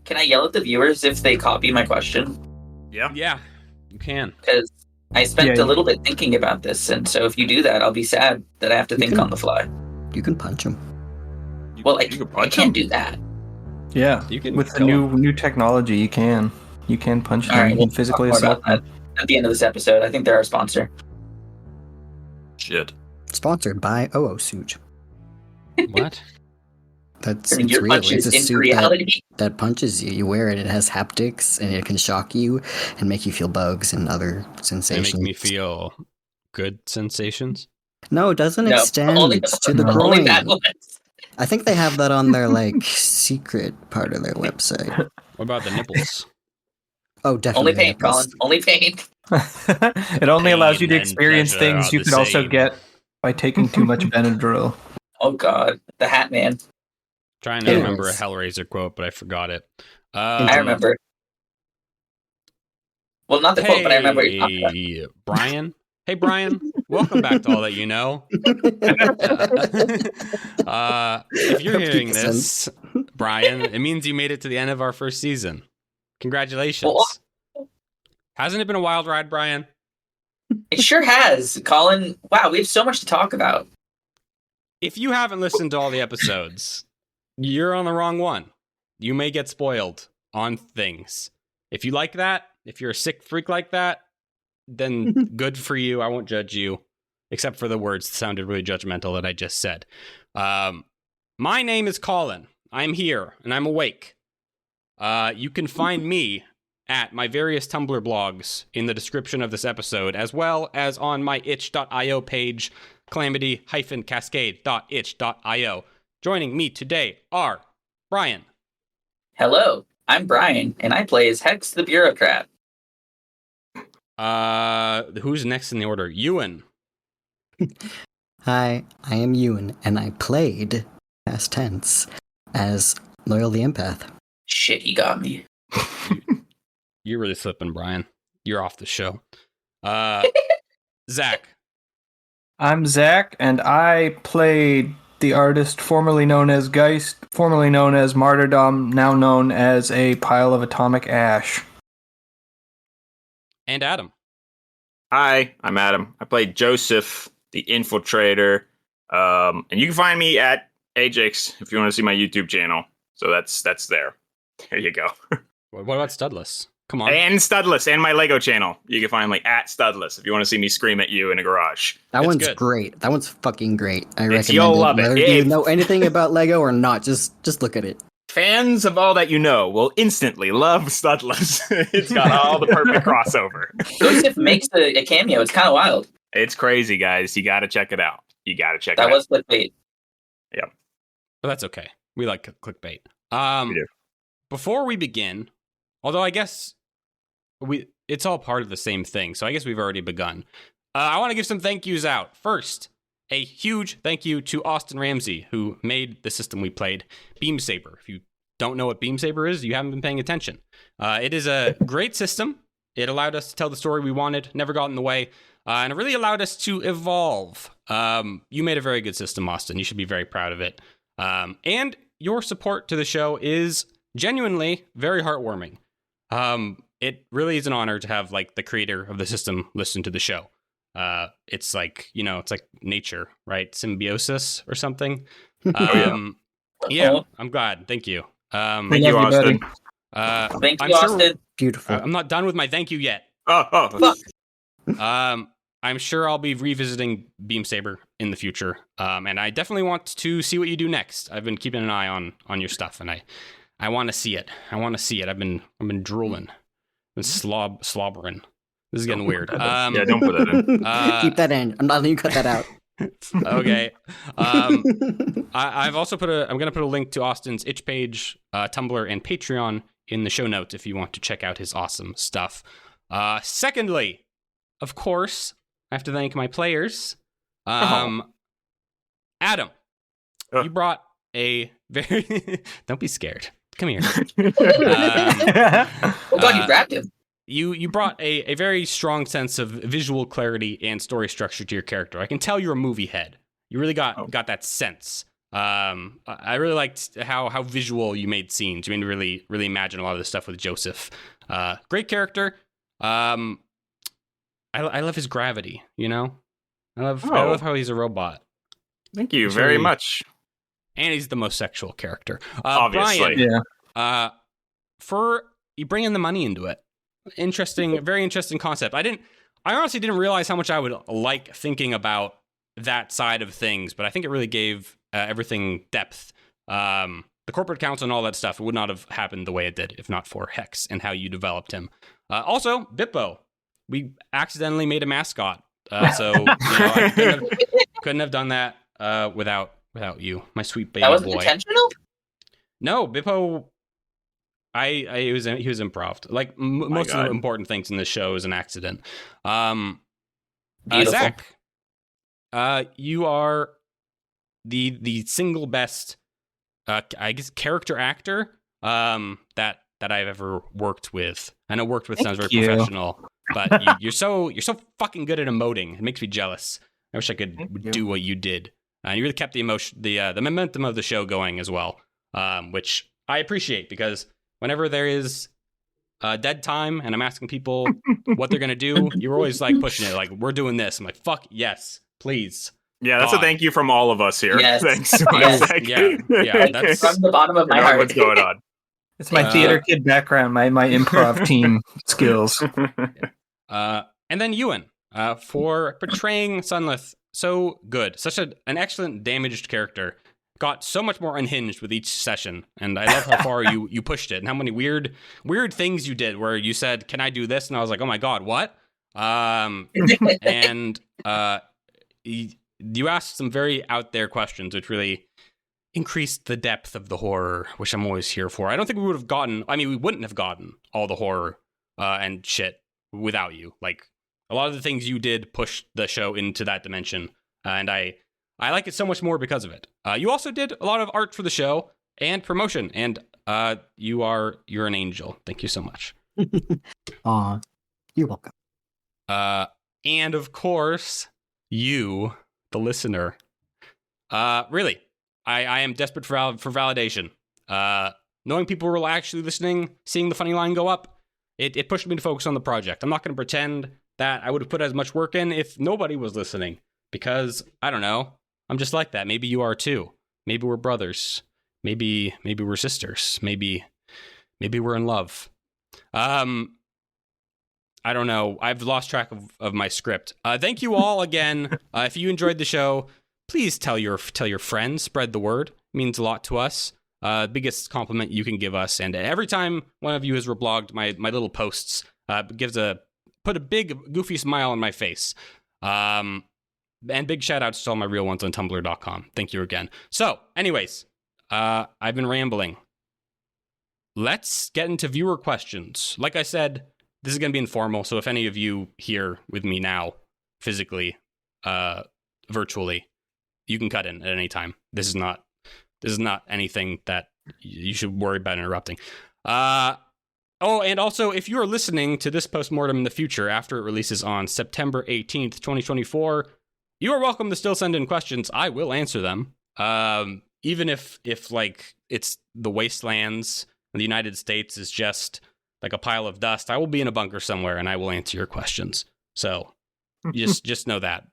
Can I yell at the viewers if they copy my question? Yeah, you can. Because I spent a little bit thinking about this, and so if you do that, I'll be sad that I have to think on the fly. You can punch him. Well, I can't do that. Yeah, you can with the new technology, you can punch them. Right, You can physically assault them. At the end of this episode, I think they're our sponsor. Shit. Sponsored by OO Suit. What? That's I mean, it's your real. punch It's is a in suit reality. that punches you. You wear it. It has haptics, and it can shock you and make you feel bugs and other sensations. They make me feel good sensations. No, it doesn't No, extend only- to the Only groin. bad ones. I think they have that on their secret part of their website. What about the nipples? Oh, definitely. Only pain, Colin. Only pain. It only allows you to Pain and experience pleasure things are you the could also same. get by taking too much Benadryl. Oh God, the Hat Man. Trying to Yes. remember a Hellraiser quote, but I forgot it. I remember. Well, not the quote, but I remember what you're talking about. Hey, Brian. Hey, Brian. Welcome back to All That You Know. If you're hearing this, Brian, it means you made it to the end of our first season. Congratulations. Hasn't it been a wild ride, Brian? It sure has, Colin. Wow, we have so much to talk about. If you haven't listened to all the episodes, you're on the wrong one. You may get spoiled on things. If you like that, if you're a sick freak like that, then good for you. I won't judge you, except for the words that sounded really judgmental that I just said. My name is Colin. I'm here, and I'm awake. You can find me at my various Tumblr blogs in the description of this episode, as well as on my itch.io page, calamity-cascade.itch.io. Joining me today are Brian. Hello, I'm Brian, and I play as Hex the Bureaucrat. Who's next in the order? Ewan. Hi, I am Ewan, and I played, past tense, as Loyal the Empath. Shit, he got me. You're really slipping, Brian. You're off the show. Zach. I'm Zach, and I played the artist formerly known as Geist, formerly known as Martyrdom, now known as a pile of atomic ash. And Adam. Hi, I'm Adam. I played Joseph, the Infiltrator, and you can find me at ATYK if you want to see my YouTube channel. So that's there. There you go. What about Studless? Come on. And Studless, and my Lego channel. You can find me at Studless if you want to see me scream at you in a garage. That It's one's good. great. That one's fucking great. I It's- recommend you'll it. love it. Whether Yeah. you know anything about Lego or not, just look at it. Fans of All That You Know will instantly love Studless. It's got all the perfect crossover. Joseph makes a cameo. It's kind of wild. It's crazy, guys. You got to check it out. That was clickbait. But that's okay. We like clickbait. We do. Before we begin, although I guess it's all part of the same thing, so I guess we've already begun. I want to give some thank yous out. First, a huge thank you to Austin Ramsay, who made the system we played, Beam Saber. If you don't know what Beam Saber is, you haven't been paying attention. It is a great system. It allowed us to tell the story we wanted, never got in the way, and it really allowed us to evolve. You made a very good system, Austin. You should be very proud of it. And your support to the show is genuinely very heartwarming. It really is an honor to have like the creator of the system listen to the show. It's like, it's like nature, right? Symbiosis or something. Yeah, I'm glad. Thank you. Thank you, Austin. Thank you, I'm sure- Austin. Beautiful. I'm not done with my thank you yet. Oh. I'm sure I'll be revisiting Beam Saber in the future. And I definitely want to see what you do next. I've been keeping an eye on your stuff, and I want to see it. I've been drooling, been slobbering. This is getting weird. Yeah, don't put that in. Keep that in. I'm not letting you cut that out. Okay. I've also I'm going to put a link to Austin's itch page, Tumblr, and Patreon in the show notes if you want to check out his awesome stuff. Secondly, of course, I have to thank my players. Adam, you brought a very... Don't be scared. Come here. Oh God, you grabbed him. You brought a very strong sense of visual clarity and story structure to your character. I can tell you're a movie head. You really got that sense. I really liked how visual you made scenes. You made me really imagine a lot of the stuff with Joseph. Great character. I love his gravity. You know, I love how he's a robot. Thank you He's very really- much. And he's the most sexual character. Obviously. Brian, Yeah. for you bringing the money into it. Very interesting concept. I honestly didn't realize how much I would like thinking about that side of things, but I think it really gave everything depth. The corporate council and all that stuff would not have happened the way it did if not for Hex and how you developed him. Also, Bippo. We accidentally made a mascot, so I couldn't have done that without you, my sweet baby That wasn't boy. intentional? No, Bippo. He was improv. Like most of the important things in this show is an accident. Beautiful. Zach, you are the single best, I guess, character actor that I've ever worked with. I know worked with sounds very professional, but you're so fucking good at emoting. It makes me jealous. I wish I could do what you did. And you really kept the momentum of the show going as well, which I appreciate because whenever there is dead time and I'm asking people what they're gonna do, you're always like pushing it, like we're doing this. I'm like, fuck yes, please. Yeah, that's a thank you from all of us here. Yes. Thanks. Yes. Zach. Yeah, that's From the bottom of my You know heart. what's going on. It's my theater kid background, my improv team skills. And then Ewan, for portraying Sunlith so good, such an excellent damaged character. Got so much more unhinged with each session, and I love how far you pushed it, and how many weird things you did. Where you said, "Can I do this?" and I was like, "Oh my god, what?" And you asked some very out there questions, which really increased the depth of the horror, which I'm always here for. I don't think we would have gotten. I mean, we wouldn't have gotten all the horror and shit without you. Like a lot of the things you did pushed the show into that dimension, and I like it so much more because of it. You also did a lot of art for the show and promotion, and you're an angel. Thank you so much. Aw, you're welcome. And of course, you, the listener. Really, I am desperate for validation. Knowing people were actually listening, seeing the funny line go up, it pushed me to focus on the project. I'm not going to pretend that I would have put as much work in if nobody was listening, because I don't know. I'm just like that. Maybe you are too. Maybe we're brothers. Maybe we're sisters. Maybe we're in love. I don't know. I've lost track of my script. Thank you all again. If you enjoyed the show, please tell your friends. Spread the word. It means a lot to us. Biggest compliment you can give us. And every time one of you has reblogged my little posts, put a big goofy smile on my face. And big shout outs to all my real ones on tumblr.com. Thank you again. So, anyways, I've been rambling. Let's get into viewer questions. Like I said, this is going to be informal. So if any of you here with me now, physically, virtually, you can cut in at any time. This is not anything that you should worry about interrupting. Oh, and also, if you are listening to this postmortem in the future after it releases on September 18th, 2024, you are welcome to still send in questions. I will answer them. Even if like it's the wastelands and the United States is just like a pile of dust, I will be in a bunker somewhere and I will answer your questions. So just know that.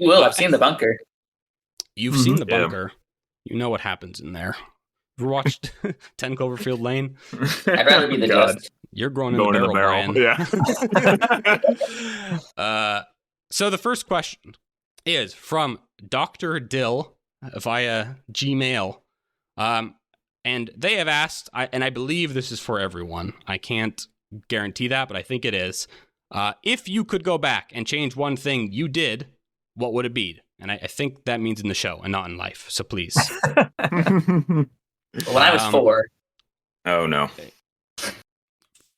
Well, I've seen the bunker. You've seen the bunker. You know what happens in there. Ever watched 10 Cloverfield Lane? I'd rather be the dust. You're going in the barrel, Brian. Yeah. So the first question is from Dr. Dill via Gmail. And they have asked, and I believe this is for everyone. I can't guarantee that, but I think it is. If you could go back and change one thing you did, what would it be? And I think that means in the show and not in life. So please. When I was 4. Oh, no.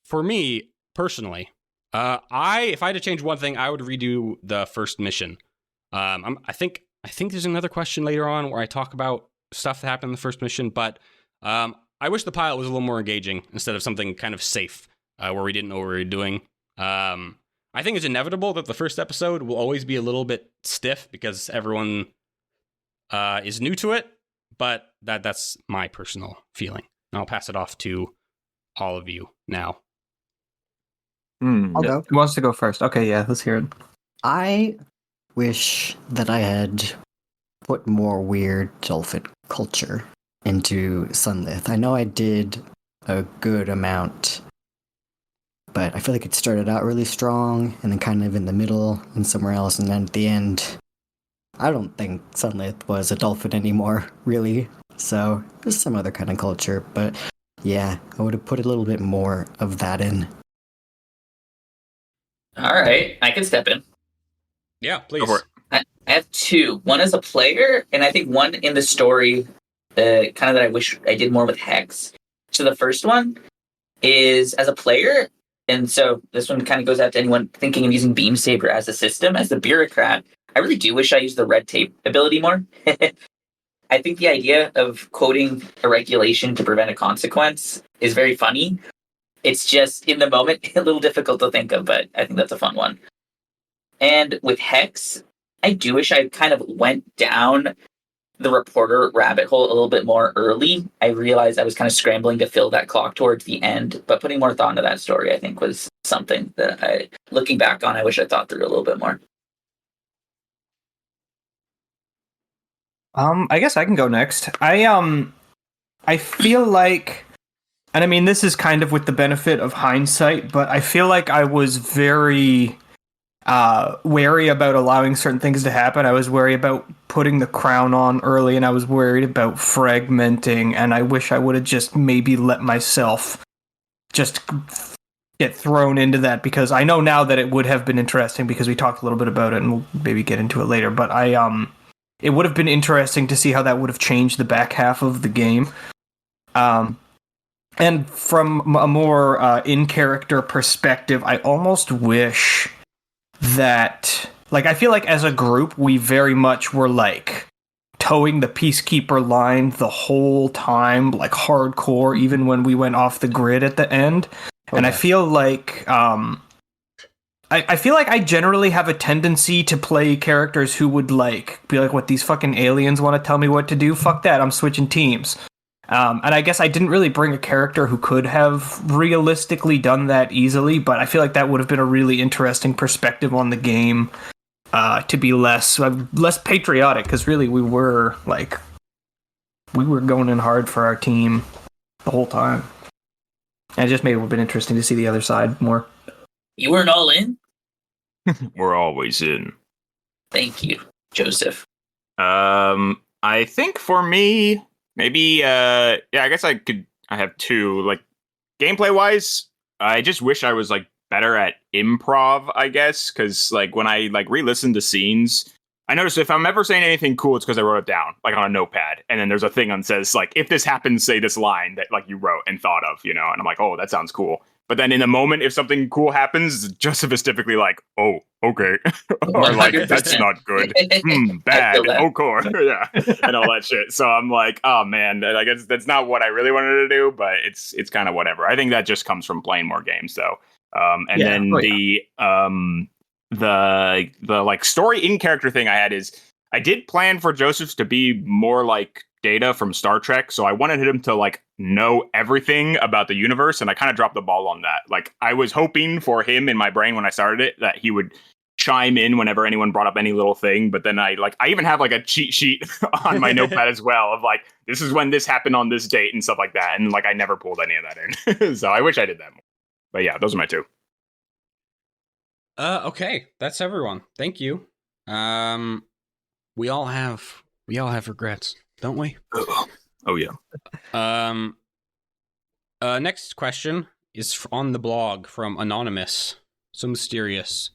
For me, personally, if I had to change one thing, I would redo the first mission. I think there's another question later on where I talk about stuff that happened in the first mission, but I wish the pilot was a little more engaging instead of something kind of safe where we didn't know what we were doing. I think it's inevitable that the first episode will always be a little bit stiff because everyone is new to it, but that's my personal feeling. And I'll pass it off to all of you now. I'll go. Who wants to go first? Okay, yeah, let's hear it. I wish that I had put more weird dolphin culture into Sunlith. I know I did a good amount, but I feel like it started out really strong and then kind of in the middle and somewhere else, and then at the end, I don't think Sunlith was a dolphin anymore, really. So there's some other kind of culture, but yeah, I would have put a little bit more of that in. All right, I can step in. Yeah, please. Go for it. I have two. One as a player, and I think one in the story, kind of that I wish I did more with Hex. So the first one is as a player, and so this one kind of goes out to anyone thinking of using Beam Saber as a system. As the bureaucrat, I really do wish I used the red tape ability more. I think the idea of quoting a regulation to prevent a consequence is very funny. It's just, in the moment, a little difficult to think of, but I think that's a fun one. And with Hex, I do wish I kind of went down the reporter rabbit hole a little bit more early. I realized I was kind of scrambling to fill that clock towards the end, but putting more thought into that story, I think, was something that looking back on, I wish I thought through a little bit more. I guess I can go next. I feel like, and I mean, this is kind of with the benefit of hindsight, but I feel like I was very wary about allowing certain things to happen. I was wary about putting the crown on early, and I was worried about fragmenting, and I wish I would have just maybe let myself just get thrown into that, because I know now that it would have been interesting, because we talked a little bit about it, and we'll maybe get into it later, but it would have been interesting to see how that would have changed the back half of the game. And from a more in-character perspective, I almost wish that, like, I feel like as a group, we very much were, like, towing the Peacekeeper line the whole time, like, hardcore, even when we went off the grid at the end. Oh, and yeah. I feel like, I feel like I generally have a tendency to play characters who would, like, be like, what, these fucking aliens want to tell me what to do? Fuck that, I'm switching teams. And I guess I didn't really bring a character who could have realistically done that easily, but I feel like that would have been a really interesting perspective on the game, to be less patriotic, because really we were going in hard for our team the whole time. And it just made it would have been interesting to see the other side more. You weren't all in? We're always in. Thank you, Joseph. I think for me, maybe, I guess I have two, like, gameplay wise, I just wish I was, like, better at improv, I guess, because, like, when I, like, re-listen to scenes, I notice if I'm ever saying anything cool, it's because I wrote it down, like, on a notepad, and then there's a thing that says, like, if this happens, say this line that, like, you wrote and thought of, and I'm like, oh, that sounds cool. But then in the moment, if something cool happens, Joseph is typically like, oh, okay. Or like, 100%. that's not good. Bad. Oh, cool. Yeah. And all that shit. So I'm like, oh, man, I guess that's not what I really wanted to do, but it's kind of whatever. I think that just comes from playing more games, though. And Yeah. then the like story in character thing I had is I did plan for Joseph to be more like Data from Star Trek, so I wanted him to like know everything about the universe, and I kind of dropped the ball on that. Like, I was hoping for him in my brain when I started it that he would chime in whenever anyone brought up any little thing, but then I even have like a cheat sheet on my notepad as well of like, this is when this happened on this date and stuff like that, and like I never pulled any of that in. So I wish I did that more. But yeah, those are my two. Okay, that's everyone. Thank you. We all have regrets, don't we? Oh yeah. Next question is on the blog from Anonymous. So mysterious.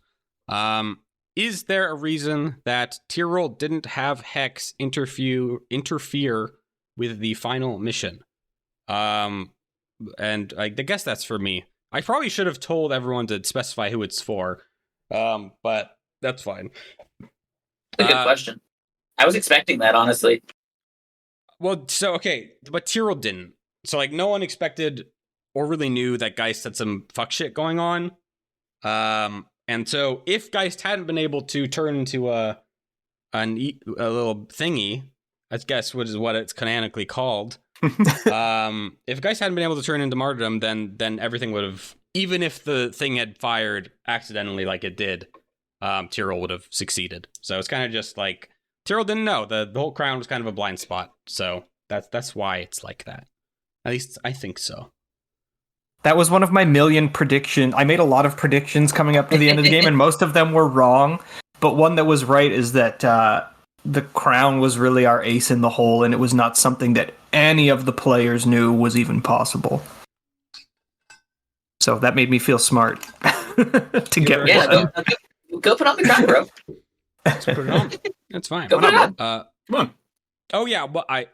Is there a reason that Tyrrell didn't have Hex interfere with the final mission? And I guess that's for me. I probably should have told everyone to specify who it's for. But that's fine. That's a good question. I was expecting that, honestly. Well, so, okay, but Tyrrell didn't. So, like, no one expected or really knew that Geist had some fuck shit going on. And so, if Geist hadn't been able to turn into a little thingy, I guess what it's canonically called. If Geist hadn't been able to turn into martyrdom, then everything would have, even if the thing had fired accidentally like it did, Tyrell would have succeeded. So it's kind of just like Tyrell didn't know. The whole crown was kind of a blind spot. So that's why it's like that. At least I think so. That was one of my million predictions. I made a lot of predictions coming up to the end of the game, and most of them were wrong. But one that was right is that the crown was really our ace in the hole, and it was not something that any of the players knew was even possible. So that made me feel smart to get one. Go put on the crown, bro. Let's put it on. That's fine. Go put it on. Come on. Oh yeah, well, I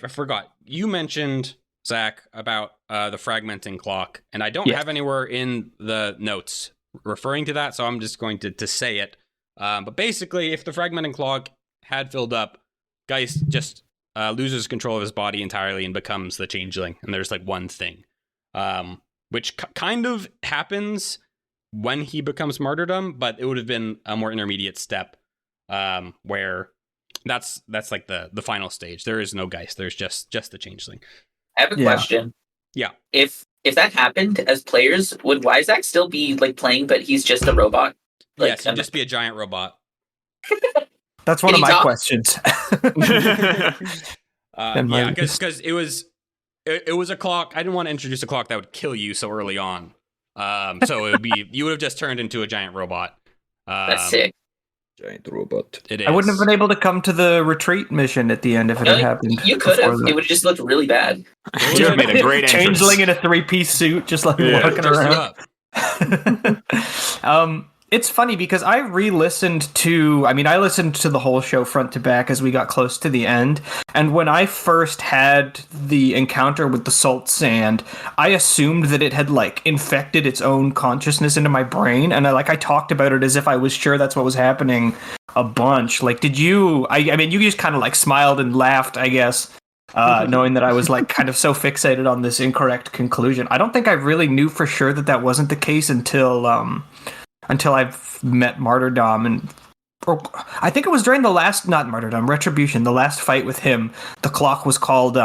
forgot. You mentioned, Zach, about the fragmenting clock, and I don't have anywhere in the notes referring to that, so I'm just going to say it. But basically, if the fragmenting clock had filled up, Geist just loses control of his body entirely and becomes the changeling, and there's like one thing, which kind of happens when he becomes martyrdom, but it would have been a more intermediate step, where that's like the final stage. There is no Geist. There's just the changeling. I have a question. Yeah. If that happened as players, would Wyzak still be like playing, but he's just a robot? Like, yes, he'd just be a giant robot. That's one of my questions. Yeah, because it was a clock. I didn't want to introduce a clock that would kill you so early on. So it would be you would have just turned into a giant robot. That's sick. Giant robot. It is. I wouldn't have been able to come to the retreat mission at the end if it had happened. You could have. It would have just looked really bad. You would have made a great entrance. Changeling in a 3-piece suit, just like walking around. It's funny because I listened to the whole show front to back as we got close to the end. And when I first had the encounter with the salt sand, I assumed that it had like infected its own consciousness into my brain. And I talked about it as if I was sure that's what was happening a bunch. Like, did you, I mean, you just kind of like smiled and laughed, I guess, knowing that I was like kind of so fixated on this incorrect conclusion. I don't think I really knew for sure that wasn't the case until I've met Martyrdom, or I think it was during the last, not Martyrdom, Retribution, the last fight with him. The clock was called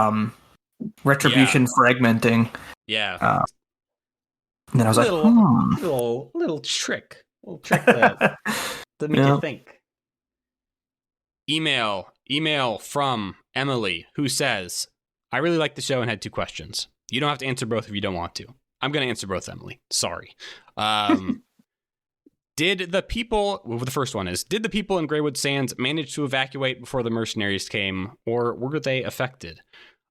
Retribution Fragmenting. Yeah. And then I was little trick that to make you think. Email from Emily, who says, "I really liked the show and had 2 questions. You don't have to answer both if you don't want to. I'm going to answer both, Emily. Sorry." The first one is, did the people in Greywood Sands manage to evacuate before the mercenaries came, or were they affected?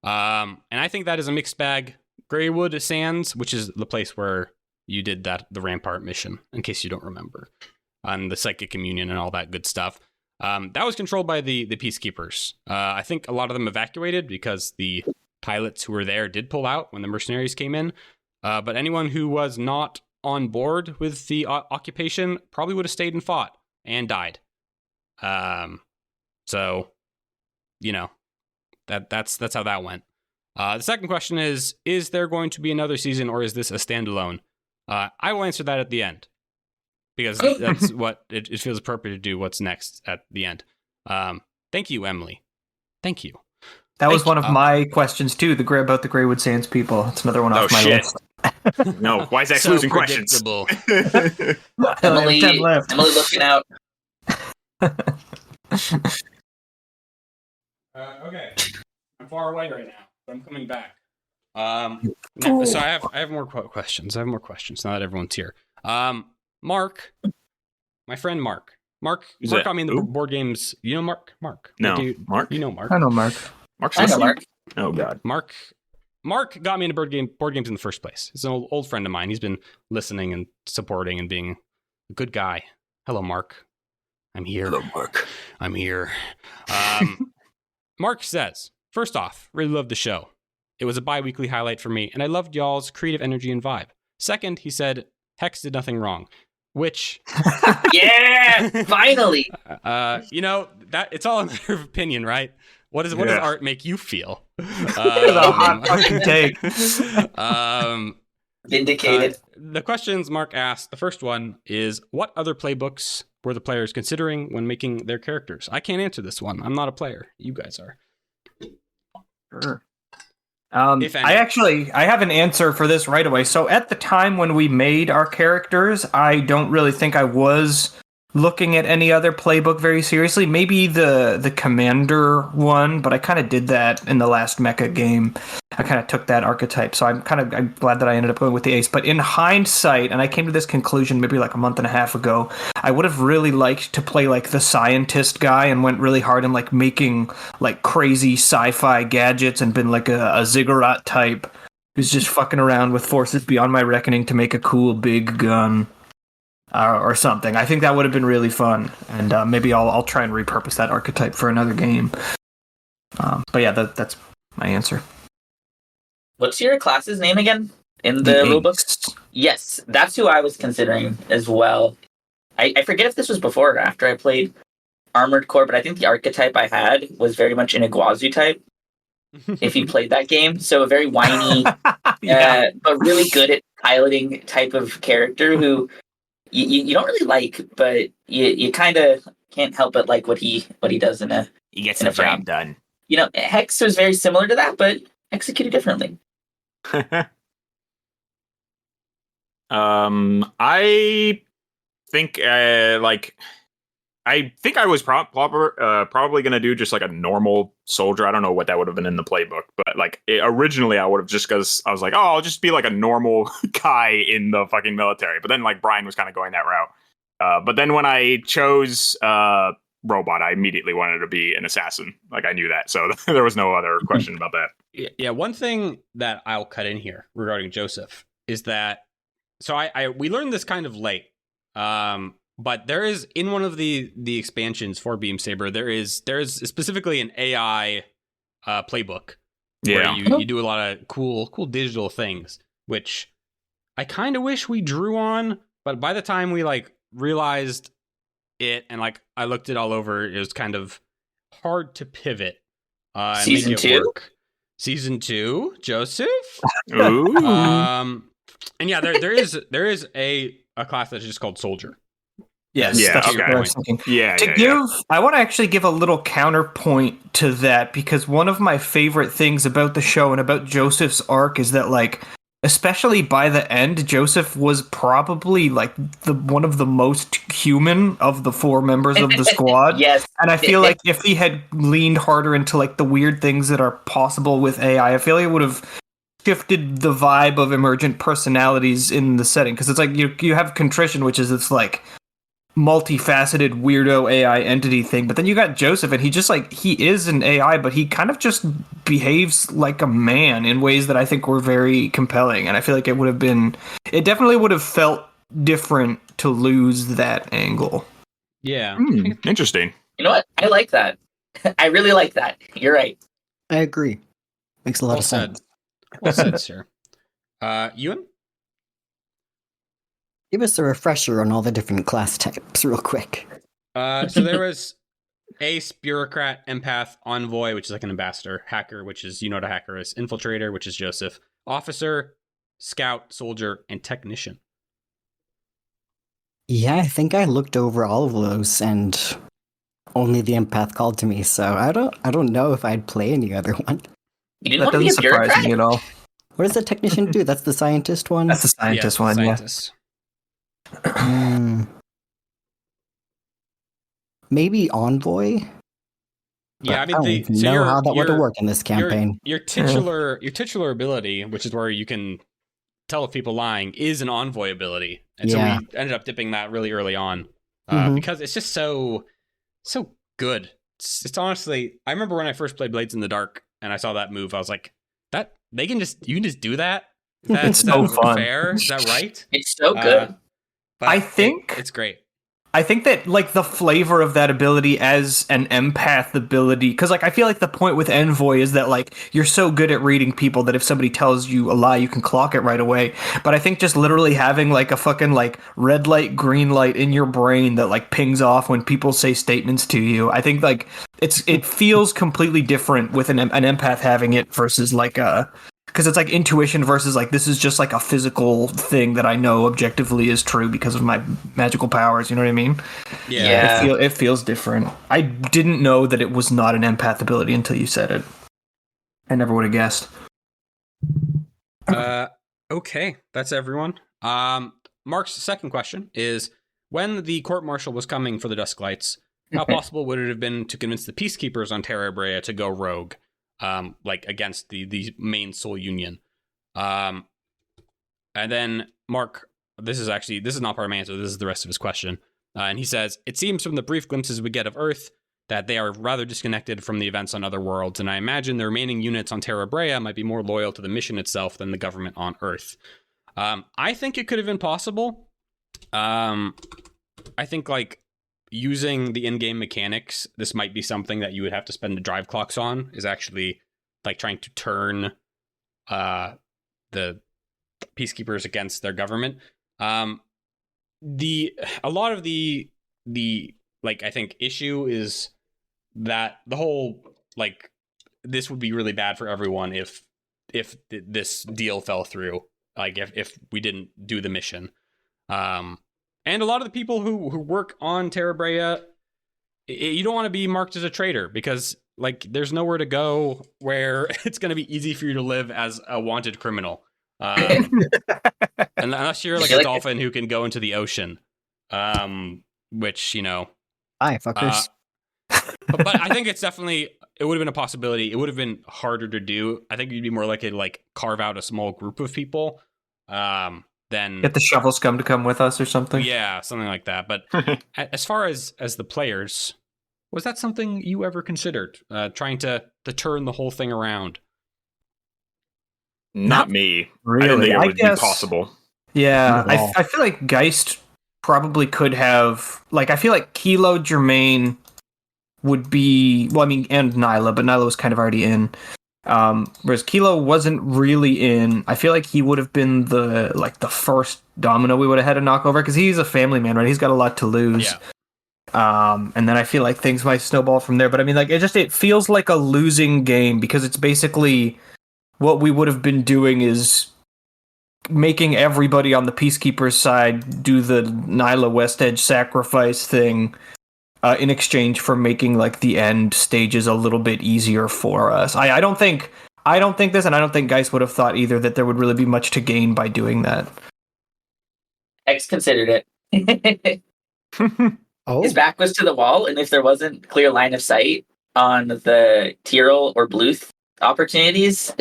And I think that is a mixed bag. Greywood Sands, which is the place where you did the Rampart mission, in case you don't remember, and the Psychic Communion and all that good stuff. That was controlled by the Peacekeepers. I think a lot of them evacuated because the pilots who were there did pull out when the mercenaries came in. But anyone who was not on board with the occupation probably would have stayed and fought and died. So, that's how that went. The second question is there going to be another season, or is this a standalone? I will answer that at the end, because that's what it feels appropriate to do. What's next at the end. Thank you, Emily. Thank you. That was one of my questions too. About the Greywood Sands people. It's another one off my list. No, why is that losing questions? Emily looking out. Okay, I'm far away right now, but I'm coming back. So I have more questions. Now that everyone's here. Mark, my friend Mark got me in the board games. You know Mark? No, Mark. You know Mark? I know Mark. I know Mark. Oh God, Mark got me into board games in the first place. He's an old friend of mine. He's been listening and supporting and being a good guy. Hello, Mark. I'm here. Hello, Mark. I'm here. Mark says, first off, really loved the show. It was a bi-weekly highlight for me, and I loved y'all's creative energy and vibe. Second, he said, Hex did nothing wrong, which... Yeah! Finally! That it's all a matter of opinion, right? What does art make you feel? A hot fucking take. Vindicated. The questions Mark asked, the first one is, what other playbooks were the players considering when making their characters? I can't answer this one. I'm not a player. You guys are. Sure. If any. I have an answer for this right away. So at the time when we made our characters, I don't really think I was looking at any other playbook very seriously. Maybe the commander one, but I kind of did that in the last mecha game. I kind of took that archetype, so I'm glad that I ended up going with the ace. But in hindsight, and I came to this conclusion maybe like a month and a half ago, I would have really liked to play like the scientist guy and went really hard in like making like crazy sci-fi gadgets and been like a ziggurat type who's just fucking around with forces beyond my reckoning to make a cool big gun. Or something. I think that would have been really fun, and maybe I'll try and repurpose that archetype for another game. But yeah, that's my answer. What's your class's name again in the rulebook? Yes, that's who I was considering as well. I forget if this was before or after I played Armored Core, but I think the archetype I had was very much an Iguazu type. If you played that game, so a very whiny, but really good at piloting type of character who. You don't really like, but you kind of can't help but like what he does in a. He gets in the a frame. job done. You know, Hex was very similar to that, but executed differently. I think I think I was probably going to do just like a normal soldier. I don't know what that would have been in the playbook, but like originally I would have, just because I was like, oh, I'll just be like a normal guy in the fucking military. But then like Brian was kind of going that route. But then when I chose robot, I immediately wanted to be an assassin. Like I knew that. So there was no other question about that. Yeah, one thing that I'll cut in here regarding Joseph is that, so we learned this kind of late. But there is, in one of the expansions for Beam Saber, there is specifically an AI playbook where you do a lot of cool digital things, which I kind of wish we drew on. But by the time we like realized it and like I looked it all over, it was kind of hard to pivot. And Season make it 2? work. Season 2, Joseph. Ooh. And yeah, there is a class that's just called Soldier. Yes. Yeah, That's okay. what I was thinking. Yeah. I want to actually give a little counterpoint to that, because one of my favorite things about the show and about Joseph's arc is that, like, especially by the end, Joseph was probably like one of the most human of the 4 members of the squad. Yes. And I feel like if he had leaned harder into like the weird things that are possible with AI, I feel like it would have shifted the vibe of emergent personalities in the setting. Because it's like you have contrition, which is this like multifaceted weirdo AI entity thing, but then you got Joseph, and he just like, he is an AI, but he kind of just behaves like a man in ways that I think were very compelling, and I feel like it definitely would have felt different to lose that angle. Yeah. Interesting. You know what? I like that. I really like that. You're right. I agree. Makes a lot of sense. Well said, sir. Ewan? Give us a refresher on all the different class types real quick. So there was ace, bureaucrat, empath, envoy, which is like an ambassador, hacker, which is, you know what a hacker is, infiltrator, which is Joseph, officer, scout, soldier, and technician. Yeah, I think I looked over all of those, and only the empath called to me, so I don't know if I'd play any other one. You didn't That want to be doesn't a surprise bureaucrat? me at all. What does the technician do? That's the scientist one? That's the scientist one, scientist. Maybe envoy? Yeah, I But mean, don't know how that would work in this campaign. Your titular ability, which is where you can tell if people lying, is an envoy ability, and so we ended up dipping that really early on because it's just so good. It's honestly, I remember when I first played Blades in the Dark and I saw that move, I was like, you can just do that. It's so fun. Fair? Is that right? It's so good. But I think it's great. I think that like the flavor of that ability as an empath ability, because like I feel like the point with Envoy is that like you're so good at reading people that if somebody tells you a lie, you can clock it right away. But I think just literally having like a fucking like red light, green light in your brain that like pings off when people say statements to you, I think like it feels completely different with an empath having it versus like a because it's like intuition versus like this is just like a physical thing that I know objectively is true because of my magical powers. You know what I mean? Yeah. It feels different. I didn't know that it was not an empath ability until you said it. I never would have guessed. Okay, that's everyone. Mark's second question is: when the court-martial was coming for the Dusklights, how possible would it have been to convince the peacekeepers on Terra Brea to go rogue, like against the main Soul Union? And then Mark, this is not part of my answer. This is the rest of his question, and he says, "It seems from the brief glimpses we get of Earth that they are rather disconnected from the events on other worlds, and I imagine the remaining units on Terra Brea might be more loyal to the mission itself than the government on Earth." I think it could have been possible. I think like using the in-game mechanics, this might be something that you would have to spend the drive clocks on, is actually like trying to turn the peacekeepers against their government. A lot of the like I think issue is that the whole like this would be really bad for everyone if this deal fell through, like if we didn't do the mission. And a lot of the people who work on Terra Brea, you don't want to be marked as a traitor because like there's nowhere to go where it's going to be easy for you to live as a wanted criminal. Unless you're like a dolphin who can go into the ocean, which, you know. Hi, fuckers. But I think it would have been a possibility. It would have been harder to do. I think you'd be more likely to like carve out a small group of people. Then Get the shovel scum to come with us or something. Yeah, something like that. But as far as the players, was that something you ever considered? Trying to turn the whole thing around? Not me. Really. I didn't think it would guess, be possible. Yeah, I feel like Geist probably could have. Like, I feel like Kilo Germain would be. Well, I mean, and Nyla, but Nyla was kind of already in. Whereas Kilo wasn't really in. I feel like he would have been the first domino we would have had to knock over because he's a family man, right? He's got a lot to lose. Yeah. And then I feel like things might snowball from there. But I mean, like it feels like a losing game because it's basically what we would have been doing is making everybody on the Peacekeepers side do the Nyla West Edge sacrifice thing. In exchange for making like the end stages a little bit easier for us. I don't think this, and I don't think Geist would have thought either that there would really be much to gain by doing that. X considered it. Oh, His back was to the wall, and if there wasn't clear line of sight on the Tyrell or Bluth opportunities,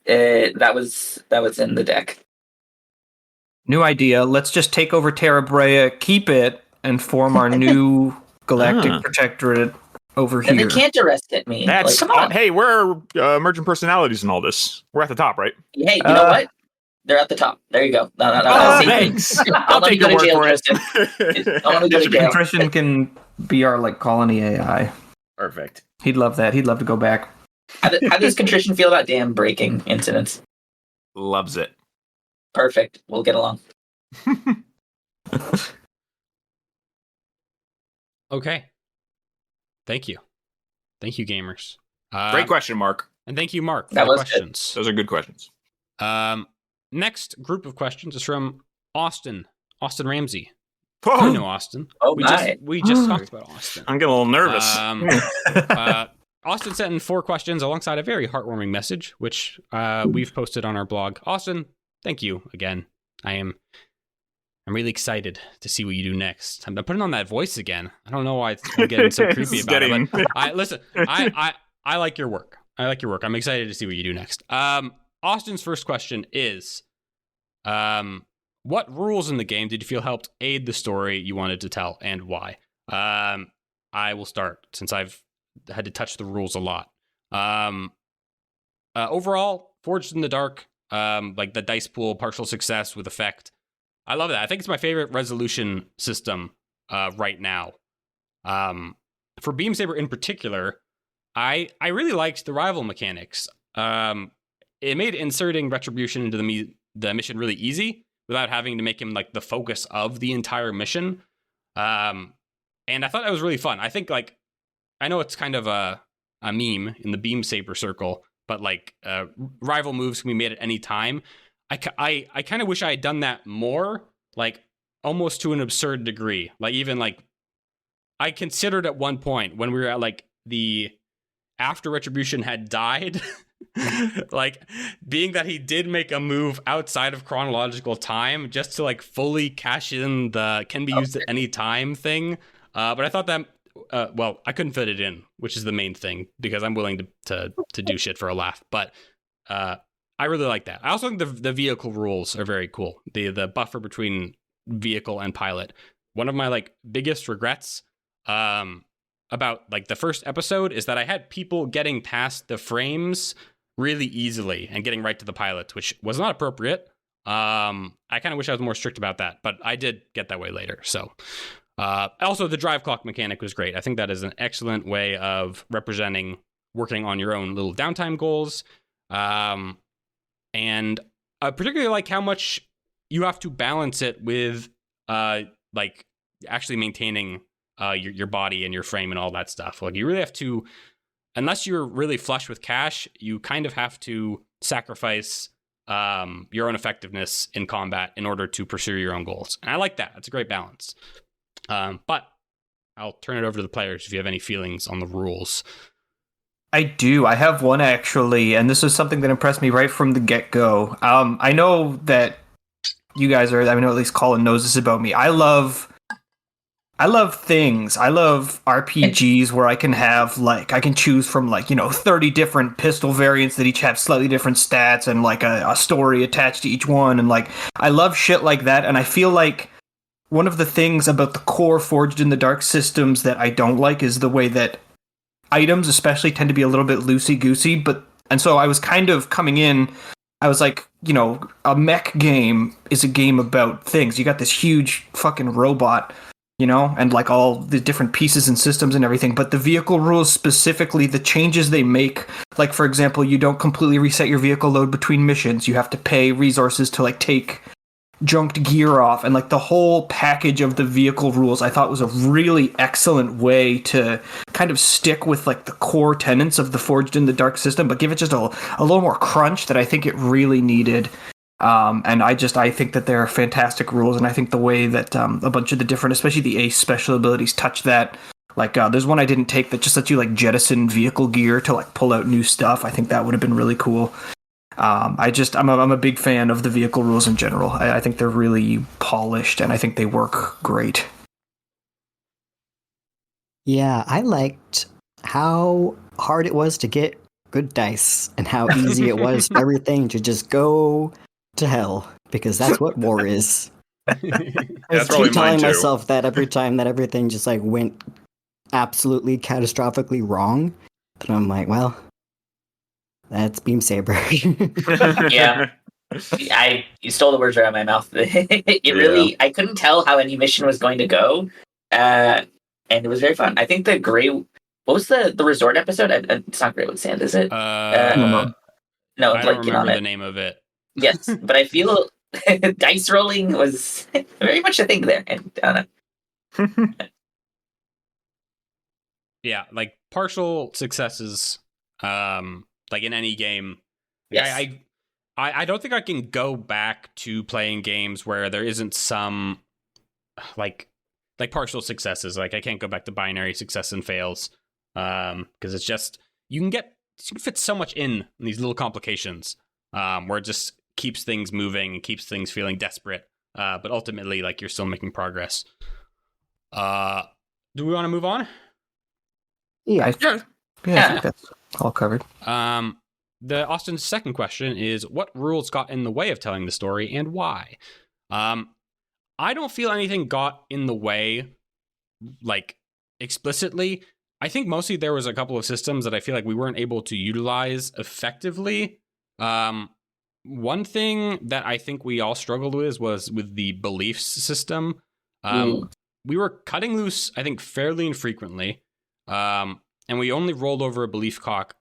that was in the deck. New idea. Let's just take over Terra Brea, keep it, and form our new galactic protectorate over And here. they can't arrest at me. That's Like, come on. Hey, we're emergent personalities and all this. We're at the top, right? Hey, you know what? They're at the top. There you go. No. Oh, See, thanks. I'll take your word for it. it. I want to go to jail. Christian can be our like colony AI. Perfect. He'd love that. He'd love to go back. How does Contrition feel about dam breaking incidents? Loves it. Perfect. We'll get along. Okay. Thank you, gamers. Great question, Mark. And thank you, Mark, for That the was good. questions. Those are good questions. Next group of questions is from Austin Ramsay. Whoa. I know Austin. Oh, We just talked about Austin. I'm getting a little nervous. Austin sent in 4 questions alongside a very heartwarming message, which we've posted on our blog. Austin, thank you again. I'm really excited to see what you do next. I'm putting on that voice again. I don't know why I'm getting so creepy about it. But I like your work. I'm excited to see what you do next. Austin's first question is, what rules in the game did you feel helped aid the story you wanted to tell, and why? I will start since I've had to touch the rules a lot. Overall, Forged in the Dark, like the dice pool, partial success with effect. I love that. I think it's my favorite resolution system right now. For Beam Saber in particular, I really liked the rival mechanics. It made inserting Retribution into the mission really easy without having to make him like the focus of the entire mission. And I thought that was really fun. I think like I know it's kind of a meme in the Beam Saber circle, but like rival moves can be made at any time. I kind of wish I had done that more, like almost to an absurd degree. Like even like I considered at one point when we were at like the after Retribution had died, like being that he did make a move outside of chronological time just to like fully cash in the can be used at any time thing. But I thought that well, I couldn't fit it in, which is the main thing because I'm willing to do shit for a laugh. But I really like that. I also think the vehicle rules are very cool. The buffer between vehicle and pilot. One of my like biggest regrets about like the first episode is that I had people getting past the frames really easily and getting right to the pilot, which was not appropriate. I kind of wish I was more strict about that, but I did get that way later. So also the drive clock mechanic was great. I think that is an excellent way of representing working on your own little downtime goals. And I particularly like how much you have to balance it with like actually maintaining your body and your frame and all that stuff. Like you really have to, unless you're really flush with cash, you kind of have to sacrifice your own effectiveness in combat in order to pursue your own goals. And I like that. That's a great balance. But I'll turn it over to the players if you have any feelings on the rules. I do. I have one actually, and this was something that impressed me right from the get-go. I know that you guys are, I know at least Colin knows this about me. I love things. I love RPGs where I can have, like, I can choose from, like, 30 different pistol variants that each have slightly different stats and, like, a story attached to each one. And, like, I love shit like that. And I feel like one of the things about the core Forged in the Dark systems that I don't like is the way that items especially tend to be a little bit loosey-goosey. And so I was kind of coming in, I was like, a mech game is a game about things. You got this huge fucking robot, and like all the different pieces and systems and everything. But the vehicle rules specifically, the changes they make, like, for example, you don't completely reset your vehicle load between missions. You have to pay resources to, like, take junked gear off. And, like, the whole package of the vehicle rules I thought was a really excellent way to kind of stick with, like, the core tenets of the Forged in the Dark system, but give it just a little more crunch that I think it really needed. And I think that they're fantastic rules, and I think the way that a bunch of the different, especially the Ace special abilities, touch that. Like, there's one I didn't take that just lets you, like, jettison vehicle gear to, like, pull out new stuff. I think that would have been really cool. I'm a big fan of the vehicle rules in general. I think they're really polished, and I think they work great. Yeah, I liked how hard it was to get good dice and how easy it was for everything to just go to hell, because that's what war is. I was keep telling myself that every time that everything just like went absolutely catastrophically wrong, but I'm like, well, that's Beam Saber. Yeah. You stole the words right out of my mouth. Really, I couldn't tell how any mission was going to go, and it was very fun. I think the gray. What was the resort episode? It's not Grey with Sand, is it? No, I don't remember the name of it. Yes, but I feel dice rolling was very much a thing there. And I don't know. Yeah, like partial successes, like in any game. Yes. I don't think I can go back to playing games where there isn't some like partial successes. Like I can't go back to binary success and fails, because it's just you can fit so much in these little complications, where it just keeps things moving and keeps things feeling desperate, but ultimately, like, you're still making progress. Do we want to move on? Yeah. I think that's all covered. The Austin's second question is, what rules got in the way of telling the story and why? I don't feel anything got in the way, like, explicitly. I think mostly there was a couple of systems that I feel like we weren't able to utilize effectively. One thing that I think we all struggled with was with the beliefs system. We were cutting loose, I think, fairly infrequently. And we only rolled over a belief clock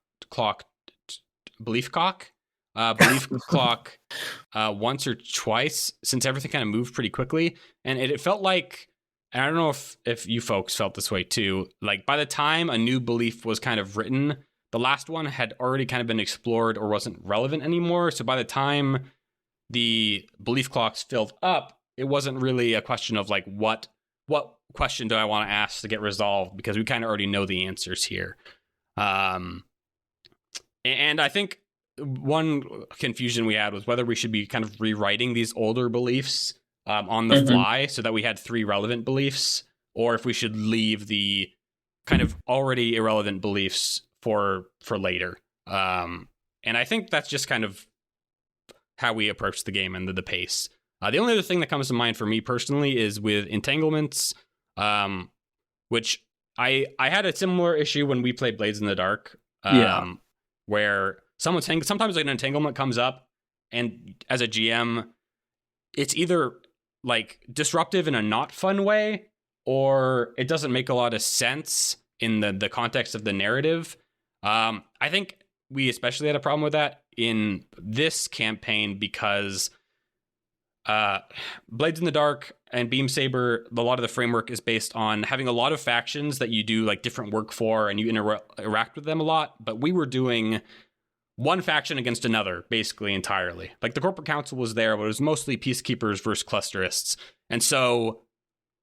once or twice, since everything kind of moved pretty quickly. And it felt like, and I don't know if you folks felt this way too, like by the time a new belief was kind of written, the last one had already kind of been explored or wasn't relevant anymore. So by the time the belief clocks filled up, it wasn't really a question of like what question do I want to ask to get resolved, because we kind of already know the answers here. And I think one confusion we had was whether we should be kind of rewriting these older beliefs on the fly so that we had 3 relevant beliefs, or if we should leave the kind of already irrelevant beliefs for later. And I think that's just kind of how we approach the game and the pace. The only other thing that comes to mind for me personally is with entanglements, which I had a similar issue when we played Blades in the Dark, where sometimes like an entanglement comes up, and as a GM, it's either like disruptive in a not fun way, or it doesn't make a lot of sense in the context of the narrative. I think we especially had a problem with that in this campaign because Blades in the Dark and Beam Saber, a lot of the framework is based on having a lot of factions that you do like different work for, and you interact with them a lot. But we were doing one faction against another basically entirely. Like the corporate council was there, but it was mostly peacekeepers versus clusterists. And so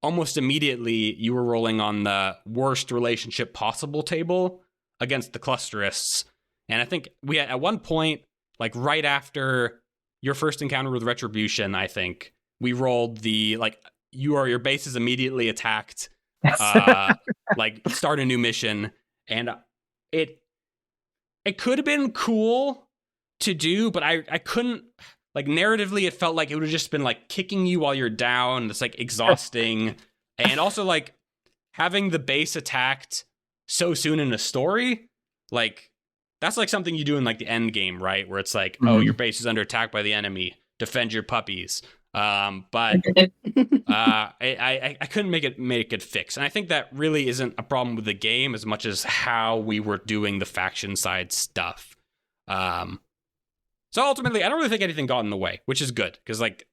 almost immediately you were rolling on the worst relationship possible table against the clusterists. And I think we had at one point, like right after your first encounter with Retribution, I think we rolled the like your base is immediately attacked, like start a new mission, and it could have been cool to do, but I couldn't, like narratively it felt like it would have just been like kicking you while you're down. It's like exhausting, and also like having the base attacked so soon in a story, like that's like something you do in like the end game, right? Where it's like, oh, your base is under attack by the enemy, defend your puppies. But I couldn't make it fix. And I think that really isn't a problem with the game as much as how we were doing the faction side stuff. So ultimately, I don't really think anything got in the way, which is good, because like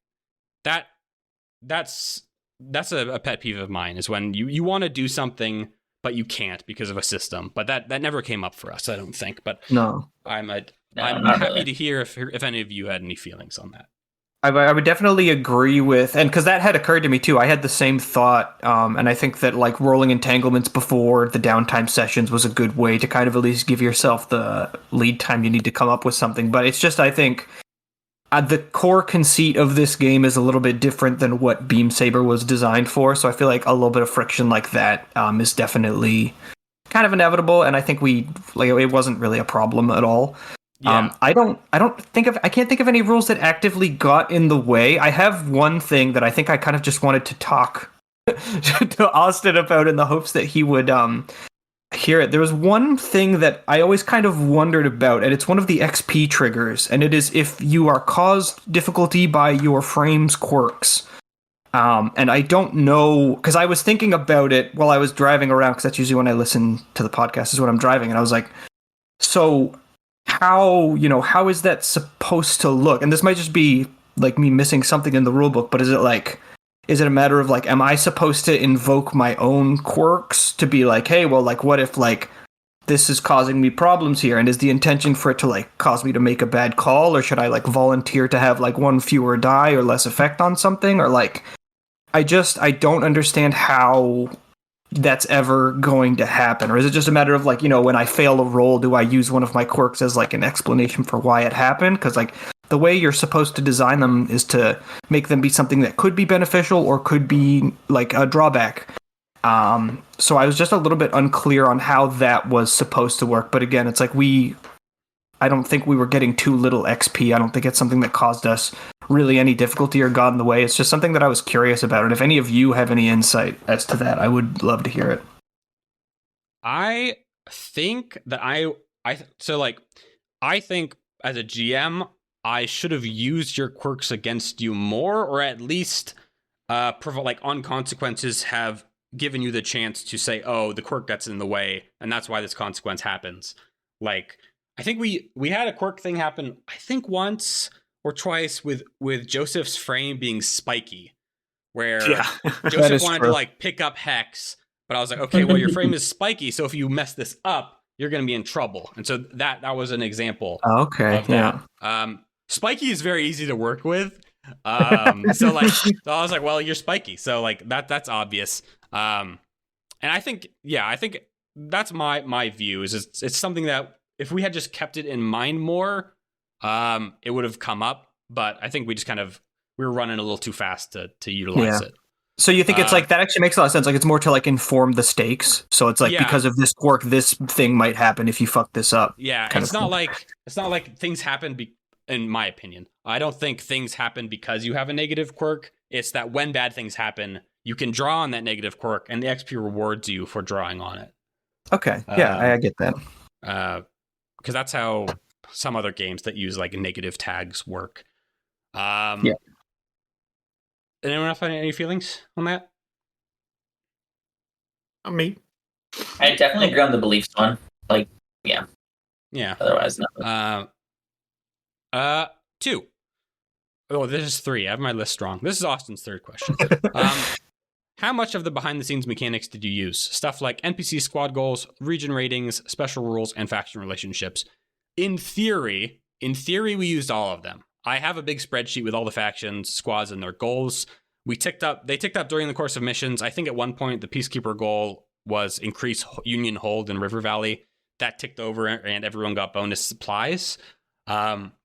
that's a pet peeve of mine, is when you want to do something but you can't because of a system. But that never came up for us, I don't think. But No. I'm not happy really. to hear if any of you had any feelings on that. I would definitely agree with, and because that had occurred to me too. I had the same thought, and I think that like rolling entanglements before the downtime sessions was a good way to kind of at least give yourself the lead time you need to come up with something. But it's just, I think the core conceit of this game is a little bit different than what Beam Saber was designed for. So I feel like a little bit of friction like that is definitely kind of inevitable, and I think it wasn't really a problem at all. Yeah. I can't think of any rules that actively got in the way. I have one thing that I think I kind of just wanted to talk to Austin about in the hopes that he would hear it. There was one thing that I always kind of wondered about, and it's one of the XP triggers, and it is if you are caused difficulty by your frame's quirks. And I don't know, because I was thinking about it while I was driving around, because that's usually when I listen to the podcast is when I'm driving, and I was like, so how is that supposed to look? And this might just be like me missing something in the rulebook, but is it a matter of like, am I supposed to invoke my own quirks to be like, hey, well, like what if like this is causing me problems here, and is the intention for it to like cause me to make a bad call, or should I like volunteer to have like one fewer die or less effect on something, or like I don't understand how that's ever going to happen. Or is it just a matter of like, when I fail a roll, do I use one of my quirks as like an explanation for why it happened? Because like the way you're supposed to design them is to make them be something that could be beneficial or could be like a drawback. So I was just a little bit unclear on how that was supposed to work. But again, it's like I don't think we were getting too little XP. I don't think it's something that caused us really any difficulty or got in the way. It's just something that I was curious about. And if any of you have any insight as to that, I would love to hear it. I think that I think as a GM, I should have used your quirks against you more, or at least like on consequences have given you the chance to say, oh, the quirk gets in the way, and that's why this consequence happens. Like, I think we had a quirk thing happen, I think once or twice with Joseph's frame being spiky, where Joseph wanted to like pick up Hex, but I was like, okay, well, your frame is spiky, so if you mess this up, you're going to be in trouble. And so that was an example Okay, of that. Spiky is very easy to work with. So I was like, well, you're Spiky. So like that's obvious. And I think that's my view is it's something that if we had just kept it in mind more, it would have come up. But I think we were running a little too fast to utilize it. So you think it's like that actually makes a lot of sense. Like it's more to like inform the stakes. So it's like because of this quirk, this thing might happen if you fuck this up. Yeah, it's not like things happen. In my opinion, I don't think things happen because you have a negative quirk. It's that when bad things happen, you can draw on that negative quirk, and the XP rewards you for drawing on it. Okay, yeah, I get that. Because that's how some other games that use like negative tags work. Yeah. Anyone else have any feelings on that? Not me. I definitely agree on the beliefs one. Like, yeah. Otherwise, no. 2. Oh, this is 3. I have my list wrong. This is Austin's third question. How much of the behind-the-scenes mechanics did you use? Stuff like NPC squad goals, region ratings, special rules, and faction relationships. In theory, we used all of them. I have a big spreadsheet with all the factions, squads, and their goals. They ticked up during the course of missions. I think at one point the Peacekeeper goal was increase Union hold in River Valley. That ticked over, and everyone got bonus supplies.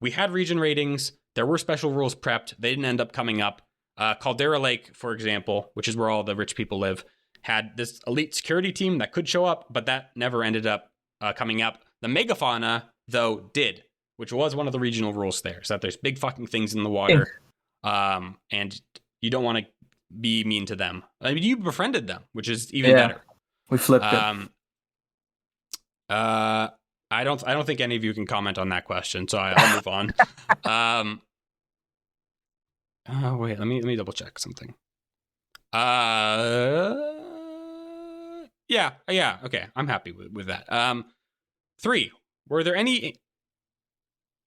We had region ratings. There were special rules prepped. They didn't end up coming up. Caldera Lake, for example, which is where all the rich people live, had this elite security team that could show up, but that never ended up coming up. The megafauna, though, did, which was one of the regional rules there, so that there's big fucking things in the water, and you don't want to be mean to them. I mean, you befriended them, which is even better. We flipped it. I don't think any of you can comment on that question, so I'll move on. Wait, let me double check something. Yeah, okay, I'm happy with that. 3. Were there any?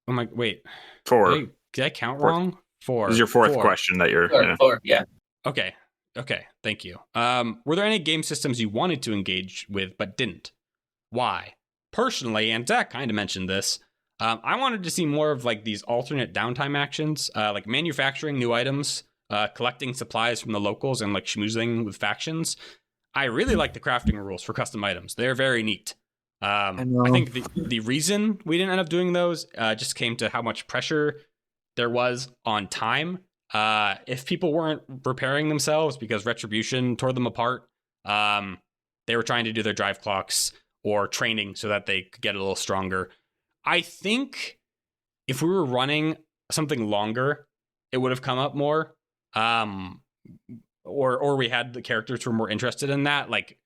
Oh my, wait. 4. Did I count 4. wrong? 4. This is your 4th question that you're. 4, yeah. Okay, thank you. Were there any game systems you wanted to engage with but didn't? Why? Personally, and Zach kind of mentioned this, I wanted to see more of like these alternate downtime actions, like manufacturing new items, collecting supplies from the locals, and like schmoozing with factions. I really like the crafting rules for custom items. They're very neat. I think the reason we didn't end up doing those just came to how much pressure there was on time. If people weren't repairing themselves because Retribution tore them apart, they were trying to do their drive clocks or training so that they could get a little stronger. I think if we were running something longer, it would have come up more. Or we had the characters who were more interested in that. Like,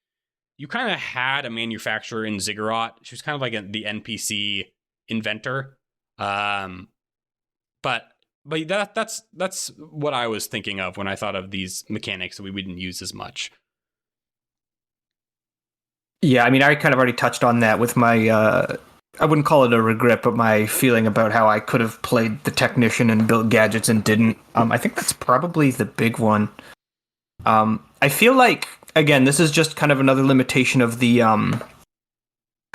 you kind of had a manufacturer in Ziggurat. She was kind of like the NPC inventor. But that's what I was thinking of when I thought of these mechanics that we didn't use as much. Yeah, I mean, I kind of already touched on that with my, I wouldn't call it a regret, but my feeling about how I could have played the technician and built gadgets and didn't. I think that's probably the big one. I feel like, again, this is just kind of another limitation of the, of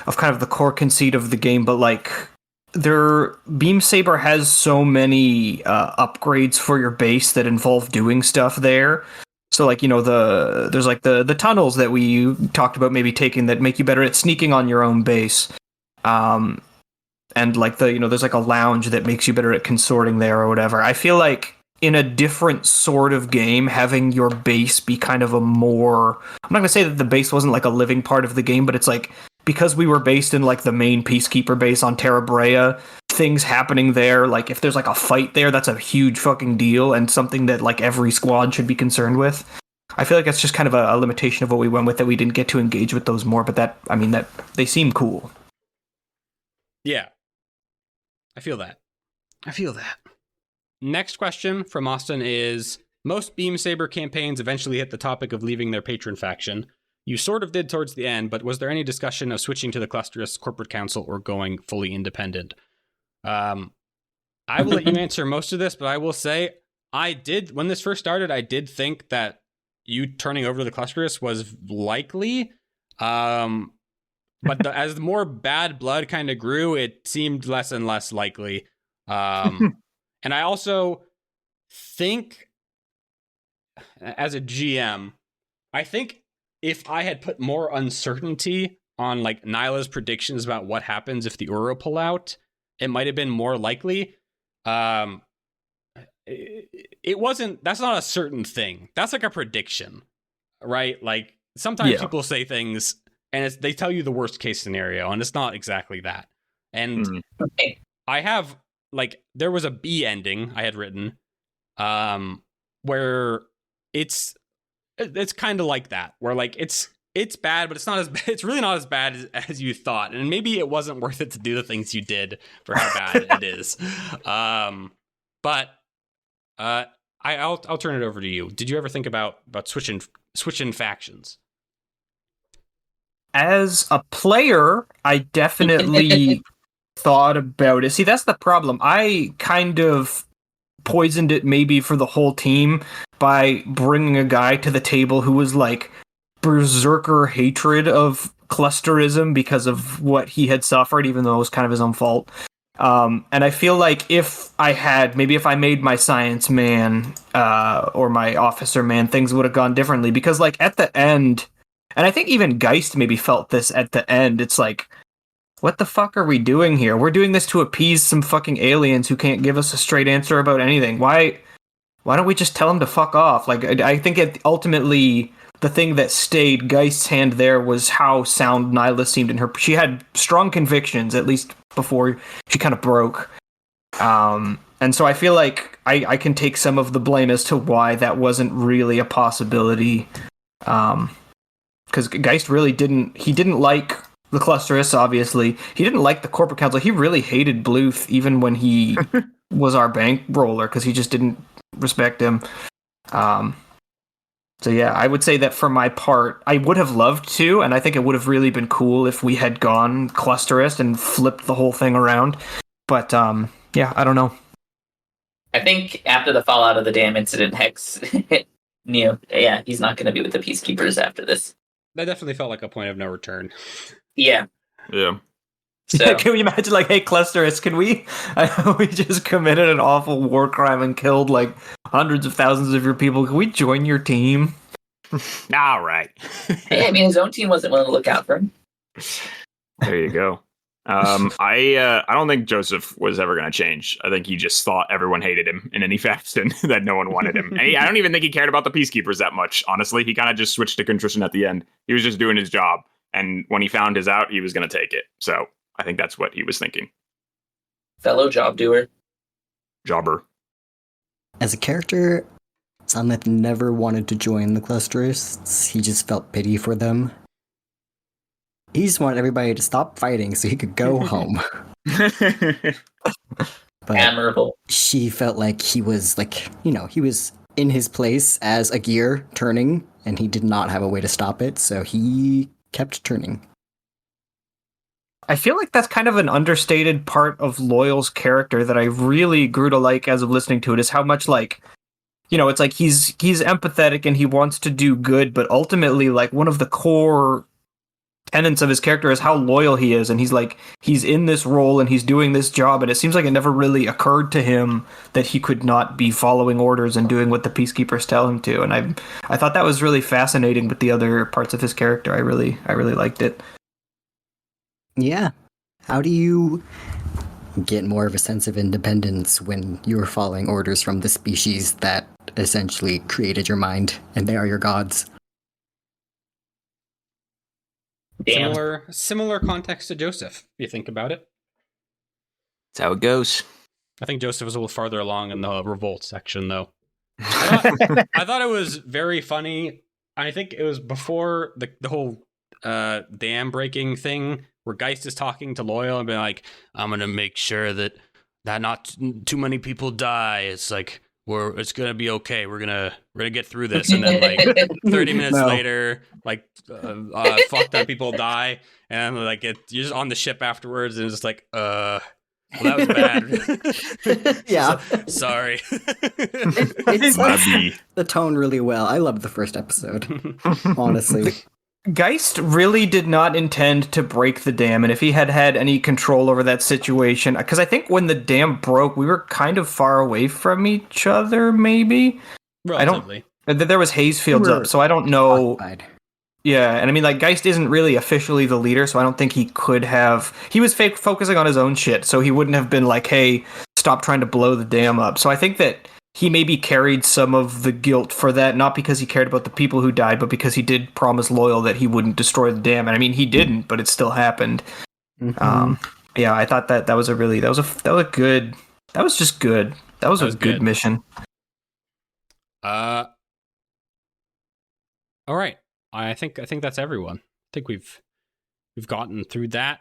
kind of the core conceit of the game, but like, Beam Saber has so many upgrades for your base that involve doing stuff there. So like, there's like the tunnels that we talked about maybe taking that make you better at sneaking on your own base. And like there's like a lounge that makes you better at consorting there or whatever. I feel like in a different sort of game, having your base be kind of a more, I'm not going to say that the base wasn't like a living part of the game, but it's like, because we were based in like the main Peacekeeper base on Terra Brea, things happening there, like if there's like a fight there, that's a huge fucking deal and something that like every squad should be concerned with. I feel like that's just kind of a limitation of what we went with, that we didn't get to engage with those more, but that they seem cool. Yeah. I feel that. Next question from Austin is, most Beam Saber campaigns eventually hit the topic of leaving their patron faction. You sort of did towards the end, but was there any discussion of switching to the Clusterist Corporate Council or going fully independent? I will let you answer most of this, but I will say, when this first started, I did think that you turning over to the Clusterist was likely. but as more bad blood kind of grew, it seemed less and less likely. And I also think, as a GM, I think if I had put more uncertainty on like Nyla's predictions about what happens if the Uro pull out, it might have been more likely. It wasn't. That's not a certain thing. That's like a prediction, right? Like sometimes people say things and they tell you the worst case scenario, and it's not exactly that. And I have like there was a B ending I had written, where it's kind of like that, where like it's bad, but it's really not as bad as you thought, and maybe it wasn't worth it to do the things you did for how bad it is. But I'll turn it over to you. Did you ever think about switching factions? As a player, I definitely thought about it. See, that's the problem. I kind of poisoned it maybe for the whole team by bringing a guy to the table who was like berserker hatred of clusterism because of what he had suffered, even though it was kind of his own fault. And I feel like if I made my science man or my officer man, things would have gone differently. Because like at the end, and I think even Geist maybe felt this at the end, it's like, what the fuck are we doing here? We're doing this to appease some fucking aliens who can't give us a straight answer about anything. Why don't we just tell them to fuck off? Like, I think ultimately the thing that stayed Geist's hand there was how sound Nyla seemed in her. She had strong convictions, at least before she kind of broke. And so I feel like I can take some of the blame as to why that wasn't really a possibility. Because Geist really didn't like the Clusterists, obviously. He didn't like the Corporate Council. He really hated Bluth, even when he was our bankroller, because he just didn't respect him. So yeah, I would say that for my part, I would have loved to, and I think it would have really been cool if we had gone Clusterist and flipped the whole thing around. But yeah, I don't know. I think after the fallout of the damn incident, Hex knew, yeah, he's not going to be with the Peacekeepers after this. That definitely felt like a point of no return. Yeah. Yeah. So, Can we imagine, like, hey, Clusterists, we just committed an awful war crime and killed, like, hundreds of thousands of your people. Can we join your team? All right. hey, I mean, his own team wasn't willing to look out for him. There you go. I don't think Joseph was ever going to change. I think he just thought everyone hated him in any faction, that no one wanted him. And I don't even think he cared about the Peacekeepers that much, honestly. He kind of just switched to contrition at the end. He was just doing his job. And when he found his out, he was going to take it. So I think that's what he was thinking. Fellow job doer. Jobber. As a character, Sunlith never wanted to join the Clusterists. He just felt pity for them. He just wanted everybody to stop fighting so he could go home. But Admirable. she felt like he was he was in his place as a gear turning, and he did not have a way to stop it, so he kept turning. I feel like that's kind of an understated part of Loyal's character that I really grew to like as of listening to it, is how much, like, it's like he's empathetic and he wants to do good, but ultimately, like, one of the core tenets of his character is how loyal he is, and he's in this role and he's doing this job, and it seems like it never really occurred to him that he could not be following orders and doing what the Peacekeepers tell him to. And I thought that was really fascinating with the other parts of his character. I really liked it. Yeah. How do you get more of a sense of independence when you're following orders from the species that essentially created your mind, and they are your gods? Damn. Similar context to Joseph, if you think about it. That's how it goes. I think Joseph was a little farther along in the revolt section, though. I thought it was very funny. I think it was before the whole dam breaking thing, where Geist is talking to Loyal and being like, I'm gonna make sure that not too many people die. It's like, it's gonna be okay. We're gonna get through this. And then like 30 minutes later, like fuck that, people die, and like you're just on the ship afterwards, and it's just like, well, that was bad. Yeah. Sorry. It sets the tone really well. I loved the first episode, honestly. Geist really did not intend to break the dam, and if he had had any control over that situation, because I think when the dam broke, we were kind of far away from each other, maybe? Relatively. There was haze fields We were up, so I don't know. Occupied. Yeah, and I mean, like, Geist isn't really officially the leader, so I don't think he could have... He was focusing on his own shit, so he wouldn't have been like, hey, stop trying to blow the dam up. So I think that he maybe carried some of the guilt for that, not because he cared about the people who died, but because he did promise Loyal that he wouldn't destroy the dam. And I mean, he didn't, but it still happened. Mhm. Yeah, I thought that was a good. That was just good. That was a good mission. All right. I think that's everyone. I think we've gotten through that.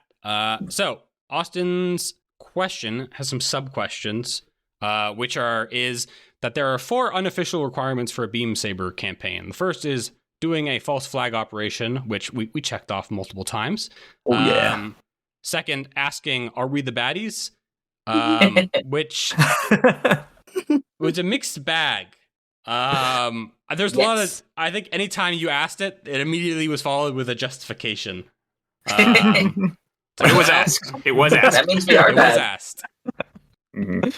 So Austin's question has some sub questions, which is that there are 4 unofficial requirements for a Beam Saber campaign. The first is doing a false flag operation, which we checked off multiple times. Oh yeah. Second, asking, "Are we the baddies?" Which was a mixed bag. There's a lot of. I think anytime you asked it, it immediately was followed with a justification. It was asked. It was asked. That means we are It was bad. asked. Mhm.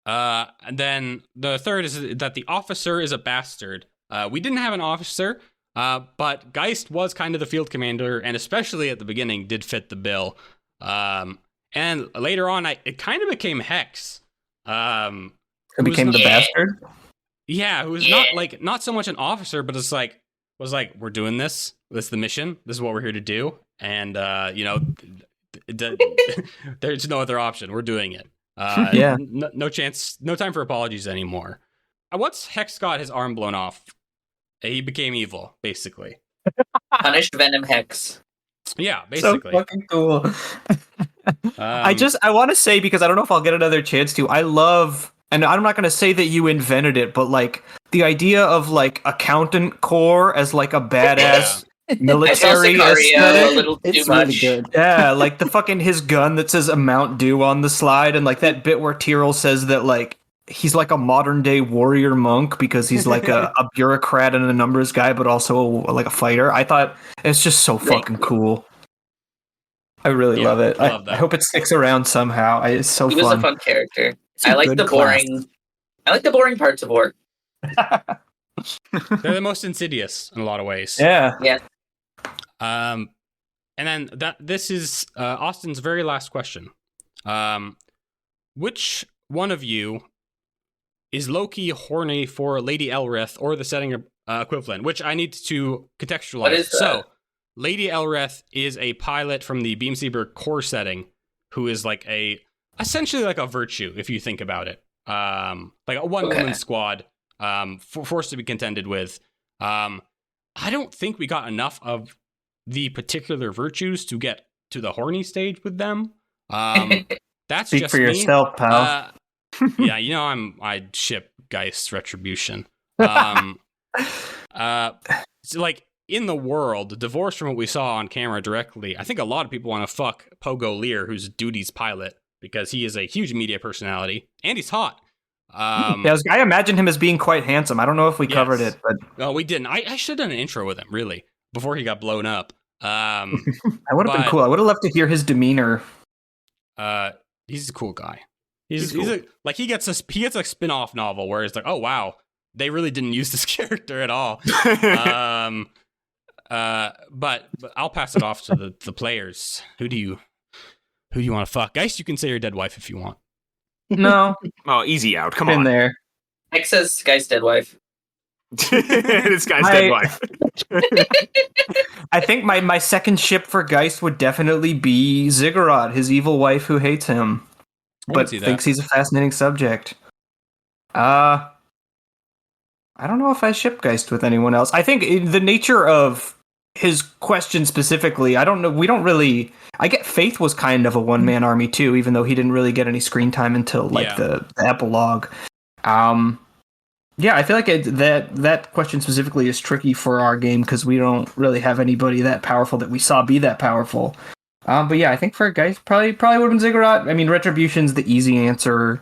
And then the third is that the officer is a bastard. We didn't have an officer, but Geist was kind of the field commander, and especially at the beginning, did fit the bill. And later on, it kind of became Hex. It became the Yeah. bastard. Yeah, who was not so much an officer, but was like, we're doing this. This is the mission. This is what we're here to do. And there's no other option. We're doing it. Yeah. No chance. No time for apologies anymore. Once Hex got his arm blown off, he became evil, basically. Punished Venom Hex. Yeah, basically. So fucking cool. I want to say, because I don't know if I'll get another chance to, I love, and I'm not going to say that you invented it, but like the idea of like accountant core as like a badass I saw military Sicario a aesthetic. little too It's much. really good. Yeah, like the fucking his gun that says amount due on the slide, and like that bit where Tyrell says that like he's like a modern day warrior monk because he's like a bureaucrat and a numbers guy, but also like a fighter. I thought it's just so fucking cool. I really Yeah, love it. love I that. hope it sticks around somehow. It's so He was fun. a fun character. It's a I like good the class. boring. I like the boring parts of Orc. They're the most insidious in a lot of ways. Yeah. And then this is Austin's very last question. Which one of you is Loki horny for Lady Elrith or the setting equivalent? Which I need to contextualize. What is that? So, Lady Elrith is a pilot from the Beam Saber core setting who is like essentially like a virtue, if you think about it. Like a one-woman squad, forced to be contended with. I don't think we got enough of the particular virtues to get to the horny stage with them. That's Speak just for me. yourself, pal. Yeah, I ship Geist Retribution. So like in the world, divorced from what we saw on camera directly, I think a lot of people want to fuck Pogo Lear, who's Duty's pilot, because he is a huge media personality and he's hot. I imagine him as being quite handsome. I don't know if we covered it, but no, we didn't. I should have done an intro with him, really, before he got blown up. I would have been cool. I would have loved to hear his demeanor. He's a cool guy. He's cool. He gets a spin-off novel where it's like, oh wow, they really didn't use this character at all. But I'll pass it off to the players. Who do you want to fuck? Geist, you can say your dead wife if you want. No, Oh, easy out. Come in on. there. Hex says Guy's dead wife. This guy's dead wife. I think my second ship for Geist would definitely be Ziggurat, his evil wife who hates him, but thinks he's a fascinating subject. I don't know if I ship Geist with anyone else. I think the nature of his question specifically, I don't know. We don't really. I get Faith was kind of a one-man army too, even though he didn't really get any screen time until the epilogue. Yeah, I feel like that question specifically is tricky for our game because we don't really have anybody that powerful that we saw be that powerful. But yeah, I think for Geist probably would have been Ziggurat. I mean, Retribution's the easy answer.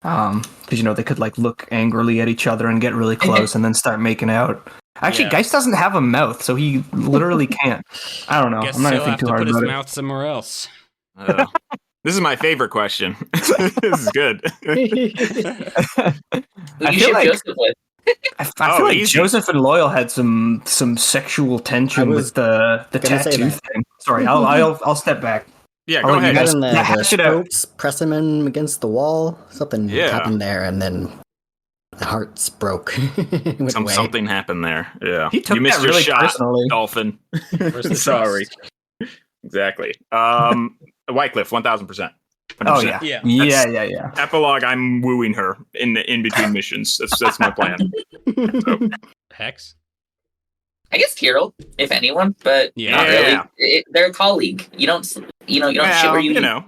Because they could like look angrily at each other and get really close and then start making out. Actually, Yeah. Geist doesn't have a mouth, so he literally can't. I don't know. Guess I'm not he'll gonna have think too to hard put his about it. mouth somewhere else. This is my favorite question. This is good. Who I you feel ship like Joseph with? I Oh, feel like easy. Joseph and Loyal had some sexual tension I was with the gonna say tattoo that. thing. Sorry, I'll step back. Yeah, I'll go let you ahead. guys- Having the hash it out. scopes, pressing him against the wall. Something Yeah. happened there, and then the hearts broke. It went away. Something happened there. Yeah. He took you missed that your really shot, personally. Dolphin. Where's the Sorry. trust? Exactly. Wycliffe, 1000%. Oh yeah. Yeah. Yeah. Epilogue, I'm wooing her in between missions. That's my plan. So, Hex? I guess Tyrell, if anyone, but Yeah. not Yeah. really. They're a colleague. You don't ship well, where you. know,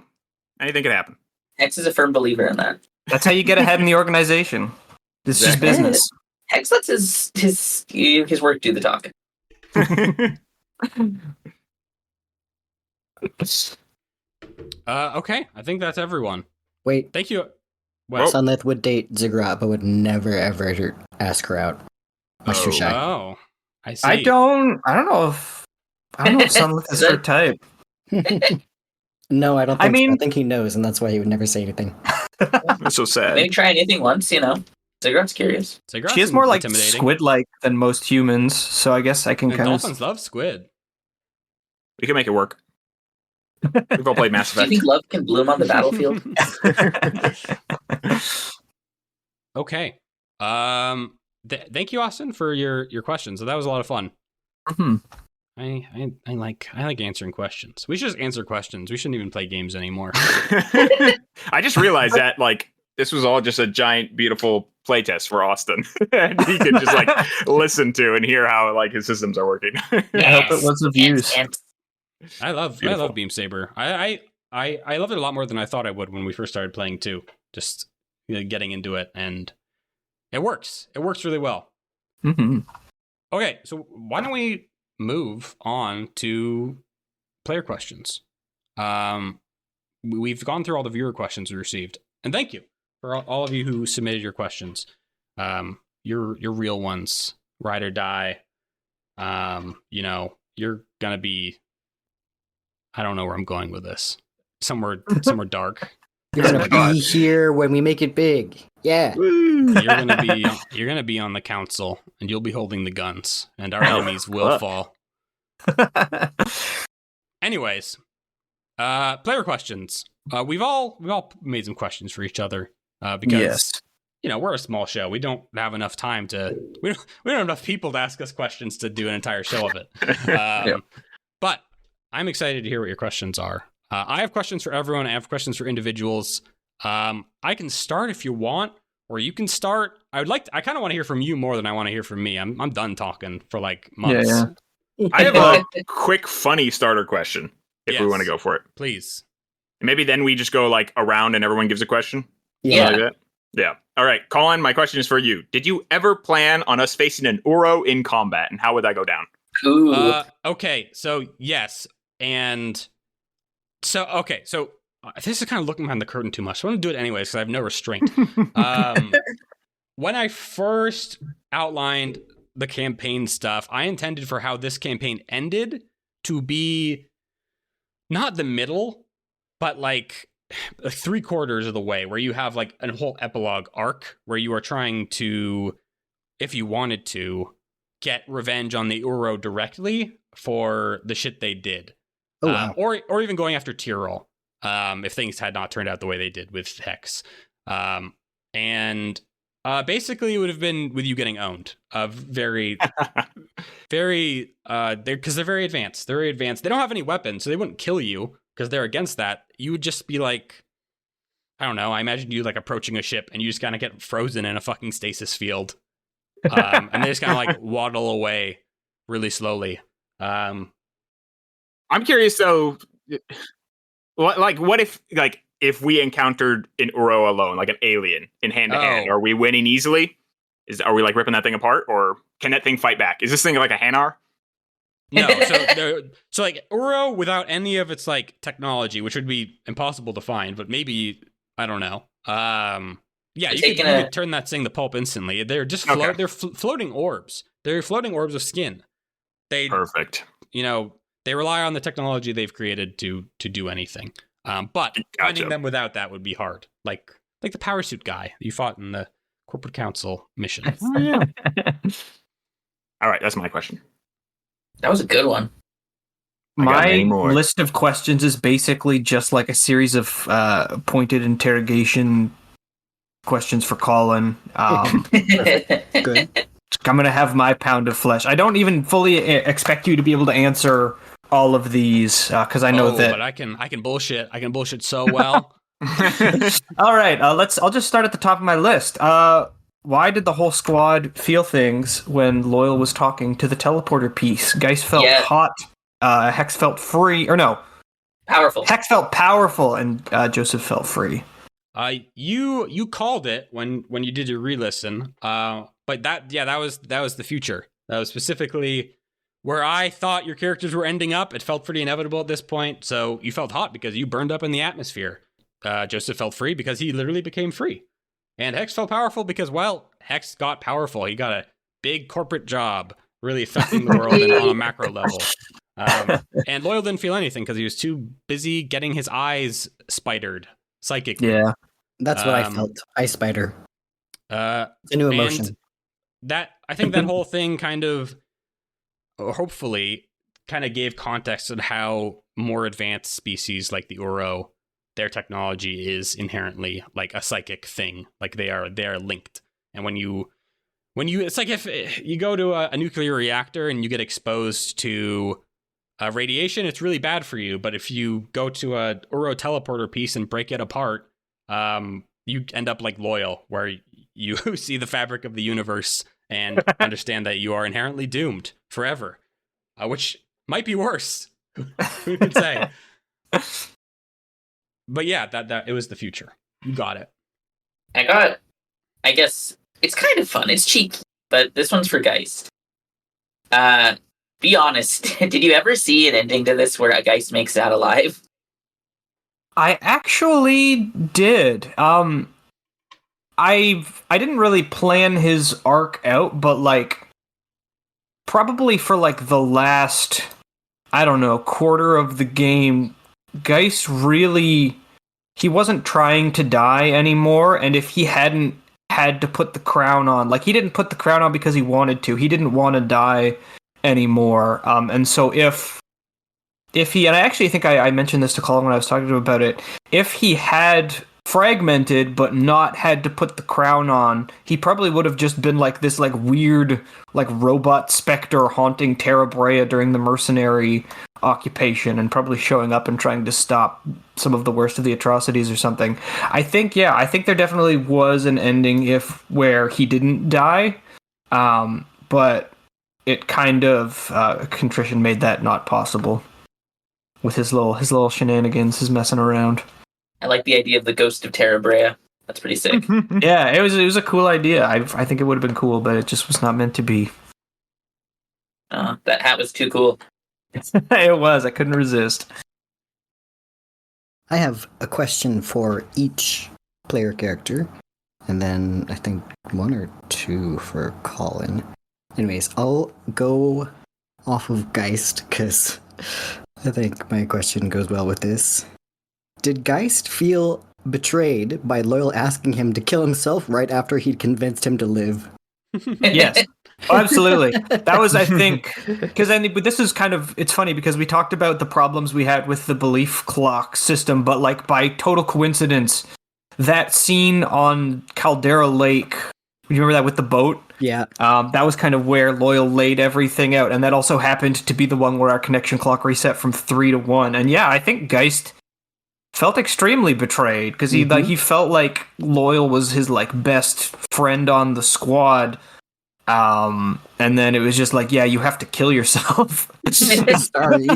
anything could happen. Hex is a firm believer in that. That's how you get ahead in the organization. This is Exactly. business. Hex lets his work do the talking. Okay. I think that's everyone. Wait, Thank you. Oh. Well, Sunlith would date Ziggurat, but would never ever ask her out. Much too shy. oh. I see. I don't know if Sunlith is her type. No, I don't think I so. mean- I think he knows, and that's why he would never say anything. That's so sad. Maybe try anything once, Ziggurat's curious. Ziggurat's She is more like intimidating. squid-like than most humans, so I guess I can And kind dolphins love squid. We can make it work. We've all played Mass Do you Effect. think love can bloom on the battlefield? of. Okay. Thank you, Austin, for your questions. That was a lot of fun. Mhm. I like answering questions. We should just answer questions. We shouldn't even play games anymore. I just realized that this was all just a giant, beautiful playtest for Austin. And he could just listen to and hear how his systems are working. I hope it was of use. I love Beautiful. Beam Saber. I loved it a lot more than I thought I would when we first started playing too. Just getting into it, and it works. It works really well. Mhm. Okay, so why don't we move on to player questions? We've gone through all the viewer questions we received, and thank you for all of you who submitted your questions. Your real ones, ride or die. You're gonna be. I don't know where I'm going with this. Somewhere dark. You're gonna be here when we make it big. Yeah. You're gonna be on the council, and you'll be holding the guns, and our enemies will fall. Anyways, player questions. We've all made some questions for each other because Yes. we're a small show. We don't have enough time to. We don't have enough people to ask us questions to do an entire show of it. But I'm excited to hear what your questions are. I have questions for everyone. I have questions for individuals. I can start if you want, or you can start. I kind of want to hear from you more than I want to hear from me. I'm done talking for months. Yeah. I have a quick, funny starter question if we Yes. want to go for it. Please. Maybe then we just go around and everyone gives a question. Yeah. Like that? Yeah. All right, Colin, my question is for you. Did you ever plan on us facing an Uro in combat, and how would that go down? Ooh. Okay, so yes, and so okay, so this is kind of looking behind the curtain too much. So I want to do it anyways because I have no restraint. When I first outlined the campaign stuff, I intended for how this campaign ended to be not the middle, but 3/4 of the way, where you have a whole epilogue arc where you are trying to, if you wanted to, get revenge on the Uro directly for the shit they did. Oh, wow. Or even going after Tyrell, if things had not turned out the way they did with Hex. Basically it would have been with you getting owned. Very, very, because they're very advanced. They're very advanced. They don't have any weapons, so they wouldn't kill you because they're against that. You would just be I don't know. I imagine you approaching a ship and you just kind of get frozen in a fucking stasis field. And they just kind of waddle away really slowly. I'm curious though. What if we encountered an Uro alone, like an alien in hand to hand? Oh. Are we winning easily? Are we ripping that thing apart, or can that thing fight back? Is this thing like a Hanar? No, so Uro without any of its technology, which would be impossible to find, but maybe I don't know. Yeah, you could turn that thing to pulp instantly. They're just Okay. they're floating orbs. They're floating orbs of skin. They Perfect. they rely on the technology they've created to do anything. But finding them without that would be hard. Like the power suit guy you fought in the corporate council mission. Oh, yeah. All right, that's my question. That was a good one. My list of questions is basically just like a series of pointed interrogation questions for Colin. Good. I'm gonna have my pound of flesh. I don't even fully expect you to be able to answer all of these because I know that. But I can bullshit. I can bullshit so well. All right, I'll just start at the top of my list. Why did the whole squad feel things when Loyal was talking to the teleporter piece? Geist felt hot. Hex felt free, or no? Powerful. Hex felt powerful, and Joseph felt free. You called it when you did your re-listen. But that was the future. That was specifically where I thought your characters were ending up. It felt pretty inevitable at this point. So you felt hot because you burned up in the atmosphere. Joseph felt free because he literally became free. And Hex felt powerful because, well, Hex got powerful. He got a big corporate job, really affecting the world and on a macro level. And Loyal didn't feel anything because he was too busy getting his eyes spidered psychically. Yeah, that's what I felt. Eye spider. It's a new emotion. I think that whole thing kind of, hopefully, kind of gave context on how more advanced species like the Uro, their technology is inherently like a psychic thing. Like they are linked. And when you, it's like if you go to a nuclear reactor and you get exposed to radiation, it's really bad for you. But if you go to a Uro teleporter piece and break it apart, you end up like Loyal, where you see the fabric of the universe and understand that you are inherently doomed forever, which might be worse. Who can say? But yeah, that it was the future. You got it. I guess it's kind of fun. It's cheeky, but this one's for Geist. Be honest. Did you ever see an ending to this where a Geist makes it out alive? I actually did. I didn't really plan his arc out, but like probably for like the last, I don't know, quarter of the game, Geist really, he wasn't trying to die anymore, and if he hadn't had to put the crown on, like he didn't put the crown on because he wanted to, he didn't want to die anymore, and so if he, and I actually think I mentioned this to Colin when I was talking to him about it, if he had fragmented but not had to put the crown on, he probably would have just been like this like weird like robot specter haunting Terra Brea during the mercenary occupation and probably showing up and trying to stop some of the worst of the atrocities or something. I think there definitely was an ending where he didn't die, but it kind of contrition made that not possible with his little shenanigans, his messing around. I like the idea of the ghost of Terra Brea. That's pretty sick. Yeah, it was a cool idea. I think it would have been cool, but it just was not meant to be. That hat was too cool. It was. I couldn't resist. I have a question for each player character, and then I think one or two for Colin. Anyways, I'll go off of Geist, because I think my question goes well with this. Did Geist feel betrayed by Loyal asking him to kill himself right after he'd convinced him to live? Yes. Oh, absolutely. That was, I think, because this is kind of, it's funny because we talked about the problems we had with the belief clock system, but like by total coincidence, that scene on Caldera Lake, you remember that with the boat? Yeah. That was kind of where Loyal laid everything out, and that also happened to be the one where our connection clock reset from 3 to 1. And yeah, I think Geist felt extremely betrayed because he felt like Loyal was his like best friend on the squad. And then it was just like, yeah, you have to kill yourself. Sorry.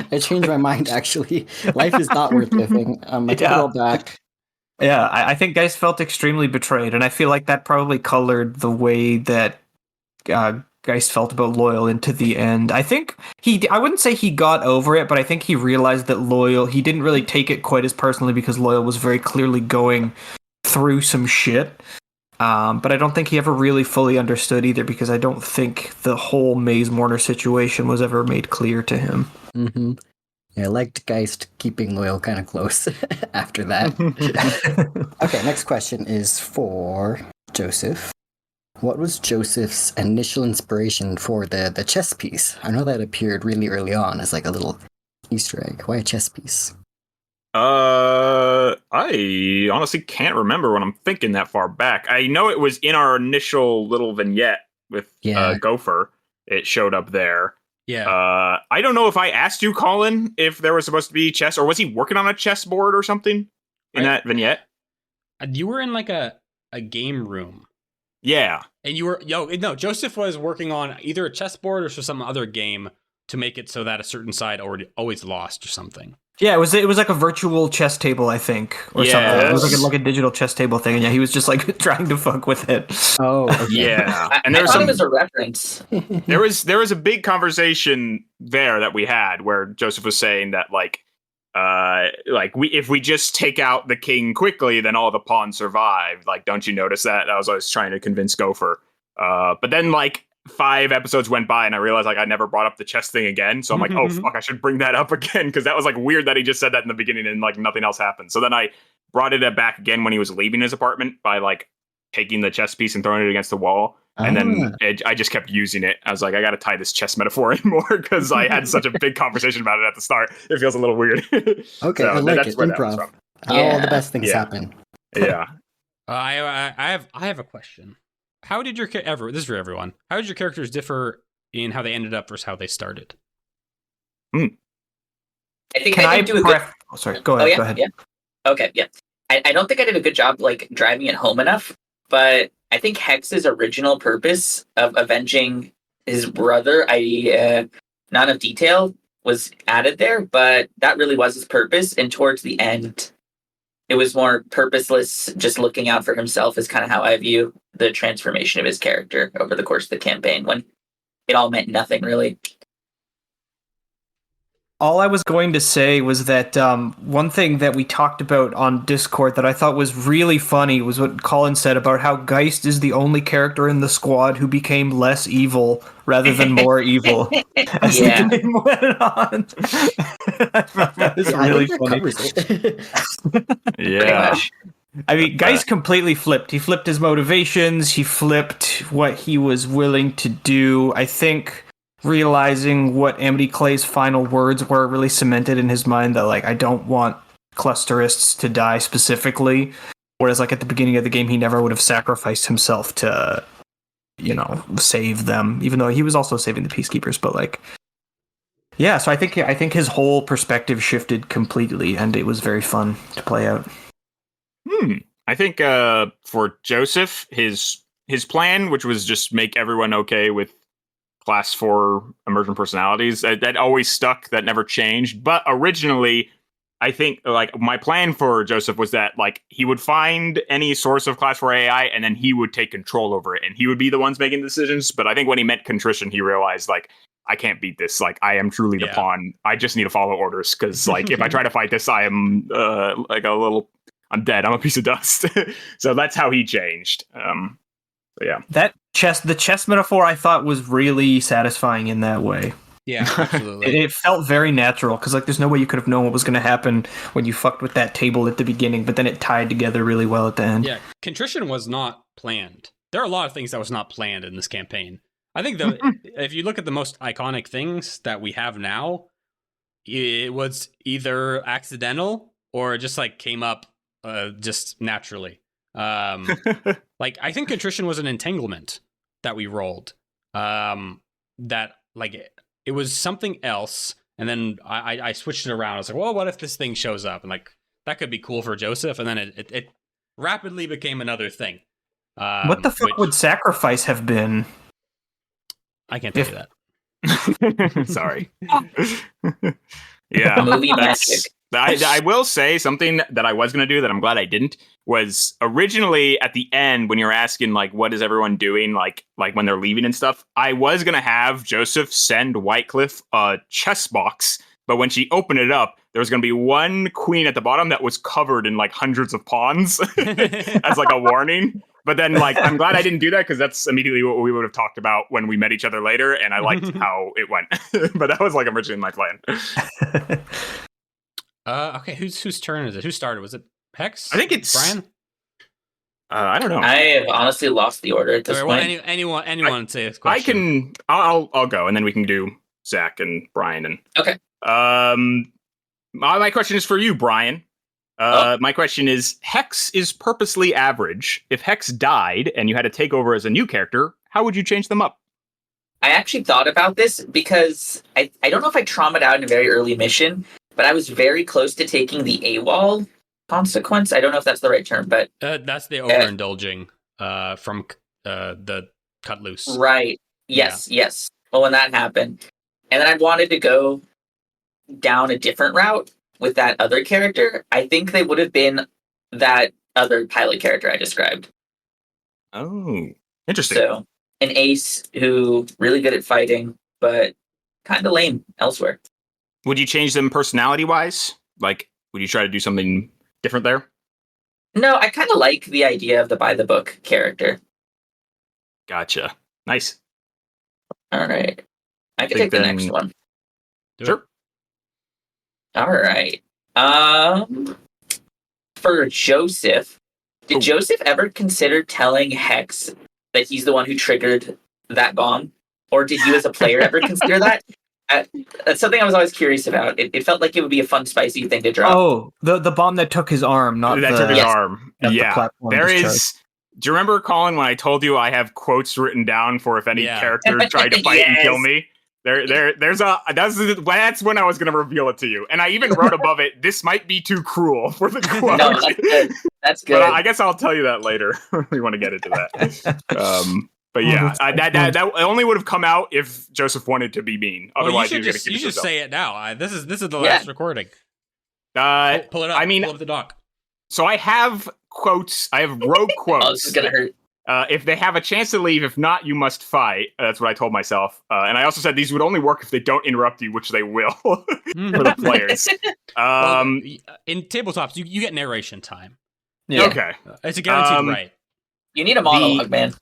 I changed my mind, actually. Life is not worth living. I take it all back. Yeah, I think Geist felt extremely betrayed, and I feel like that probably colored the way that Geist felt about Loyal into the end. I think I wouldn't say he got over it, but I think he realized that he didn't really take it quite as personally because Loyal was very clearly going through some shit. But I don't think he ever really fully understood either, because I don't think the whole Maze Mortar situation was ever made clear to him. Mm-hmm. Yeah, I liked Geist keeping Loyal kind of close after that. Okay, next question is for Joseph. What was Joseph's initial inspiration for the chess piece? I know that appeared really early on as like a little Easter egg. Why a chess piece? I honestly can't remember when I'm thinking that far back. I know it was in our initial little vignette with Yeah. Gopher. It showed up there. Yeah. I don't know if I asked you, Colin, if there was supposed to be chess, or was he working on a chessboard or something in that vignette? You were in like a game room. Yeah. And you were Joseph was working on either a chessboard or some other game to make it so that a certain side always lost or something. Yeah, it was like a virtual chess table, I think, or something. It was like a digital chess table thing, and yeah, he was just like trying to fuck with it. Oh, okay. Yeah. And I thought it was a reference. There was a big conversation there that we had where Joseph was saying that if we just take out the king quickly, then all the pawns survive. Like, don't you notice that? I was always trying to convince Gopher. But then 5 episodes went by and I realized I never brought up the chess thing again. So I'm like, oh fuck, I should bring that up again, because that was weird that he just said that in the beginning and nothing else happened. So then I brought it back again when he was leaving his apartment by taking the chess piece and throwing it against the wall. And then I just kept using it. I was like, I got to tie this chess metaphor in more, because I had such a big conversation about it at the start. It feels a little weird. Okay, so I like that's it. where that Improv. was from. All the best things happen. Yeah. I have a question. How did your this is for everyone? How did your characters differ in how they ended up versus how they started? I think Can I I did do a good. Oh, sorry. Go ahead. Yeah, Go ahead. yeah. Okay, yeah. I don't think I did a good job driving it home enough, but I think Hex's original purpose of avenging his brother, i.e., not enough detail was added there, but that really was his purpose. And towards the end, it was more purposeless, just looking out for himself is kind of how I view the transformation of his character over the course of the campaign, when it all meant nothing, really. All I was going to say was that one thing that we talked about on Discord that I thought was really funny was what Colin said about how Geist is the only character in the squad who became less evil rather than more evil as the game went on. I thought that was really funny. Yeah. I mean, Geist completely flipped. He flipped his motivations. He flipped what he was willing to do. I think realizing what Amity Clay's final words were really cemented in his mind that I don't want clusterists to die specifically, whereas at the beginning of the game he never would have sacrificed himself to save them, even though he was also saving the peacekeepers. But yeah, so I think his whole perspective shifted completely, and it was very fun to play out. I think for Joseph, his plan, which was just make everyone okay with Class 4 emergent personalities, that always stuck. That never changed. But originally, I think my plan for Joseph was that he would find any source of Class 4 AI, and then he would take control over it, and he would be the ones making decisions. But I think when he met contrition, he realized I can't beat this. I am truly the pawn. I just need to follow orders, because if I try to fight this, I am I'm dead. I'm a piece of dust. So that's how he changed. So yeah. The chess metaphor I thought was really satisfying in that way. Yeah, absolutely. It felt very natural, because there's no way you could have known what was going to happen when you fucked with that table at the beginning, but then it tied together really well at the end. Yeah, contrition was not planned. There are a lot of things that was not planned in this campaign. I think if you look at the most iconic things that we have now, it was either accidental or just came up just naturally. I think contrition was an entanglement that we rolled. That it was something else, and then I switched it around. I was like, well, what if this thing shows up? And that could be cool for Joseph. And then it rapidly became another thing. What the fuck would sacrifice have been? I can't tell you that. Sorry. Yeah. Movie magic. I will say something that I was going to do that I'm glad I didn't, was originally at the end when you're asking what is everyone doing when they're leaving and stuff, I was going to have Joseph send Whitecliff a chess box, but when she opened it up, there was going to be one queen at the bottom that was covered in hundreds of pawns as a warning. But then, like, I'm glad I didn't do that because that's immediately what we would have talked about when we met each other later, and I liked how it went. But that was like originally my plan. Okay, whose turn is it? Who started? Was it Hex? I think it's Brian. I don't know. I have honestly lost the order at this point. Anyone say this question? I'll go, and then we can do Zach and Brian. And Okay. My question is for you, Brian. My question is: Hex is purposely average. If Hex died and you had to take over as a new character, how would you change them up? I actually thought about this because I don't know if I traumatized out in a very early mission, but I was very close to taking the AWOL consequence. I don't know if that's the right term, but that's the overindulging from the cut loose. Right. Yes. Well, when that happened, and then I wanted to go down a different route with that other character, I think they would have been that other pilot character I described. Oh, interesting. So an ace who really good at fighting, but kind of lame elsewhere. Would you change them personality-wise? Like, would you try to do something different there? No, I kind of like the idea of the by-the-book character. Gotcha. Nice. All right. I can take the next one. Sure. All right. For Joseph, did Joseph ever consider telling Hex that he's the one who triggered that bomb? Or did you as a player ever consider that? That's something I was always curious about. It felt like it would be a fun, spicy thing to drop. Oh, the bomb that took his arm, not that the... took his arm. The Yeah. platform There discharge. is... Do you remember, Colin, when I told you I have quotes written down for if any character tried to fight and kill me? That's when I was going to reveal it to you. And I even wrote above it, this might be too cruel for the quote. No, that's good. That's good. But I guess I'll tell you that later when we want to get into that. But yeah, that only would have come out if Joseph wanted to be mean. Otherwise, you should just say it now. This is the last recording. Pull it up. I mean, pull up the doc. So I have quotes. I have rogue quotes. Oh, this is gonna hurt. If they have a chance to leave, if not, you must fight. That's what I told myself. And I also said these would only work if they don't interrupt you, which they will for the players. In tabletops, you get narration time. Yeah. Okay. It's a guaranteed right. You need a monologue, man.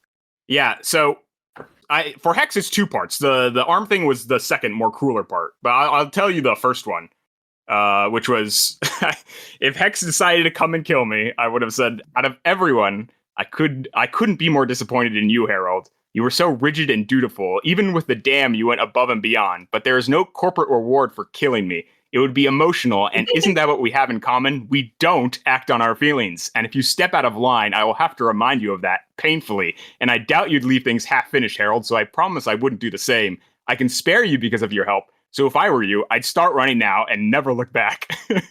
Yeah, so for Hex, it's two parts. The arm thing was the second, more crueler part. But I'll tell you the first one, which was if Hex decided to come and kill me, I would have said, out of everyone, I couldn't be more disappointed in you, Harold. You were so rigid and dutiful. Even with the dam, you went above and beyond. But there is no corporate reward for killing me. It would be emotional, and isn't that what we have in common? We don't act on our feelings. And if you step out of line, I will have to remind you of that, painfully. And I doubt you'd leave things half-finished, Harold, so I promise I wouldn't do the same. I can spare you because of your help. So if I were you, I'd start running now and never look back. That's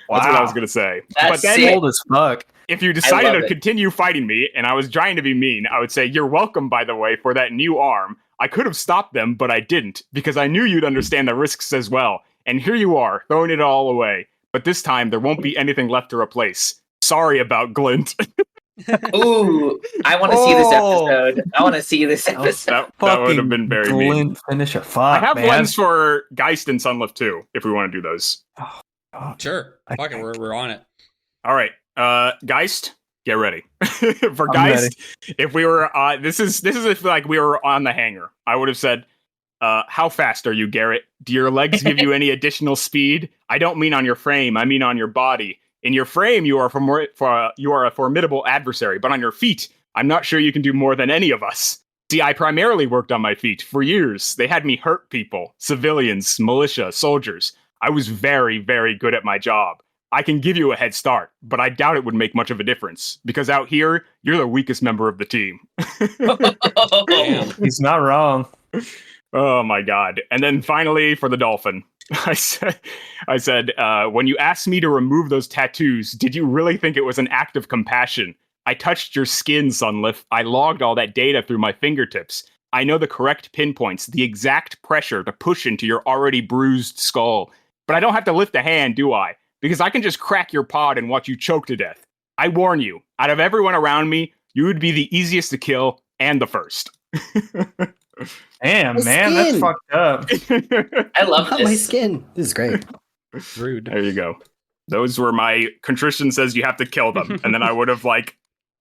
what I was going to say. That's but then, old as fuck. if you decided to continue fighting me, and I was trying to be mean, I would say, you're welcome, by the way, for that new arm. I could have stopped them, but I didn't, because I knew you'd understand the risks as well. And here you are, throwing it all away. But this time, there won't be anything left to replace. Sorry about Glint. Ooh, I want to see this episode. I want to see this episode. That would have been very mean. Glint finisher. Fuck, I have man. ones for Geist and Sunlift too, if we want to do those. Sure. Fuck it, we're on it. All right, Geist, get ready. For Geist, if we were, this is if like we were on the hangar, I would have said, how fast are you, Garrett? Do your legs give you any additional speed? I don't mean on your frame, I mean on your body. In your frame, you are a formidable adversary, but on your feet, I'm not sure you can do more than any of us. See, I primarily worked on my feet for years. They had me hurt people, civilians, militia, soldiers. I was very, very good at my job. I can give you a head start, but I doubt it would make much of a difference, because out here, you're the weakest member of the team. He's not wrong. Oh my God. And then finally, for the dolphin, I said, when you asked me to remove those tattoos, did you really think it was an act of compassion? I touched your skin, Sunlift. I logged all that data through my fingertips. I know the correct pinpoints, the exact pressure to push into your already bruised skull. But I don't have to lift a hand, do I? Because I can just crack your pod and watch you choke to death. I warn you, out of everyone around me, you would be the easiest to kill and the first. Damn, My man, skin. that's fucked up. I love Not my this. skin. This is great. Rude. There you go. Those were my contrition says you have to kill them. And then I would have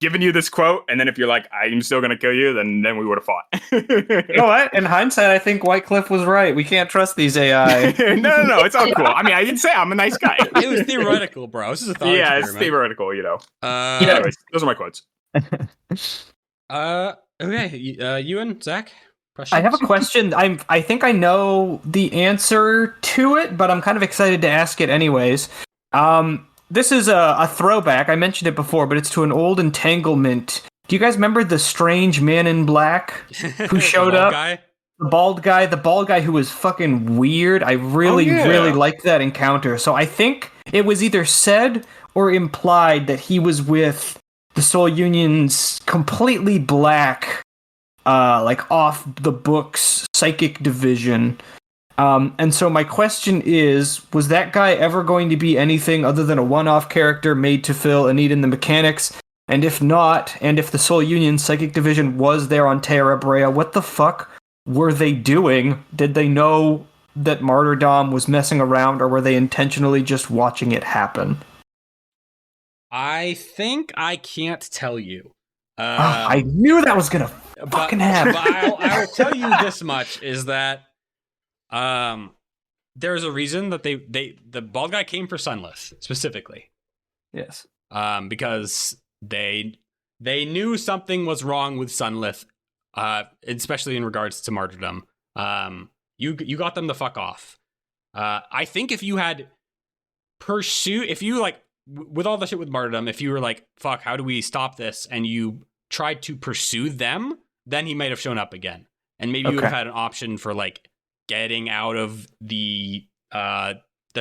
given you this quote, and then if you're like, I'm still gonna kill you, then we would have fought. You know what? In hindsight, I think Wycliffe was right. We can't trust these AI. No, it's all cool. I mean, I didn't say I'm a nice guy. It was theoretical, bro. This is a thought Yeah, it's experiment. theoretical, Yeah. Anyways, those are my quotes. Okay, Ewan, Zach, questions? I have a question. I think I know the answer to it, but I'm kind of excited to ask it anyways. This is a throwback. I mentioned it before, but it's to an old entanglement. Do you guys remember the strange man in black who showed up? Guy? The bald guy who was fucking weird. I really liked that encounter. So I think it was either said or implied that he was with the Soul Union's completely black, like off the books psychic division. And so my question is, was that guy ever going to be anything other than a one-off character made to fill a need in the mechanics? And if not, and if the Soul Union psychic division was there on Terra Brea, what the fuck were they doing? Did they know that Martyrdom was messing around, or were they intentionally just watching it happen? I think I can't tell you. I knew that was gonna fucking happen. But I will tell you this much, is that there's a reason that the bald guy came for Sunless specifically. Yes. Because they knew something was wrong with Sunless, especially in regards to Martyrdom. You got them the fuck off. I think if you had if you like with all the shit with Martyrdom, if you were like, fuck, how do we stop this? And you tried to pursue them, then he might have shown up again. And maybe you would have had an option for like getting out of the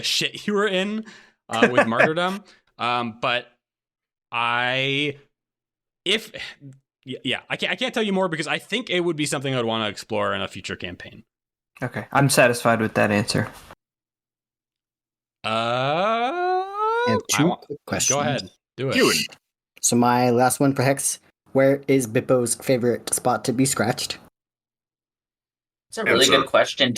shit you were in with Martyrdom. But I can't tell you more because I think it would be something I'd want to explore in a future campaign. Okay, I'm satisfied with that answer. I have two quick questions. Go ahead, do it. Ewan. So my last one for Hex: where is Bippo's favorite spot to be scratched? It's a really good question.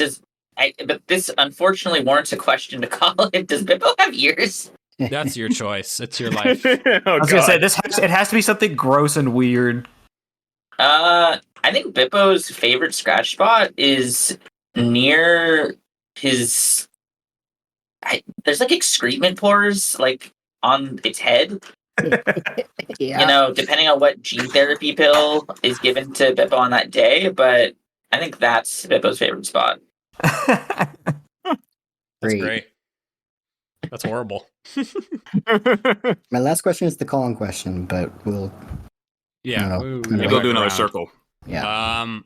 But this unfortunately warrants a question to Colin. Does Bippo have ears? That's your choice. It's your life. Oh, I was gonna say it has to be something gross and weird. I think Bippo's favorite scratch spot is near his. There's like excrement pores like on its head. Yeah. You know, depending on what gene therapy pill is given to Bippo on that day, but I think that's Bippo's favorite spot. That's great. That's horrible. My last question is the Colin question, but we'll. Yeah, Maybe we'll do another circle. Yeah.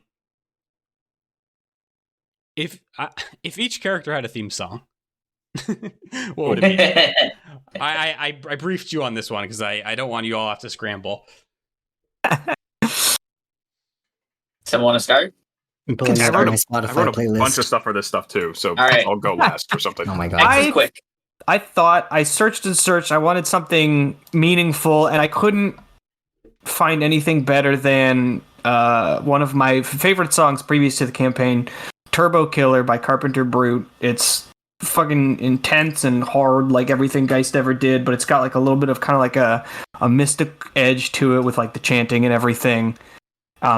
If each character had a theme song, what would it be? I briefed you on this one because I don't want you all to have to scramble. Someone want to start? I'm pulling I up wrote my a Spotify playlist. bunch of stuff for this stuff too, so All right. I'll go last or something. Oh my god. This is quick. I thought I searched and searched. I wanted something meaningful, and I couldn't find anything better than one of my favorite songs previous to the campaign, Turbo Killer by Carpenter Brute. It's fucking intense and hard like everything Geist ever did, but it's got like a little bit of kind of like a mystic edge to it with like the chanting and everything.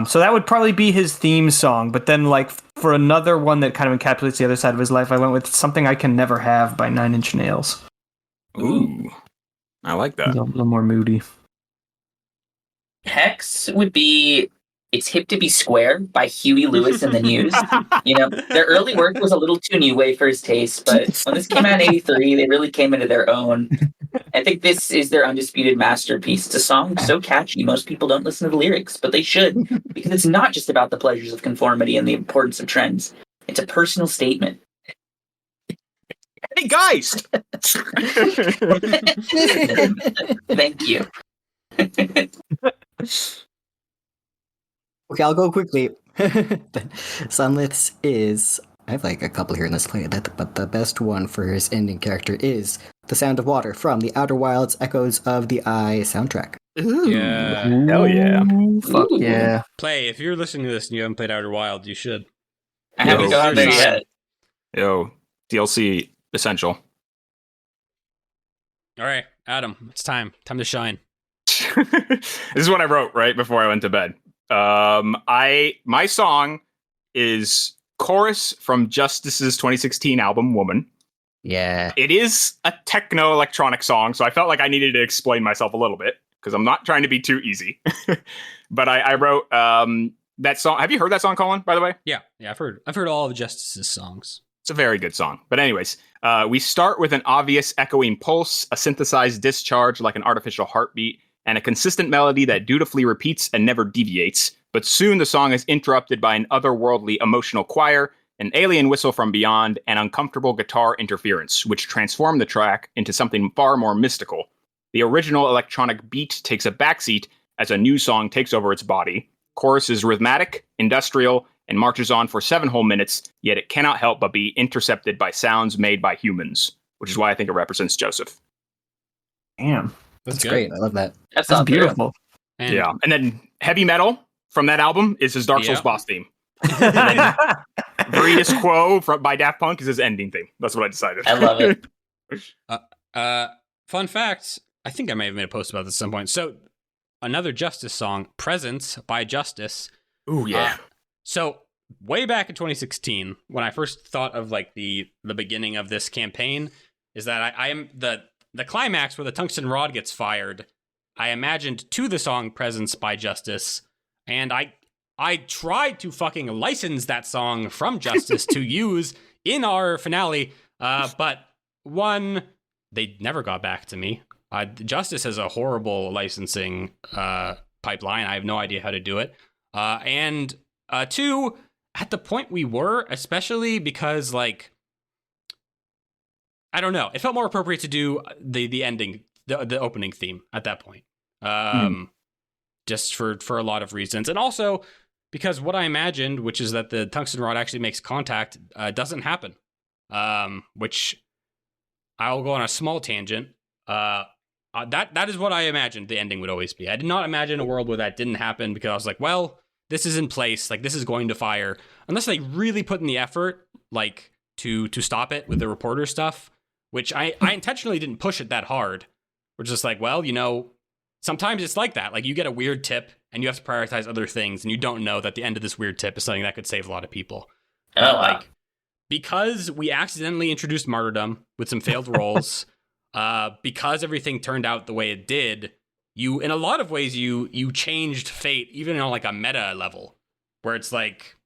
So that would probably be his theme song. But then like for another one that kind of encapsulates the other side of his life, I went with Something I Can Never Have by 9 Inch Nails. Ooh, I like that. A little more moody. Hex would be It's Hip to Be Square by Huey Lewis and the News. You know, their early work was a little too new wave for his taste, but when this came out in 83, they really came into their own. I think this is their undisputed masterpiece. It's a song so catchy, most people don't listen to the lyrics, but they should, because it's not just about the pleasures of conformity and the importance of trends. It's a personal statement. Hey, Geist! Thank you. Okay, I'll go quickly. Sunlith's is. I have like a couple here in this play, but the best one for his ending character is The Sound of Water from the Outer Wilds Echoes of the Eye soundtrack. Ooh. Yeah. Hell yeah. Fuck yeah. Play, if you're listening to this and you haven't played Outer Wild, you should. I haven't gone there yet. Yo, DLC essential. All right, Adam, it's time. Time to shine. This is what I wrote right before I went to bed. My song is Chorus from Justice's 2016 album Woman. Yeah. It is a techno electronic song, so I felt like I needed to explain myself a little bit because I'm not trying to be too easy. But I wrote that song. Have you heard that song, Colin, by the way? Yeah, I've heard all of Justice's songs. It's a very good song. But anyways, we start with an obvious echoing pulse, a synthesized discharge like an artificial heartbeat, and a consistent melody that dutifully repeats and never deviates. But soon the song is interrupted by an otherworldly emotional choir, an alien whistle from beyond, and uncomfortable guitar interference, which transform the track into something far more mystical. The original electronic beat takes a backseat as a new song takes over its body. Chorus is rhythmic, industrial, and marches on for 7 whole minutes, yet it cannot help but be intercepted by sounds made by humans, which is why I think it represents Joseph. Damn. That's great. I love that. That's That's not beautiful. And Yeah. And then heavy metal from that album is his Dark Souls boss theme. And then Veritas Quo by Daft Punk is his ending theme. That's what I decided. I love it. Fun fact, I think I may have made a post about this at some point. So another Justice song, Presence by Justice. Ooh, yeah. So way back in 2016, when I first thought of like the beginning of this campaign, is that I am the climax where the tungsten rod gets fired. I imagined to the song Presence by Justice, and I tried to fucking license that song from Justice to use in our finale, but one, they never got back to me. Justice has a horrible licensing pipeline. I have no idea how to do it. And two, at the point we were, especially because, like, I don't know, it felt more appropriate to do the ending, the opening theme at that point. Just for a lot of reasons. And also because what I imagined, which is that the tungsten rod actually makes contact, doesn't happen. Which I'll go on a small tangent. That is what I imagined the ending would always be. I did not imagine a world where that didn't happen because I was like, well, this is in place. Like, this is going to fire. Unless they really put in the effort, like, to stop it with the reporter stuff, which I intentionally didn't push it that hard. We're just like, well, you know, sometimes it's like that. Like, you get a weird tip and you have to prioritize other things, and you don't know that the end of this weird tip is something that could save a lot of people. Oh, But, wow. like, because we accidentally introduced martyrdom with some failed rolls, because everything turned out the way it did, you, in a lot of ways, you changed fate, even on like a meta level, where it's like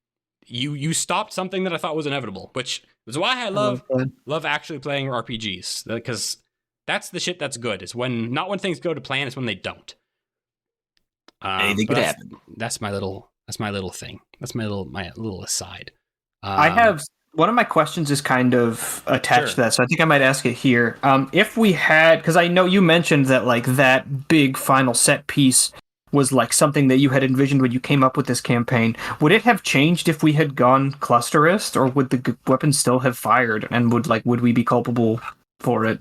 you stopped something that I thought was inevitable, which is why I love actually playing RPGs, because that's the shit that's good. It's not when things go to plan, it's when they don't. Anything could happen. That's my little thing. That's my little aside. I have one of my questions is kind of attached to that, so I think I might ask it here. If we had, because I know you mentioned that like that big final set piece was like something that you had envisioned when you came up with this campaign. Would it have changed if we had gone clusterist, or would the weapons still have fired, and would we be culpable for it?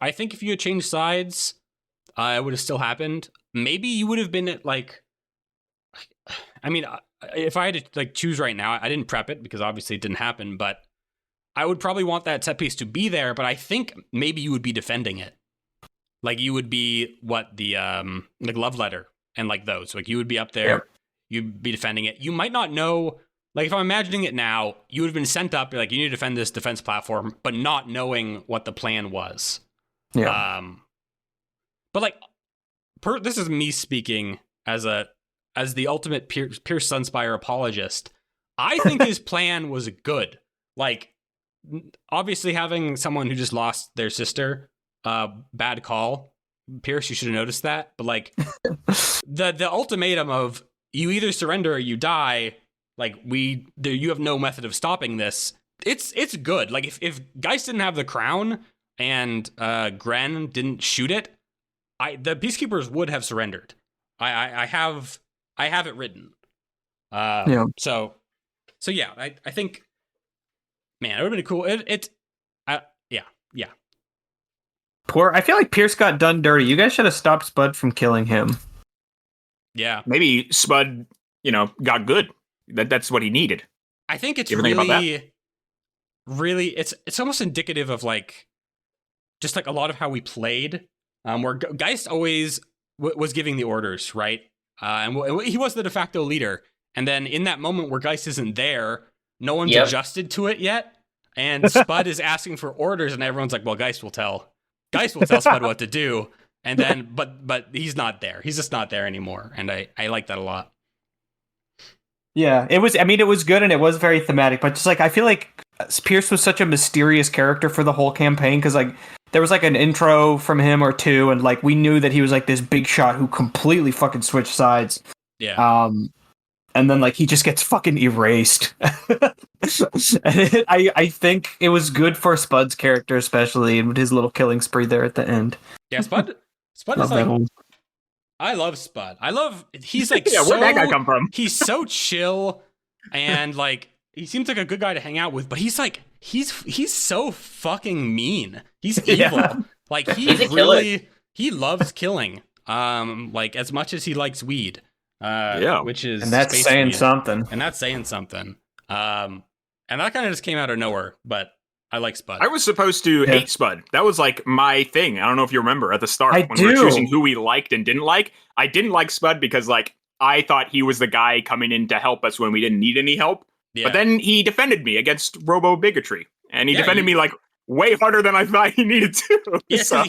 I think if you had changed sides, it would have still happened. Maybe you would have been at like, I mean, if I had to like choose right now, I didn't prep it because obviously it didn't happen, but I would probably want that set piece to be there, but I think maybe you would be defending it. Like you would be the like love letter and like those, like you would be up there, Yep. You'd be defending it. You might not know, like if I'm imagining it now, you would have been sent up, like you need to defend this defense platform, but not knowing what the plan was. Yeah. But like, this is me speaking as the ultimate Pierce Sunspire apologist. I think his plan was good. Like, obviously having someone who just lost their sister, bad call. Pierce, you should have noticed that. But like, the ultimatum of you either surrender or you die. Like you have no method of stopping this. It's good. Like if Geist didn't have the crown and Gren didn't shoot it, the Peacekeepers would have surrendered. I have it written. Yeah. So yeah, I think, man, it would have been cool. Yeah. I feel like Pierce got done dirty. You guys should have stopped Spud from killing him. Yeah. Maybe Spud, got good. That's what he needed. I think it's You ever think about really, it's almost indicative of like, just like a lot of how we played, where Geist always was giving the orders, right? And he was the de facto leader. And then in that moment where Geist isn't there, no one's adjusted to it yet. And Spud is asking for orders, and everyone's like, well, Geist will tell Spud what to do. And then, but he's not there. He's just not there anymore. And I like that a lot. Yeah, it was good and it was very thematic, but just like, I feel like Pierce was such a mysterious character for the whole campaign, because like there was like an intro from him or two, and like we knew that he was like this big shot who completely fucking switched sides. Yeah. And then like he just gets fucking erased. I think it was good for Spud's character, especially, and his little killing spree there at the end. Yeah, Spud is like, I love Spud. He's like, yeah, where'd that guy come from? He's so chill, and like he seems like a good guy to hang out with, but he's like he's so fucking mean. He's evil. Yeah. Like he loves killing. Like as much as he likes weed. Which is, and that's saying something. And that's saying something. And that kind of just came out of nowhere, but I like Spud. I was supposed to hate Spud. That was like my thing. I don't know if you remember at the start when we were choosing who we liked and didn't like. I didn't like Spud because like I thought he was the guy coming in to help us when we didn't need any help. Yeah. But then he defended me against robo bigotry, and he defended me like way harder than I thought he needed to. Yeah, so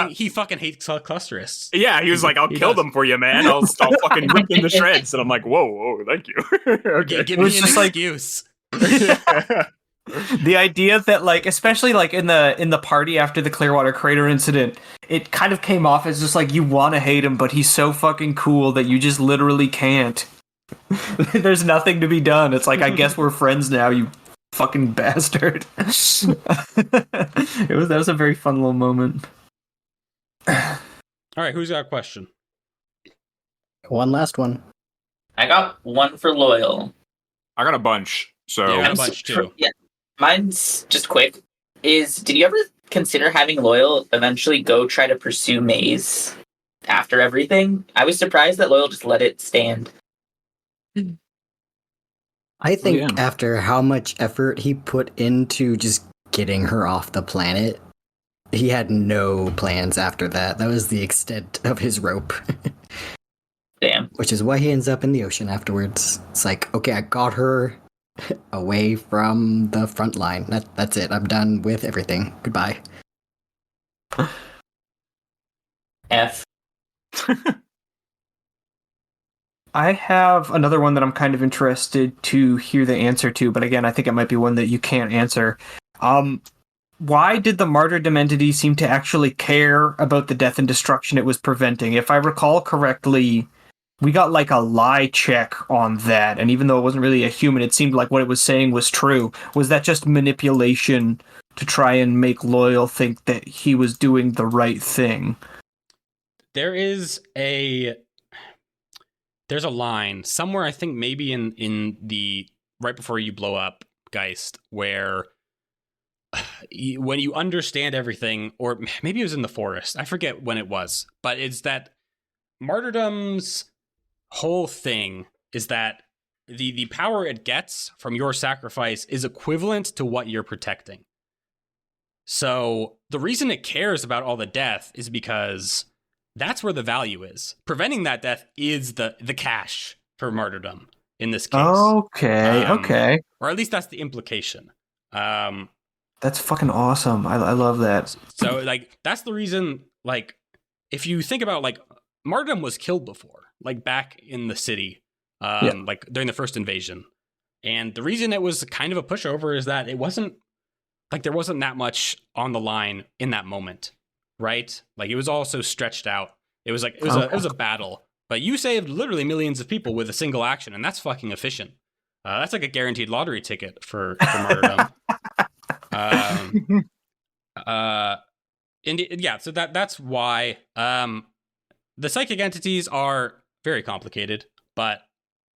he fucking hates clusterists. Yeah, he was like, "I'll kill them for you, man. I'll fucking rip them to shreds." And I'm like, "Whoa, thank you." Okay. Give me an excuse. The idea that like, especially like in the party after the Clearwater Crater incident, it kind of came off as just like you want to hate him, but he's so fucking cool that you just literally can't. There's nothing to be done. It's like, I guess we're friends now, you fucking bastard. That was a very fun little moment. All right, who's got a question? One last one. I got one for Loyal. I got a bunch. So yeah, I got a bunch too. Yeah, mine's just quick. Did you ever consider having Loyal eventually go try to pursue Maze after everything? I was surprised that Loyal just let it stand. I think after how much effort he put into just getting her off the planet, he had no plans after that. That was the extent of his rope. Damn. Which is why he ends up in the ocean afterwards. It's like, okay, I got her away from the front line. That's it. I'm done with everything. Goodbye. F. I have another one that I'm kind of interested to hear the answer to, but again, I think it might be one that you can't answer. Why did the martyrdom entity seem to actually care about the death and destruction it was preventing? If I recall correctly, we got like a lie check on that, and even though it wasn't really a human, it seemed like what it was saying was true. Was that just manipulation to try and make Loyal think that he was doing the right thing? There's a line somewhere, I think maybe in the right before you blow up Geist, where when you understand everything, or maybe it was in the forest, I forget when it was, but it's that martyrdom's whole thing is that the power it gets from your sacrifice is equivalent to what you're protecting. So the reason it cares about all the death is because that's where the value is. Preventing that death is the cash for martyrdom in this case. Okay. Or at least that's the implication. That's fucking awesome. I love that. So like that's the reason. Like if you think about like martyrdom was killed before, like back in the city, like during the first invasion, and the reason it was kind of a pushover is that it wasn't like there wasn't that much on the line in that moment. Right? Like it was all so stretched out. It was like it was a battle. But you saved literally millions of people with a single action, and that's fucking efficient. That's like a guaranteed lottery ticket for martyrdom. So that's why the psychic entities are very complicated, but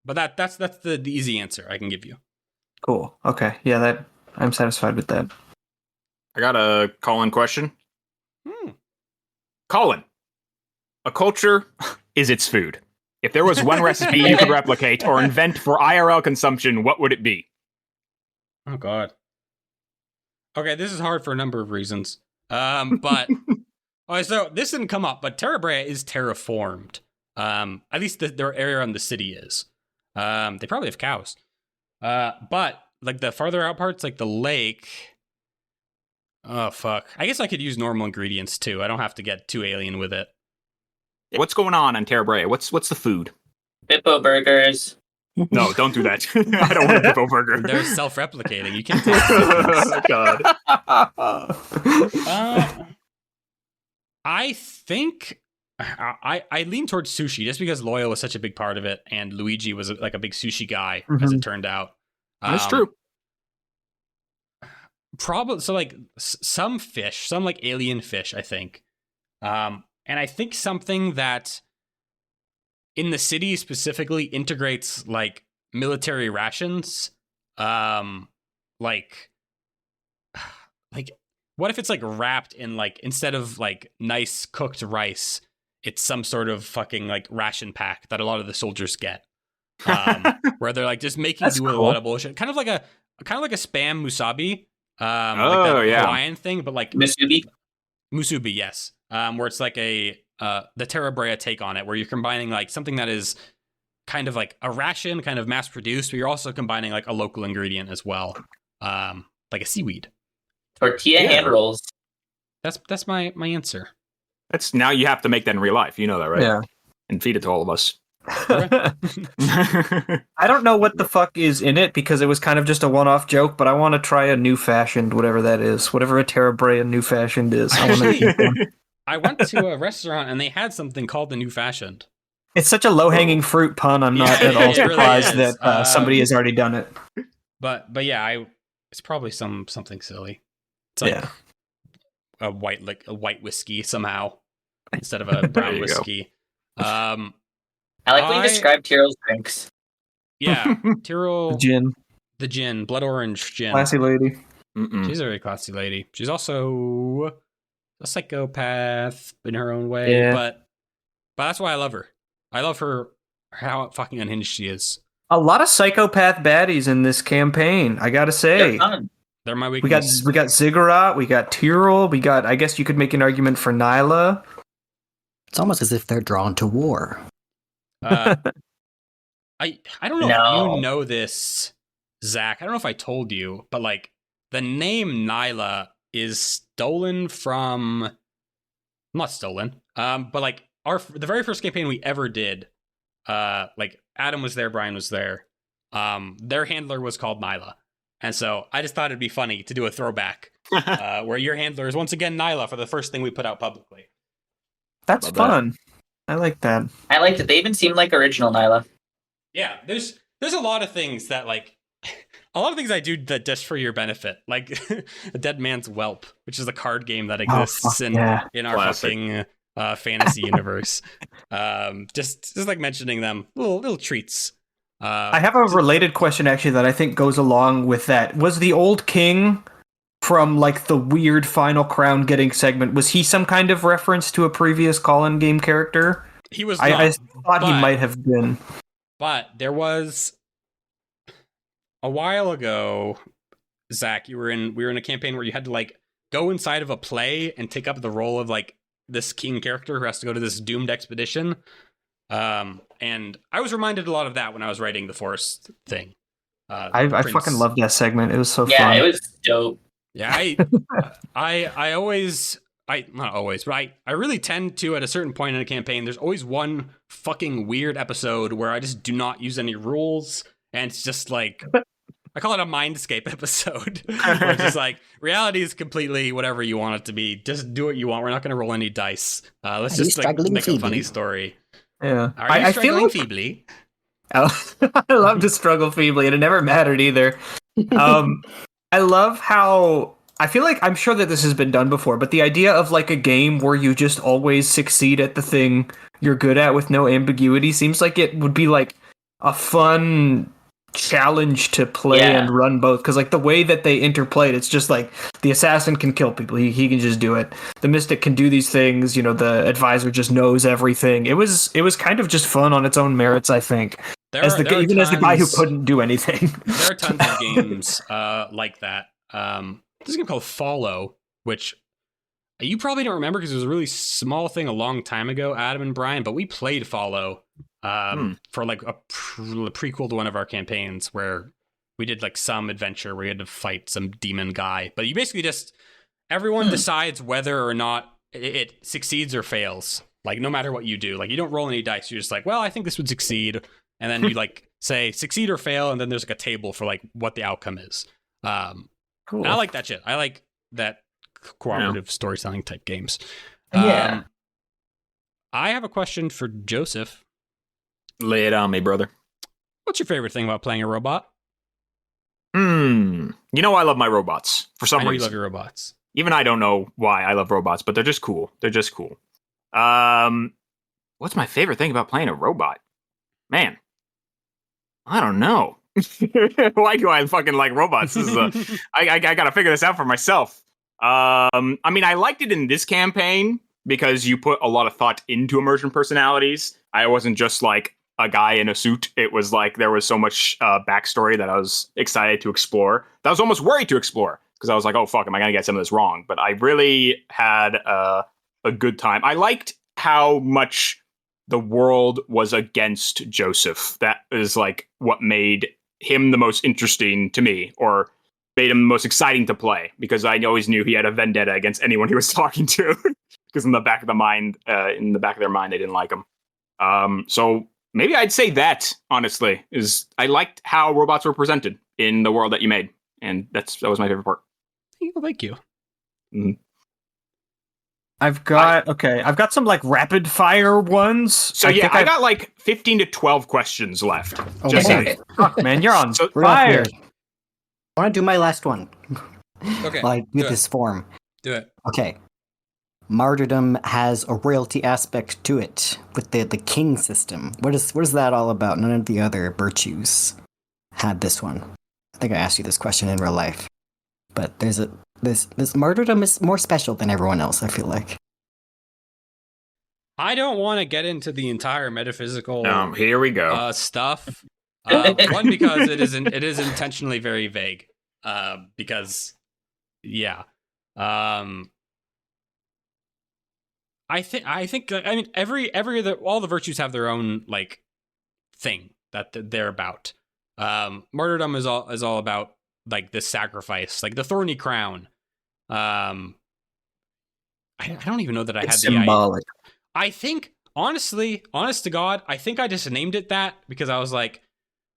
that's the easy answer I can give you. Cool. Okay. Yeah, that I'm satisfied with that. I got a Colin question. Colin, a culture is its food. If there was one recipe you could replicate or invent for IRL consumption, what would it be? Oh, God. Okay, this is hard for a number of reasons. But Oh, so this didn't come up, but Terra Brea is terraformed. At least their area on the city is. They probably have cows. But like the farther out parts, like the lake. Oh fuck! I guess I could use normal ingredients too. I don't have to get too alien with it. What's going on Terra Brea? What's the food? Bippo burgers. No, don't do that. I don't want a Bippo burger. They're self-replicating. You can't. Oh God. I think I lean towards sushi just because Loyal was such a big part of it, and Luigi was like a big sushi guy, as it turned out. That's true. Probably so, like some fish, some like alien fish, I think, and I think something that in the city specifically integrates like military rations, like what if it's like wrapped in like instead of like nice cooked rice, it's some sort of fucking like ration pack that a lot of the soldiers get, where they're like just making do with a lot of bullshit, kind of like a spam musabi, like that Hawaiian thing, but like musubi, yes, where it's like the Terra Brea take on it, where you're combining like something that is kind of like a ration, kind of mass produced, but you're also combining like a local ingredient as well, like a seaweed. Tortilla hand rolls. That's my answer. That's now you have to make that in real life. You know that, right? Yeah. And feed it to all of us. I don't know what the fuck is in it because it was kind of just a one-off joke, but I want to try a new fashioned, whatever that is, whatever a Terra Brea new fashioned is. I went to a restaurant and they had something called the new fashioned. It's such a low-hanging fruit pun. I'm not at all surprised really that somebody has already done it. But yeah, it's probably something silly. It's like a white whiskey somehow instead of a brown whiskey. I like when you describe Tyrell's drinks. Yeah, Tyrell. The gin, blood orange gin. Classy lady. She's a very classy lady. She's also a psychopath in her own way, but that's why I love her. I love her, how fucking unhinged she is. A lot of psychopath baddies in this campaign, I gotta say. They're my weakness. We got Ziggurat, we got Tyrell, we got, I guess you could make an argument for Nyla. It's almost as if they're drawn to war. I don't know if you know this, Zach. I don't know if I told you, but like the name Nyla is stolen from, not stolen, but like the very first campaign we ever did, like Adam was there, Brian was there. Their handler was called Nyla. And so I just thought it'd be funny to do a throwback where your handler is once again Nyla for the first thing we put out publicly. That's Love fun. That. I like that. I liked it. They even seemed like original Nyla. Yeah, there's a lot of things that like a lot of things I do that just for your benefit, like a Dead Man's Whelp, which is a card game that exists in our fucking fantasy universe. Just like mentioning them, little treats. I have a related question actually that I think goes along with that. Was the old king from like the weird Final Crown getting segment, was he some kind of reference to a previous Colin game character? He was. I thought he might have been. But there was a while ago, Zach, we were in a campaign where you had to like go inside of a play and take up the role of like this king character who has to go to this doomed expedition. And I was reminded a lot of that when I was writing the Forest thing. I fucking loved that segment. It was so fun. Yeah, it was dope. Yeah, I always, not always, but I really tend to, at a certain point in a campaign, there's always one fucking weird episode where I just do not use any rules, and it's just like, I call it a mindscape episode. Where it's just like, reality is completely whatever you want it to be. Just do what you want. We're not going to roll any dice. Let's just like make a funny story. Yeah. Are you struggling feebly? Oh, I love to struggle feebly, and it never mattered either. I love how I feel like I'm sure that this has been done before, but the idea of like a game where you just always succeed at the thing you're good at with no ambiguity seems like it would be like a fun challenge to play and run both, because like the way that they interplayed, it's just like the assassin can kill people, he can just do it, the mystic can do these things, you know, the advisor just knows everything. It was kind of just fun on its own merits, I think, as the guy who couldn't do anything. There are tons of games like that. There's a game called Follow, which You probably don't remember because it was a really small thing a long time ago, Adam and Brian, but we played Follow for like a prequel to one of our campaigns where we did like some adventure where you had to fight some demon guy. But you basically just, everyone decides whether or not it succeeds or fails. Like no matter what you do, like you don't roll any dice. You're just like, well, I think this would succeed. And then you like say succeed or fail. And then there's like a table for like what the outcome is. Cool. I like that shit. I like that cooperative storytelling type games. Yeah. I have a question for Joseph. Lay it on me, brother. What's your favorite thing about playing a robot? You know I love my robots for some I know reason. you love your robots. Even I don't know why I love robots, but they're just cool. What's my favorite thing about playing a robot? Man, I don't know. Why do I fucking like robots? This is I gotta figure this out for myself. I mean, I liked it in this campaign because you put a lot of thought into immersion personalities. I wasn't just like a guy in a suit. It was like there was so much backstory that I was excited to explore. That I was almost worried to explore because I was like, oh fuck, am I gonna get some of this wrong? But I really had a good time. I liked how much the world was against Joseph. That is like what made him the most interesting to me, or made him the most exciting to play, because I always knew he had a vendetta against anyone he was talking to. Because in the back of their mind, they didn't like him. So maybe I'd say that, honestly, is I liked how robots were presented in the world that you made, and that was my favorite part. Thank you. Mm-hmm. I've got some like rapid fire ones. So I got like 15 to 12 questions left. Oh, Just man. saying. Fuck, man, you're on We're up fire. here. I want to do my last one. Okay. While I do this form. Do it. Okay. Martyrdom has a royalty aspect to it with the king system. What is that all about? None of the other virtues had this one. I think I asked you this question in real life. But this martyrdom is more special than everyone else, I feel like. I don't want to get into the entire metaphysical Here we go. stuff. One, because it is intentionally very vague. Because yeah. I think I mean all the virtues have their own like thing that they're about. Martyrdom is all about like the sacrifice, like the thorny crown. I don't even know that I had symbolic. I think honest to God, I think I just named it that because I was like,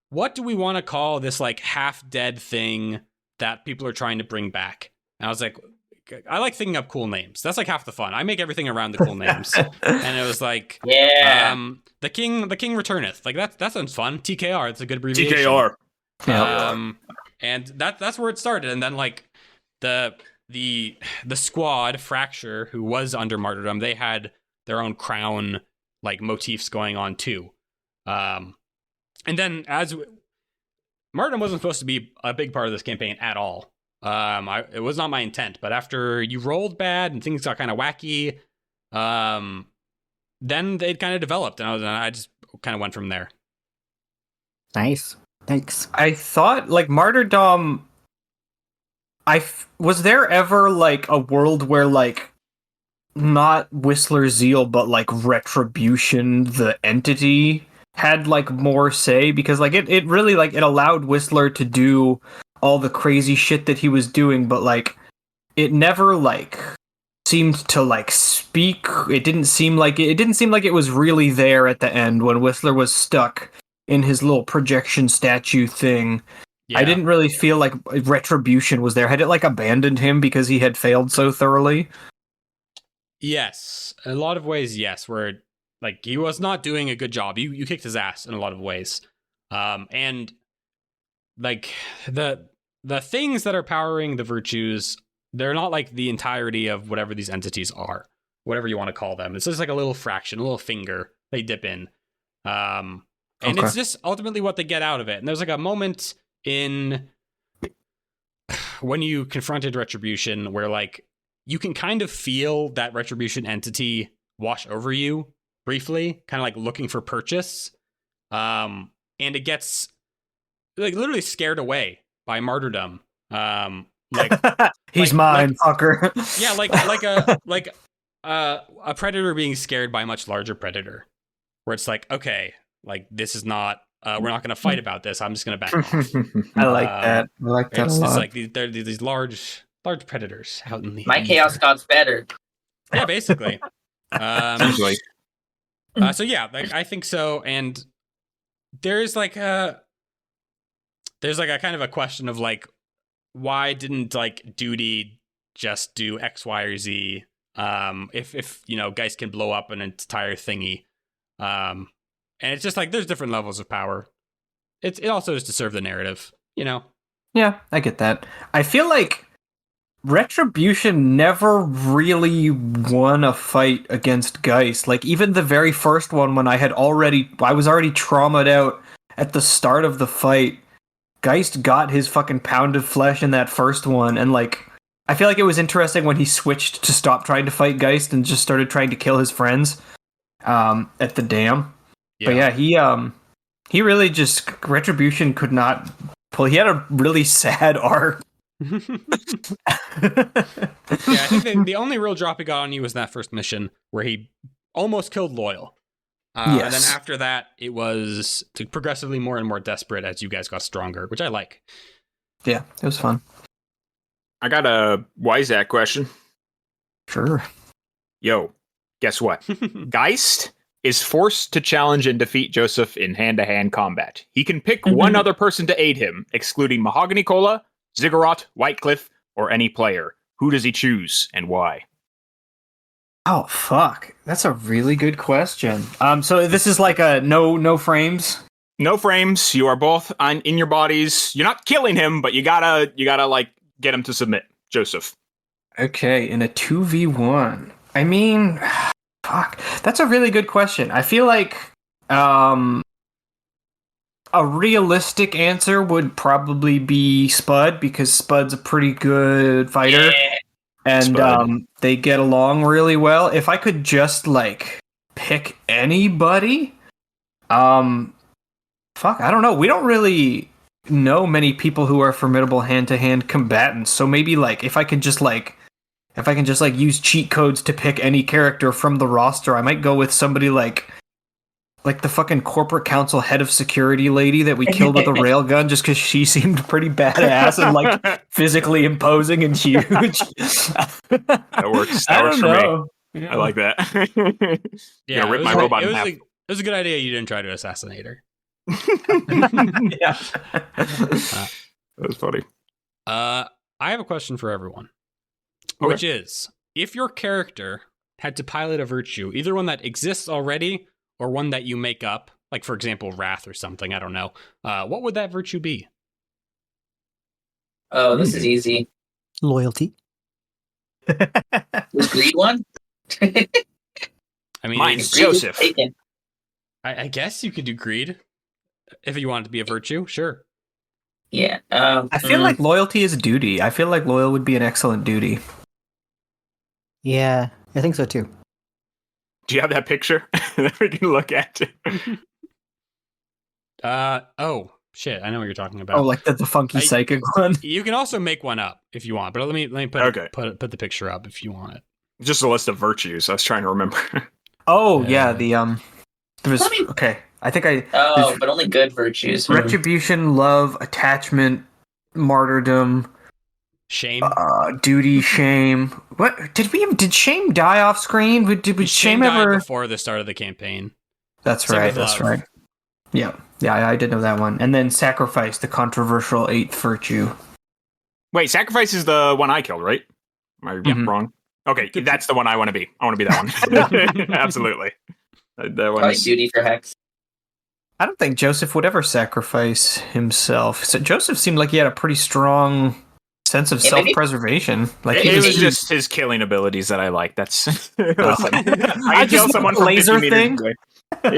what do we want to call this like half dead thing that people are trying to bring back? And I was like, I like thinking up cool names. That's like half the fun. I make everything around the cool names. And it was like, the king returneth. Like that sounds fun. TKR, it's a good abbreviation. TKR. And that's where it started. And then like the squad Fracture, who was under martyrdom, they had their own crown like motifs going on too. And then martyrdom wasn't supposed to be a big part of this campaign at all. It was not my intent, but after you rolled bad and things got kind of wacky, then they kind of developed, and I just kind of went from there. Nice. Thanks. I thought like martyrdom. Was there ever like a world where like not Whistler's Zeal, but like Retribution, the entity, had like more say? Because like it really like it allowed Whistler to do all the crazy shit that he was doing, but like it never like seemed to like speak. It didn't seem like it was really there at the end when Whistler was stuck in his little projection statue thing. Yeah. I didn't really feel like Retribution was there. Had it like abandoned him because he had failed so thoroughly? Yes, in a lot of ways, yes. Where like he was not doing a good job. You kicked his ass in a lot of ways, and like the things that are powering the virtues, they're not like the entirety of whatever these entities are, whatever you want to call them. It's just like a little fraction, a little finger they dip in, and it's just ultimately what they get out of it. And there's like a moment in when you confronted Retribution where like you can kind of feel that Retribution entity wash over you briefly, kind of like looking for purchase, and it gets like literally scared away by martyrdom, Like He's like- mine, fucker. yeah, like a predator being scared by a much larger predator, where it's like, okay, like this is not. We're not going to fight about this. I'm just going to back off. I like that. I like that a It's lot. like they're these large predators out in the My chaos god's better. Yeah, basically. Essentially. So yeah, like I think so, and there's like a kind of a question of like, why didn't like Duty just do X, Y, or Z? If Geist can blow up an entire thingy, and it's just like there's different levels of power. It also is to serve the narrative, Yeah, I get that. I feel like Retribution never really won a fight against Geist. Like even the very first one, when I was already traumatized out at the start of the fight. Geist got his fucking pound of flesh in that first one, and like I feel like it was interesting when he switched to stop trying to fight Geist and just started trying to kill his friends at the dam. But yeah, he really just Retribution could not pull. He had a really sad arc. Yeah, I think the only real drop he got on you was that first mission where he almost killed Loyal. Yes. And then after that, it was progressively more and more desperate as you guys got stronger, which I like. Yeah, it was fun. I got a Wyzak question. Sure. Yo, guess what? Geist is forced to challenge and defeat Joseph in hand-to-hand combat. He can pick one other person to aid him, excluding Mahogany Cola, Ziggurat, Whitecliff, or any player. Who does he choose and why? Oh fuck, that's a really good question. So this is like a no frames. No frames. You are both in your bodies. You're not killing him, but you gotta like get him to submit. Joseph. Okay, in a 2v1. I mean, fuck, that's a really good question. I feel like a realistic answer would probably be Spud, because Spud's a pretty good fighter. Yeah. And Spud. they get along really well. If I could just like pick anybody, fuck, I don't know. We don't really know many people who are formidable hand-to-hand combatants. So maybe like if I can just use cheat codes to pick any character from the roster, I might go with somebody like the fucking corporate council head of security lady that we killed with a railgun, just because she seemed pretty badass and like physically imposing and huge. That works. I That works don't for know. me. I like that. Yeah, rip it my was, robot it in was half. it was a good idea you didn't try to assassinate her. Yeah. That was funny. I have a question for everyone, Okay. which is, if your character had to pilot a virtue, either one that exists already or one that you make up, like for example, wrath or something, I don't know, what would that virtue be? Oh, this is easy. Loyalty. Was greed one? I mean, Mine's it's- Greed is Joseph. taken. I guess you could do greed if you want it to be a virtue, sure. Yeah. I feel like loyalty is a duty. I feel like loyal would be an excellent duty. Yeah, I think so too. Do you have that picture that we can look at? Oh shit, I know what you're talking about. Oh, like the funky I- psychic one. You can also make one up if you want, but let me put Okay. put the picture up if you want it. Just a list of virtues. I was trying to remember. Oh Yeah. yeah, there was Let me- okay. I think I Oh, there's but only good virtues. retribution, love, attachment, martyrdom, Shame. duty, shame. What did shame die off screen? Did shame died ever? before the start of the campaign. That's Same right. with That's love. right. Yeah, I did know that one. And then sacrifice, the controversial 8th virtue. Wait, sacrifice is the one I killed, right? Am I Mhm. wrong? Okay, that's the one I want to be. I want to be that one. Absolutely. That Probably one's duty for Hex. I don't think Joseph would ever sacrifice himself. So Joseph seemed like he had a pretty strong sense of Yeah, maybe- self-preservation. Like It he was was just his killing abilities that I like. That's listen, I I just kill someone from laser 50 meters thing? away.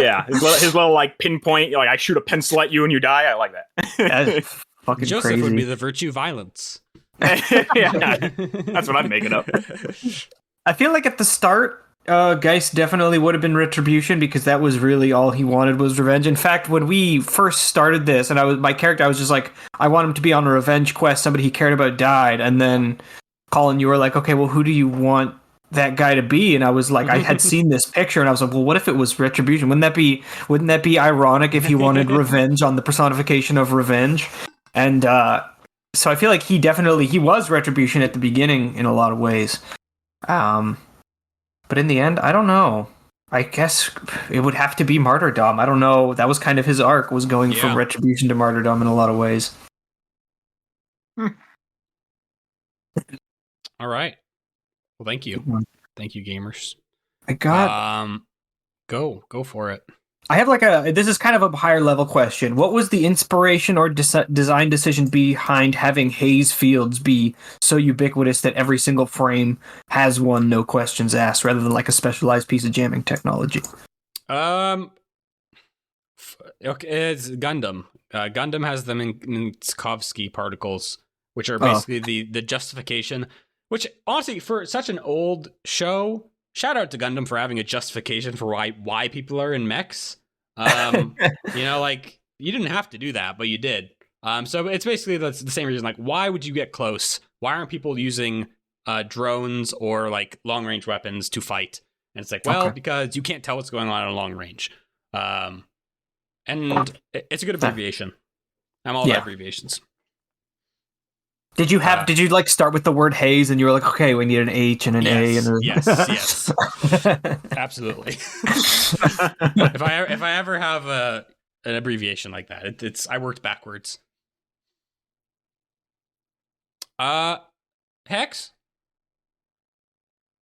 Yeah, his little like pinpoint. Like I shoot a pencil at you and you die. I like that. That's fucking Joseph crazy. would be the virtue violence. Yeah, that's what I'm making up. I feel like at the start, Geist definitely would have been retribution because that was really all he wanted was revenge. In fact, when we first started this, and I was just like, I want him to be on a revenge quest. Somebody he cared about died, and then Colin, you were like, okay, well, who do you want that guy to be? And I was like, I had seen this picture, and I was like, well, what if it was retribution? Wouldn't that be ironic if he wanted revenge on the personification of revenge? And so I feel like he was retribution at the beginning in a lot of ways. But in the end, I don't know. I guess it would have to be martyrdom. I don't know. That was kind of his arc, was going from retribution to martyrdom in a lot of ways. All right. Well, thank you. Thank you, gamers. I got... Go for it. I have this is kind of a higher level question. What was the inspiration or design decision behind having haze fields be so ubiquitous that every single frame has one, no questions asked, rather than like a specialized piece of jamming technology? Okay, it's Gundam. Gundam has them in Minkowski particles, which are basically the justification. Which honestly, for such an old show, shout out to Gundam for having a justification for why people are in mechs. You know, like, you didn't have to do that, but you did. So it's basically the same reason. Like, why would you get close? Why aren't people using drones or like long range weapons to fight? And it's like, well, because you can't tell what's going on at long range. And it's a good abbreviation. I'm all about abbreviations. Did you like start with the word haze and you were like, okay, we need an H and an A and a... Yes. Absolutely. if I ever have an abbreviation like that, it's I worked backwards. Hex?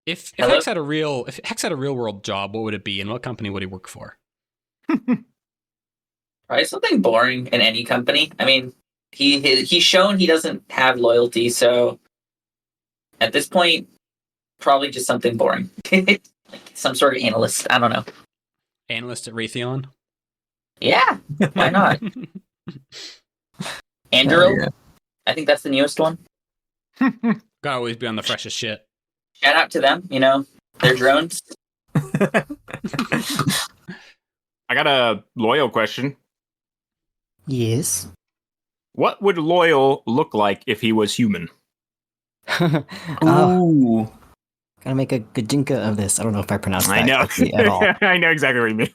If Hex had a real world job, what would it be and what company would he work for? Probably something boring in any company. I mean, he's shown he doesn't have loyalty, so at this point, probably just something boring. Like some sort of analyst. I don't know. Analyst at Raytheon? Yeah, why not? Andrew? I think that's the newest one. Gotta always be on the freshest shit. Shout out to them, you know, they're drones. I got a Loyal question. Yes. What would Loyal look like if he was human? Ooh. Gotta make a Gajinka of this. I don't know if I pronounced that I know. correctly at all. I know exactly what you mean.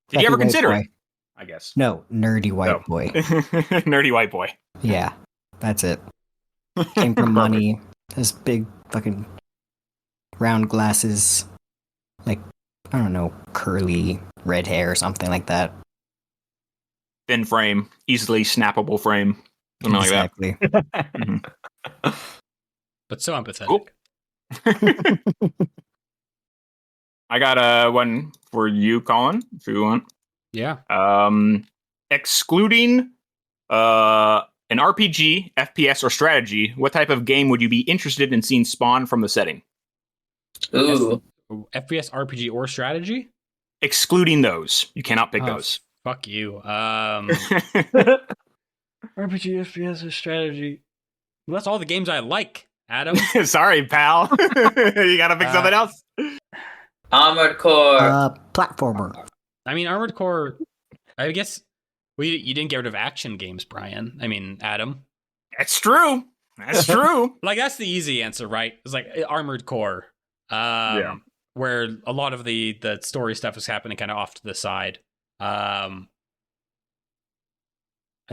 Did you ever consider it? I guess. No, nerdy white boy. Nerdy white boy. Yeah, that's it. Came from money. Has big fucking round glasses. Like, I don't know, curly red hair or something like that. Thin frame, easily snappable frame. Something exactly. Like that. Mm-hmm. But so empathetic. Cool. I got one for you, Colin, if you want. Yeah. Excluding an RPG, FPS, or strategy, what type of game would you be interested in seeing spawn from the setting? Ooh. FPS, RPG, or strategy? Excluding those. You cannot pick those. Fuck you. RPG, FPS, or strategy. Well, that's all the games I like, Adam. Sorry, pal. You gotta pick something else. Armored Core. Platformer. I mean, Armored Core, I guess you didn't get rid of action games, Brian. I mean, Adam. That's true. That's true. Like, that's the easy answer, right? It's like Armored Core. Where a lot of the story stuff is happening kind of off to the side. I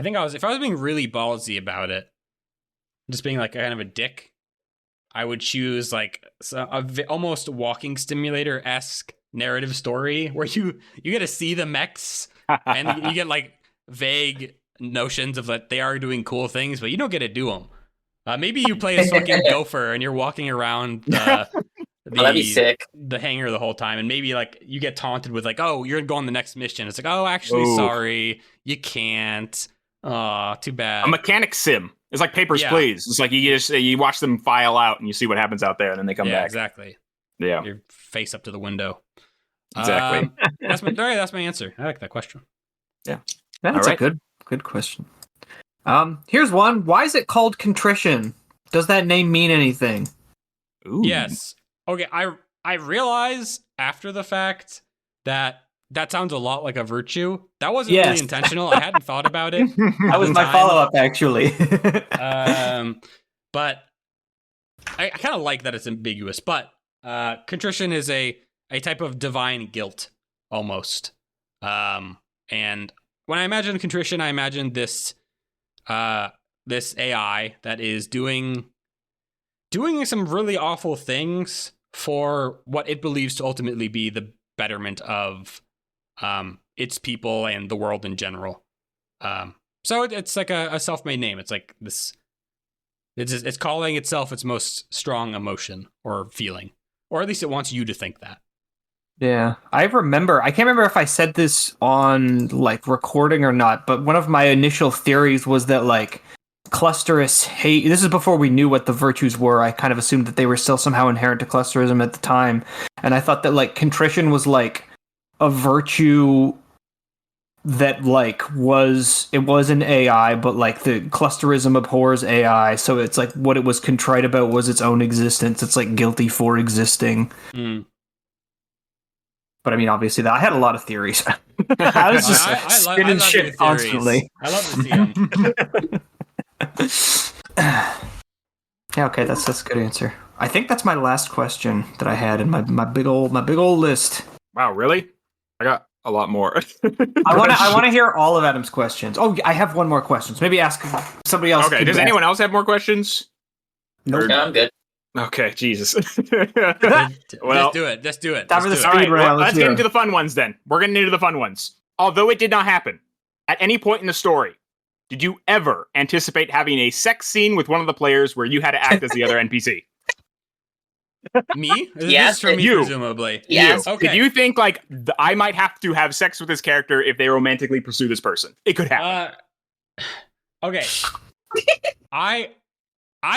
think if I was being really ballsy about it, just being like kind of a dick, I would choose like almost walking simulator-esque narrative story where you get to see the mechs and you get like vague notions of that they are doing cool things, but you don't get to do them. Maybe you play as fucking Gopher and you're walking around that'd be sick. The hangar the whole time, and maybe like you get taunted with like, oh, you're gonna go on the next mission. It's like, oh, actually, sorry, you can't. Oh, too bad. A mechanic sim. It's like Papers, Please. It's like you watch them file out and you see what happens out there, and then they come back. Exactly. Yeah, your face up to the window. Exactly. That's my answer. I like that question. Yeah, that's a good question. Here's one. Why is it called contrition? Does that name mean anything? Ooh. Yes. Okay, I realize after the fact that sounds a lot like a virtue. That wasn't really Yes. intentional. I hadn't thought about it. That was my Time. follow-up, actually. But I kind of like that it's ambiguous. But contrition is a type of divine guilt, almost. And when I imagine contrition, I imagine this AI that is doing some really awful things for what it believes to ultimately be the betterment of its people and the world in general. So it's like a self-made name. It's like this. It's calling itself its most strong emotion or feeling, or at least it wants you to think that. Yeah, I can't remember if I said this on like recording or not, but one of my initial theories was that like clusterist hate. This is before we knew what the virtues were. I kind of assumed that they were still somehow inherent to clusterism at the time, and I thought that like contrition was like a virtue that like was an AI, but like the clusterism abhors AI, so it's like what it was contrite about was its own existence. It's like guilty for existing. But I mean, obviously, I had a lot of theories. I was just spinning shit constantly. I love to see them. Yeah, okay, that's a good answer. I think that's my last question that I had in my big old list. Wow, really? I got a lot more. I want to hear all of Adam's questions. Oh, I have one more question. So maybe ask somebody else. Okay, does anyone else have more questions? Nope. No, I'm good. Okay, Jesus. Let's do it. Time for the All speed right, round. let's get into the fun ones then. We're getting into the fun ones. Although it did not happen, at any point in the story, did you ever anticipate having a sex scene with one of the players where you had to act as the other NPC? Me? Yes, This is for me, you. presumably. Yes. Okay. Did you think like I might have to have sex with this character if they romantically pursue this person? It could happen. Okay. I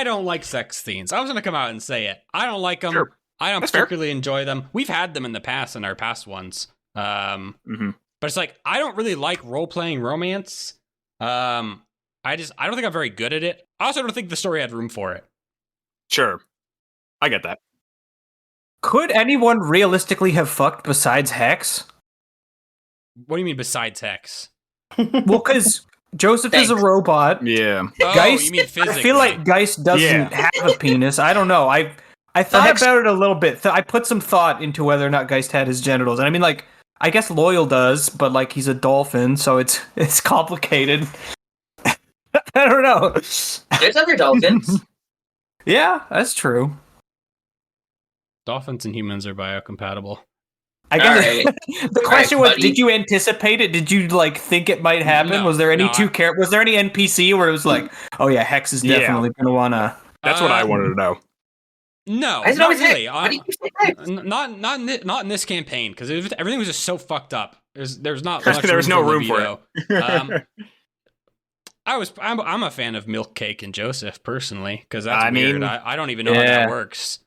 don't like sex scenes. I was gonna come out and say it. I don't like them. Sure. I don't That's fair. particularly enjoy them. We've had them in the past in our past ones. But it's like I don't really like role playing romance. I don't think I'm very good at it. I also don't think the story had room for it. Sure. I get that. Could anyone realistically have fucked besides Hex? What do you mean besides Hex? Well, because Joseph is a Thanks. robot. Yeah. Geist, you mean physically? I feel like Geist doesn't have a penis. I don't know. I thought Hex- about it a little bit. I put some thought into whether or not Geist had his genitals. And I mean, like, I guess Loyal does, but like he's a dolphin, so it's complicated. I don't know. There's other dolphins. Yeah, that's true. Dolphins and humans are biocompatible. I guess Alright. the question was: buddy. did you anticipate it? Did you like think it might happen? No, Was there any no, Was there any NPC where it was like, oh yeah, Hex is Yeah. definitely gonna wanna? That's what I wanted to know. No, Why is it not always really. Hex? Why do you say Hex? Not in this campaign because everything was just so fucked up. There's not much There was no room for libido. I'm a fan of Milk Cake and Joseph personally because that's I weird. mean, I don't even know how yeah. that works.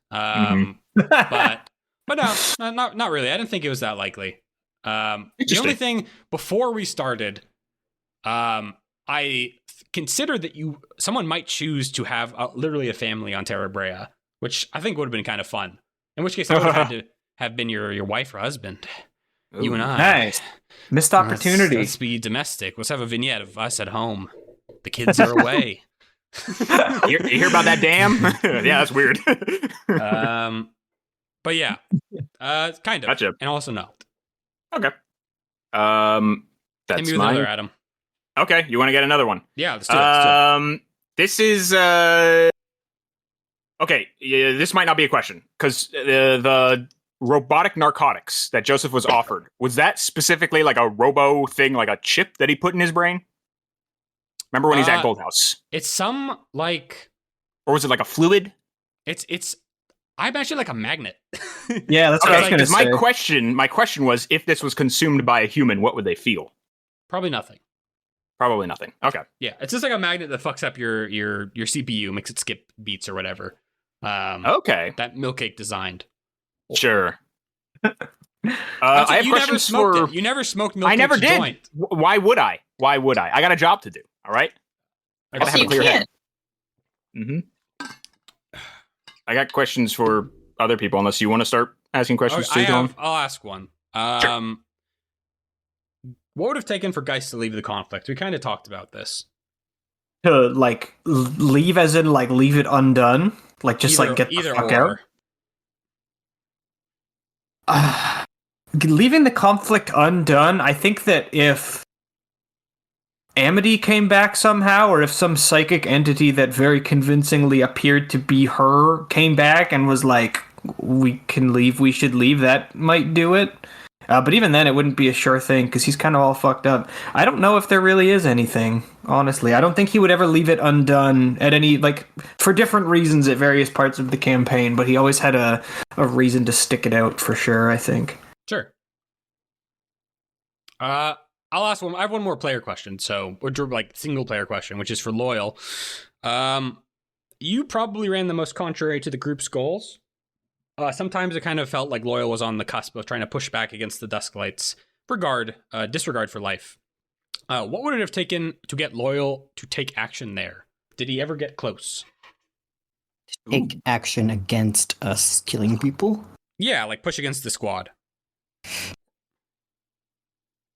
But no, not really. I didn't think it was that likely. The only thing before we started, I considered that someone might choose to have literally a family on Terra Brea, which I think would have been kind of fun. In which case, I would have had to have been your wife or husband. Ooh. You and I. Nice. Missed opportunity. Let's be domestic. Let's have a vignette of us at home. The kids are away. You hear about that dam? Yeah, that's weird. But yeah, kind of. Gotcha. And also no. Okay. Hit That's me with mine. another, Adam. Okay, you want to get another one? Yeah, let's do it. This is okay. Yeah, this might not be a question because the robotic narcotics that Joseph was offered, was that specifically like a robo thing, like a chip that he put in his brain? Remember when he's at Gold House? It's some like, Or was it like a fluid? it's. I imagine like a magnet. Yeah, that's what I was Okay, gonna 'cause say. my question was, if this was consumed by a human, what would they feel? Probably nothing. Probably nothing. Okay. Yeah, it's just like a magnet that fucks up your CPU, makes it skip beats or whatever. Okay. That Milk Cake designed. Sure. I have you never questions smoked for. it. You never smoked Milk I never Cake's did. joint. Why would I? Why would I? I got a job to do. All right. I gotta Also, have a you clear head. can't. I got questions for other people. Unless you want to start asking questions too, Tom. I'll ask one. Sure. What would have taken for Geist to leave the conflict? We kind of talked about this. To like leave, as in like leave it undone, like just like get the fuck out. Leaving the conflict undone. I think that if Amity came back somehow, or if some psychic entity that very convincingly appeared to be her came back and was like, "We can leave. We should leave," that might do it. But even then, it wouldn't be a sure thing because he's kind of all fucked up. I don't know if there really is anything, honestly. I don't think he would ever leave it undone at any, like, for different reasons at various parts of the campaign, but he always had a reason to stick it out for sure, I think. Sure. I'll ask one. I have one more player question, or like single player question, which is for Loyal. You probably ran the most contrary to the group's goals. Sometimes it kind of felt like Loyal was on the cusp of trying to push back against the Dusklights. Disregard for life. What would it have taken to get Loyal to take action there? Did he ever get close? Take action against us killing people? Yeah, like push against the squad.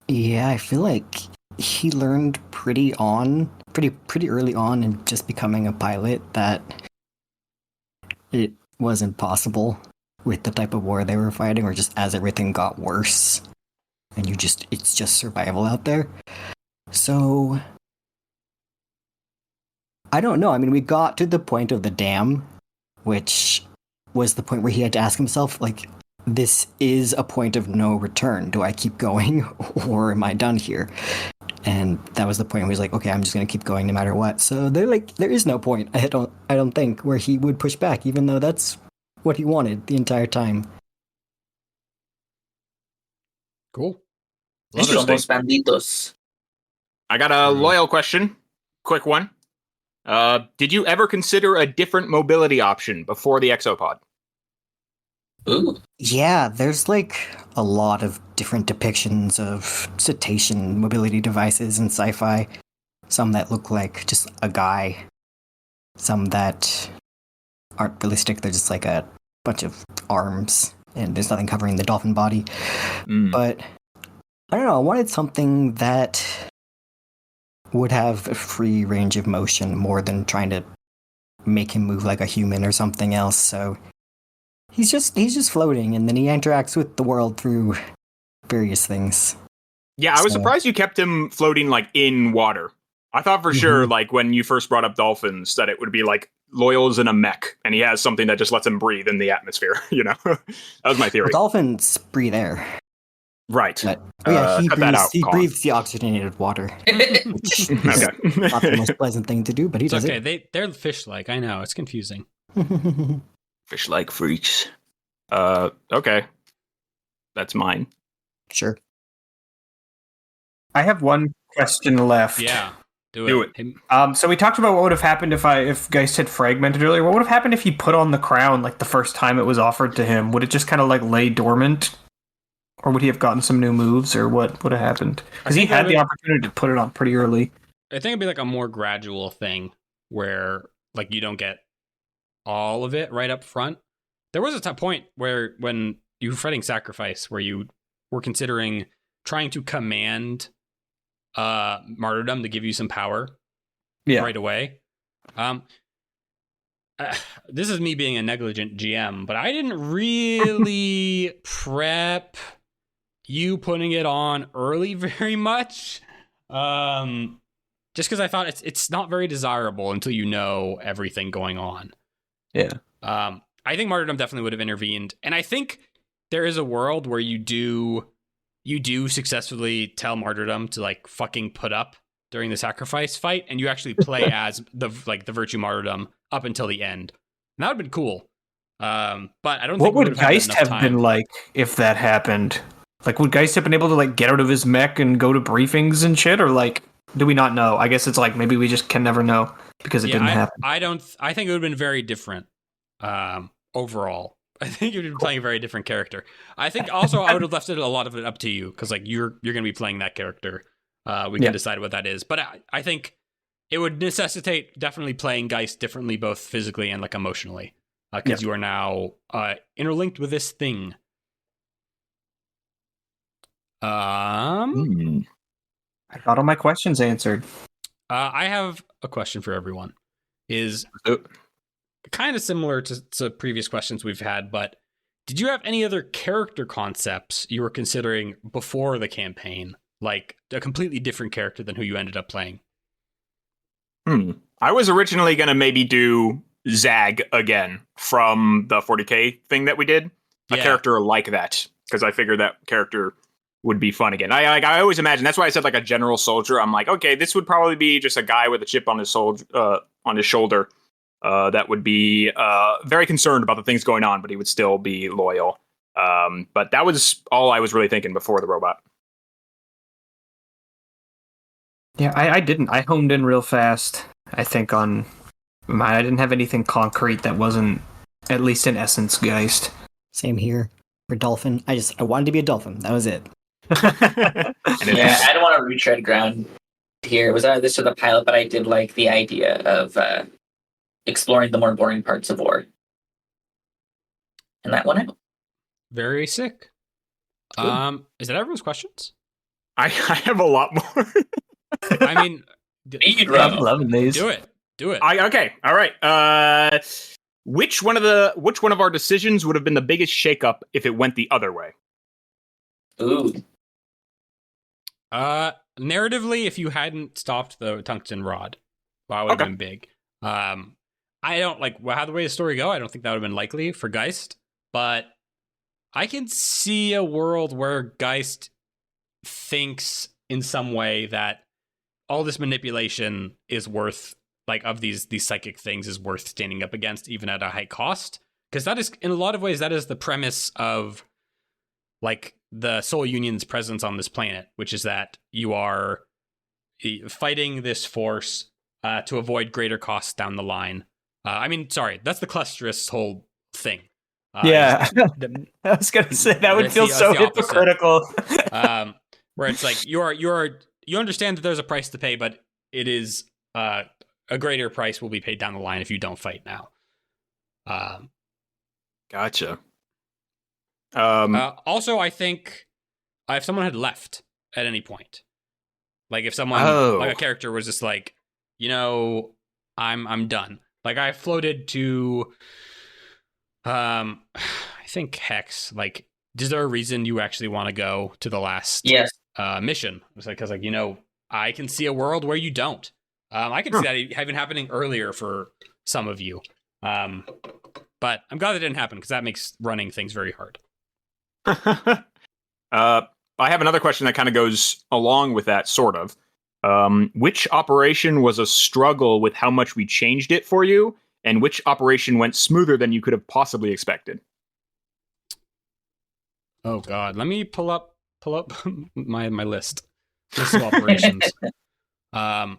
Yeah, I feel like he learned pretty early on in just becoming a pilot that it wasn't possible with the type of war they were fighting, or just as everything got worse and it's just survival out there. So I don't know. I mean, we got to the point of the dam, which was the point where he had to ask himself, like, this is a point of no return. Do I keep going or am I done here? And that was the point where he's like, okay, I'm just going to keep going no matter what. So there is no point, I don't think, where he would push back, even though that's what he wanted the entire time. Cool. Somos banditos. I got a Loyal question. Quick one. Did you ever consider a different mobility option before the exopod? Ooh. Yeah, there's like a lot of different depictions of cetacean mobility devices in sci-fi. Some that look like just a guy. Some that aren't realistic, they're just like a bunch of arms, and there's nothing covering the dolphin body. But I don't know, I wanted something that would have a free range of motion more than trying to make him move like a human or something else, so he's just floating, and then he interacts with the world through various things. Yeah, I was surprised you kept him floating, like, in water. I thought for sure, like, when you first brought up dolphins, that it would be, like, Loyal's in a mech, and he has something that just lets him breathe in the atmosphere, you know? That was my theory. Well, dolphins breathe air. Right. But, he breathes the oxygenated water. Which is not the most pleasant thing to do, but he does it. Okay, they're fish-like. I know, it's confusing. Fish-like freaks. Okay. That's mine. Sure. I have one question left. Yeah, do it. So we talked about what would have happened if Geist had fragmented earlier. What would have happened if he put on the crown like the first time it was offered to him? Would it just kind of like lay dormant? Or would he have gotten some new moves, or what would have happened? Because he had the opportunity to put it on pretty early. I think it'd be like a more gradual thing where like you don't get all of it right up front. There was a point where when you were fighting Sacrifice, where you were considering trying to command martyrdom to give you some power right away. This is me being a negligent GM, but I didn't really prep you putting it on early very much. Just because I thought it's not very desirable until you know everything going on. Yeah. I think martyrdom definitely would have intervened, and I think there is a world where you do successfully tell martyrdom to like fucking put up during the Sacrifice fight, and you actually play as the virtue martyrdom up until the end. And that would have been cool. But I don't think what would Geist have been like if that happened? Like, would Geist have been able to like get out of his mech and go to briefings and shit, or like, do we not know? I guess it's like maybe we just can never know because it didn't happen. I think it would have been very different. Overall, I think you'd be playing a very different character. I think also I would have left a lot of it up to you because like you're going to be playing that character. We can decide what that is, but I think it would necessitate definitely playing Geist differently, both physically and like emotionally. because you are now interlinked with this thing. I got all my questions answered. I have a question for everyone. Is kind of similar to previous questions we've had, but did you have any other character concepts you were considering before the campaign? Like a completely different character than who you ended up playing? I was originally going to maybe do Zag again from the 40K thing that we did. A character like that, because I figured that character would be fun again. I always imagine, that's why I said like a general soldier. I'm like, okay, this would probably be just a guy with a chip on his shoulder that would be very concerned about the things going on, but he would still be loyal. But that was all I was really thinking before the robot. Yeah, I didn't. I honed in real fast, I think, on mine. I didn't have anything concrete that wasn't, at least in essence, Geist. Same here. For Dolphin, I wanted to be a dolphin. That was it. Yeah, I don't want to retread ground here. It was either this or the pilot, but I did like the idea of exploring the more boring parts of war. And that won out. Very sick. Cool. Is that everyone's questions? I have a lot more. I mean, I'm loving these. Do it. Okay. All right. Which one of our decisions would have been the biggest shakeup if it went the other way? Ooh. Narratively, if you hadn't stopped the tungsten rod, that would have been big. I don't like how the way the story go. I don't think that would have been likely for Geist, but I can see a world where Geist thinks in some way that all this manipulation is worth, like, of these psychic things is worth standing up against, even at a high cost. Because that is, in a lot of ways, that is the premise of, like, the Soul Union's presence on this planet, which is that you are fighting this force to avoid greater costs down the line. That's the Clusterist whole thing. I was gonna say that would feel so hypocritical. Where it's like you understand that there's a price to pay, but it is a greater price will be paid down the line if you don't fight now. Gotcha. Also, I think if someone had left at any point, like if someone, like a character was just like, I'm done. Like I floated to, I think Hex. Like, is there a reason you actually want to go to the last mission? It's like because I can see a world where you don't. I can see that even happening earlier for some of you. But I'm glad that didn't happen because that makes running things very hard. I have another question that kind of goes along with that, sort of. Which operation was a struggle with how much we changed it for you, and which operation went smoother than you could have possibly expected? Oh God, let me pull up my list of operations. Because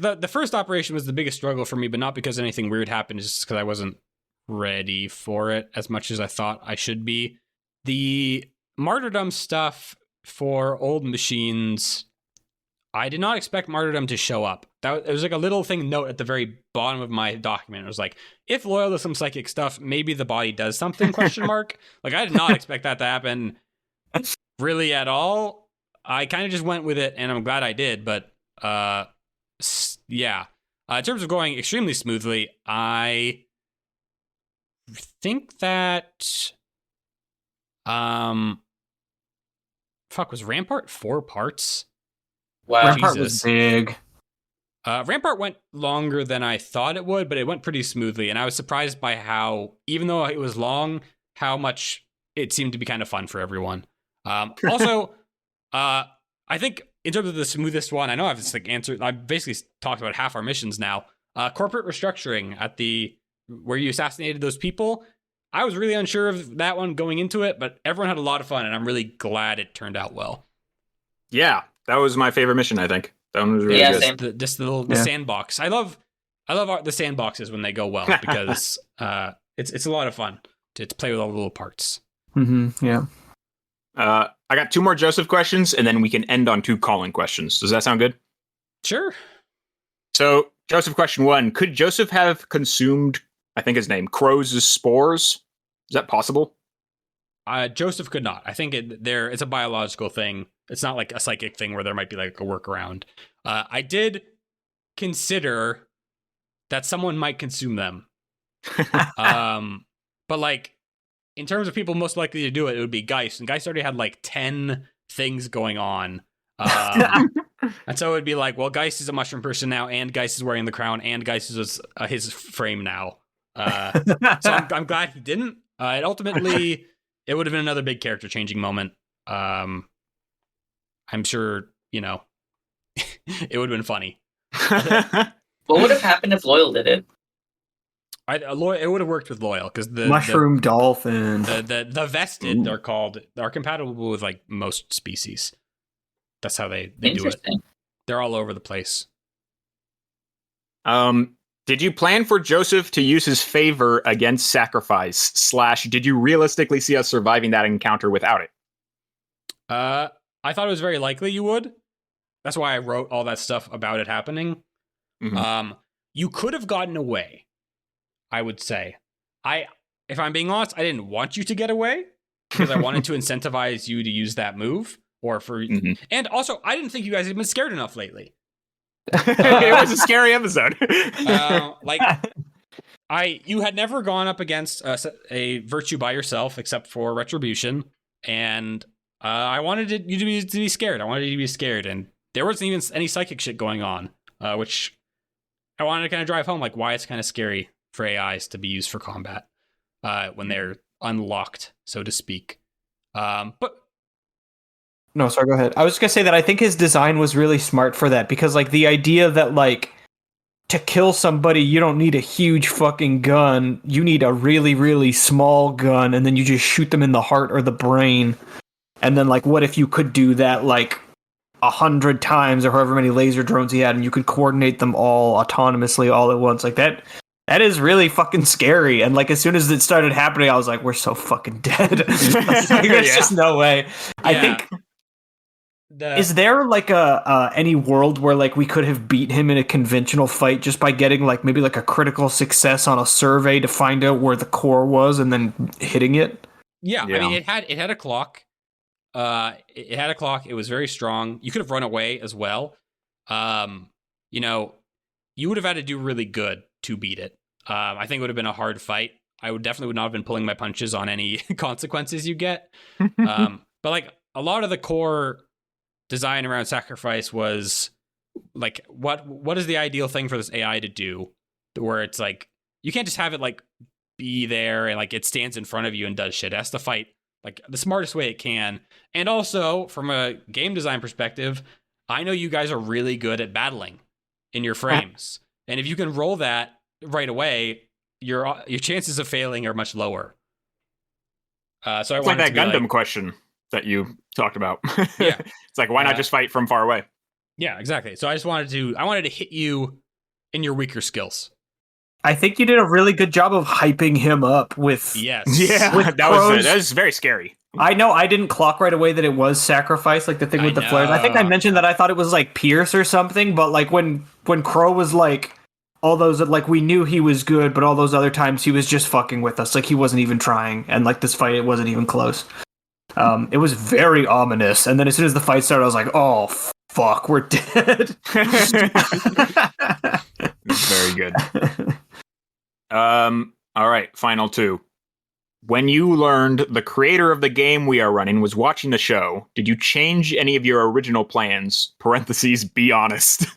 the first operation was the biggest struggle for me, but not because anything weird happened, it's just because I wasn't ready for it as much as I thought I should be. The martyrdom stuff for old machines, I did not expect martyrdom to show up. It was like a little note at the very bottom of my document. It was like, if loyal to some psychic stuff, maybe the body does something, ? Like, I did not expect that to happen really at all. I kind of just went with it, and I'm glad I did, but yeah. In terms of going extremely smoothly, I think that was Rampart 4 parts? Wow. Rampart was big. Rampart went longer than I thought it would, but it went pretty smoothly, and I was surprised by how, even though it was long, how much it seemed to be kind of fun for everyone. Also, I think in terms of the smoothest one, I know I've just answered. I've basically talked about half our missions now. Corporate restructuring at where you assassinated those people. I was really unsure of that one going into it, but everyone had a lot of fun, and I'm really glad it turned out well. Yeah, that was my favorite mission. I think that one was really good. The sandbox. I love the sandboxes when they go well because it's a lot of fun to play with all the little parts. Mm-hmm. Yeah. I got 2 more Joseph questions, and then we can end on 2 Colin questions. Does that sound good? Sure. So, Joseph, question 1. Could Joseph have consumed I think his name, Crow's spores. Is that possible? Joseph could not. I think it's a biological thing. It's not like a psychic thing where there might be like a workaround. I did consider that someone might consume them. But like in terms of people most likely to do it, it would be Geist. And Geist already had like 10 things going on. And so it would be like, well, Geist is a mushroom person now, and Geist is wearing the crown, and Geist is his frame now. So I'm glad he didn't. Ultimately, it would have been another big character changing moment. I'm sure, it would have been funny. What would have happened if Loyal did it? It would have worked with Loyal because the mushroom dolphin. The vested are compatible with like most species. That's how they do it. They're all over the place. Did you plan for Joseph to use his favor against sacrifice? / did you realistically see us surviving that encounter without it? I thought it was very likely you would. That's why I wrote all that stuff about it happening. Mm-hmm. You could have gotten away, I would say. If I'm being honest, I didn't want you to get away because I wanted to incentivize you to use that move. And also, I didn't think you guys had been scared enough lately. It was a scary episode. You had never gone up against a virtue by yourself except for retribution, and I wanted you to be scared. I wanted you to be scared, and there wasn't even any psychic shit going on, which I wanted to kind of drive home, like why it's kind of scary for AIs to be used for combat when they're unlocked, so to speak. But no, sorry, go ahead. I was just gonna say that I think his design was really smart for that because, like, the idea that, like, to kill somebody, you don't need a huge fucking gun. You need a really, really small gun, and then you just shoot them in the heart or the brain. And then, like, what if you could do that, like, 100 times or however many laser drones he had, and you could coordinate them all autonomously all at once? Like, that is really fucking scary. And, like, as soon as it started happening, I was like, we're so fucking dead. There's just no way. Yeah. I think... Is there like any world where like we could have beat him in a conventional fight just by getting like maybe like a critical success on a survey to find out where the core was and then hitting it? Yeah. I mean, it had a clock. It had a clock. It was very strong. You could have run away as well. You would have had to do really good to beat it. I think it would have been a hard fight. I definitely would not have been pulling my punches on any consequences you get. But like a lot of the core design around sacrifice was like what is the ideal thing for this AI to do, where it's like you can't just have it like be there and like it stands in front of you and does shit. It has to fight like the smartest way it can. And also from a game design perspective, I know you guys are really good at battling in your frames, and if you can roll that right away, your chances of failing are much lower. So I it's like that Gundam question that you talked about. Yeah. It's like, why not just fight from far away? Yeah, exactly. So I wanted to hit you in your weaker skills. I think you did a really good job of hyping him up with... Yes. Yeah, with that was very scary. I know, I didn't clock right away that it was sacrifice, like the thing with the flares. I think I mentioned that I thought it was like Pierce or something, but like when Crow was like, all those, like we knew he was good, but all those other times he was just fucking with us. Like he wasn't even trying, and like this fight, it wasn't even close. It was very ominous, and then as soon as the fight started, I was like, "Oh fuck, we're dead." Very good. All right, final two. When you learned the creator of the game we are running was watching the show, did you change any of your original plans? (Parentheses, be honest.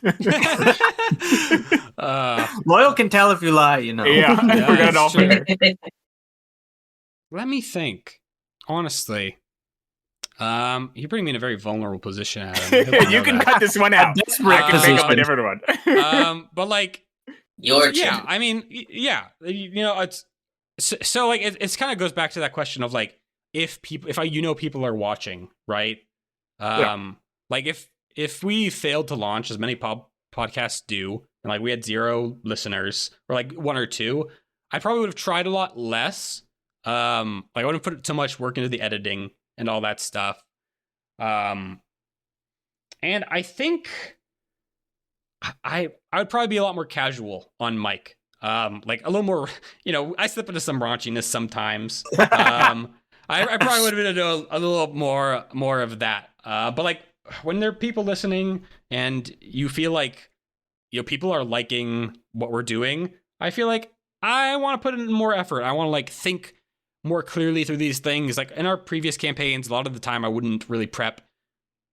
Loyal can tell if you lie, you know. Yeah, we're gonna all fair. Let me think. Honestly. You're putting me in a very vulnerable position, Adam. You can cut this one out. I can pick up a different one. But like, yeah, I mean, yeah, it's so like it's kind of goes back to that question of like if people are watching, right? Like if we failed to launch as many podcasts do, and like we had 0 listeners or like 1 or 2, I probably would have tried a lot less. Like I wouldn't put so much work into the editing and all that stuff. And I think I would probably be a lot more casual on mic. like a little more, I slip into some raunchiness sometimes. I probably would have been a little more of that. But like when there are people listening and you feel like, people are liking what we're doing, I feel like I want to put in more effort. I want to like think more clearly through these things. Like in our previous campaigns, a lot of the time I wouldn't really prep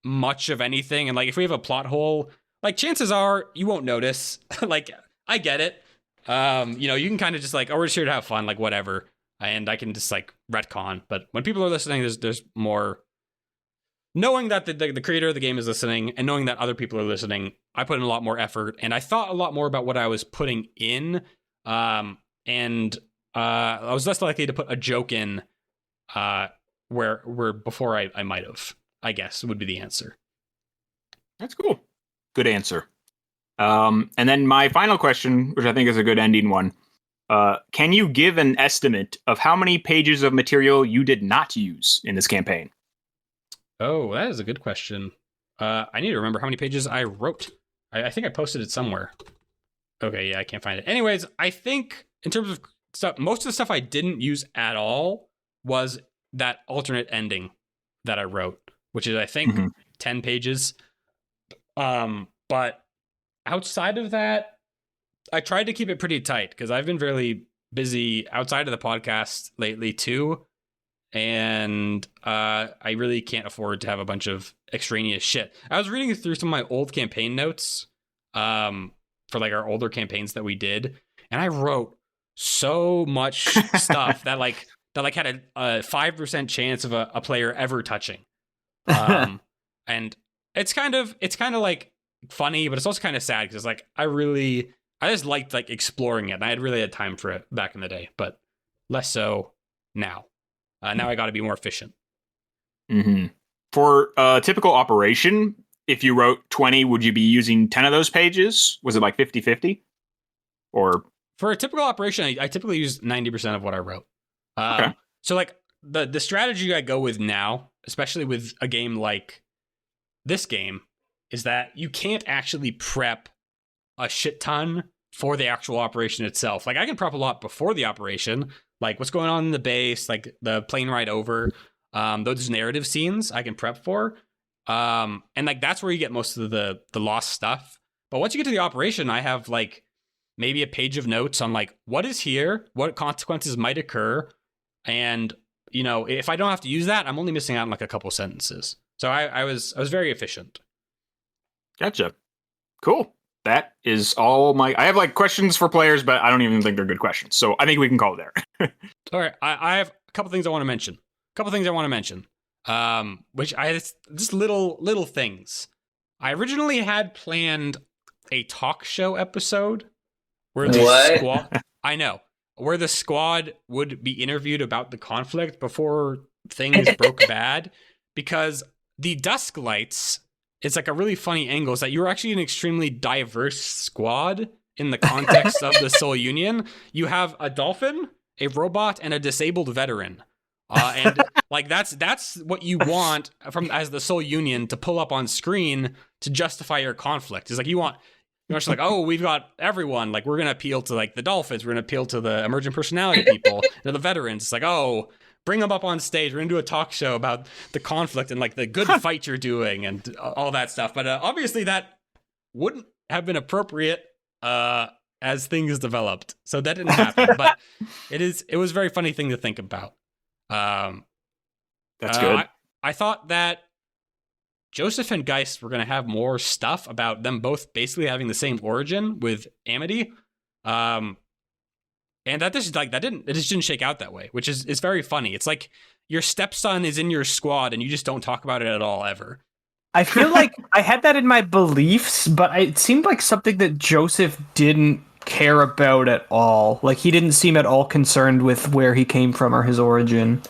much of anything. And like if we have a plot hole, like chances are you won't notice. Like I get it. You can kind of just like, oh, we're just here to have fun, like whatever. And I can just like retcon. But when people are listening, there's more knowing that the creator of the game is listening and knowing that other people are listening. I put in a lot more effort and I thought a lot more about what I was putting in. And I was less likely to put a joke in where before I might have, I guess would be the answer. That's cool. Good answer. And then my final question, which I think is a good ending one. Can you give an estimate of how many pages of material you did not use in this campaign? Oh, that is a good question. I need to remember how many pages I wrote. I think I posted it somewhere. Okay, yeah, I can't find it. Anyways, I think in terms of stuff, most of the stuff I didn't use at all was that alternate ending that I wrote, which is, I think, 10 pages. But outside of that, I tried to keep it pretty tight because I've been very busy outside of the podcast lately too. And I really can't afford to have a bunch of extraneous shit. I was reading through some of my old campaign notes for like our older campaigns that we did, and I wrote so much stuff that had a 5% chance of a player ever touching. And it's kind of like funny, but it's also kind of sad because like I just liked like exploring it, and I had really had time for it back in the day, but less so now. Now I got to be more efficient. Mm-hmm. For a typical operation, if you wrote 20, would you be using 10 of those pages? Was it like 50-50? Or for a typical operation, I typically use 90% of what I wrote. Okay. So like the strategy I go with now, especially with a game like this game, is that you can't actually prep a shit ton for the actual operation itself. Like I can prep a lot before the operation, like what's going on in the base, like the plane ride over, those narrative scenes I can prep for. And like that's where you get most of the lost stuff. But once you get to the operation, I have like maybe a page of notes on like what is here, what consequences might occur. And, if I don't have to use that, I'm only missing out on like a couple sentences. So I was very efficient. Gotcha. Cool. That is all I have like questions for players, but I don't even think they're good questions. So I think we can call it there. All right. I have a couple things I want to mention. Which just little things. I originally had planned a talk show episode where the squad, I know, where the squad would be interviewed about the conflict before things broke bad, because the Dusk Lights, it's like a really funny angle is that you were actually an extremely diverse squad in the context of the Soul Union. You have a dolphin, a robot, and a disabled veteran. And like that's what you want from as the Soul Union to pull up on screen to justify your conflict. It's like you're just like, oh, we've got everyone. Like we're gonna appeal to like the dolphins, we're gonna appeal to the emergent personality people, to the veterans. It's like, oh, bring them up on stage. We're gonna do a talk show about the conflict and like the good fight you're doing and all that stuff. But obviously that wouldn't have been appropriate as things developed, so that didn't happen. But it was a very funny thing to think about. That's good. I thought that Joseph and Geist were going to have more stuff about them both basically having the same origin with Amity. And that just didn't shake out that way, which is very funny. It's like your stepson is in your squad and you just don't talk about it at all ever. I feel like I had that in my beliefs, but it seemed like something that Joseph didn't care about at all. Like he didn't seem at all concerned with where he came from or his origin.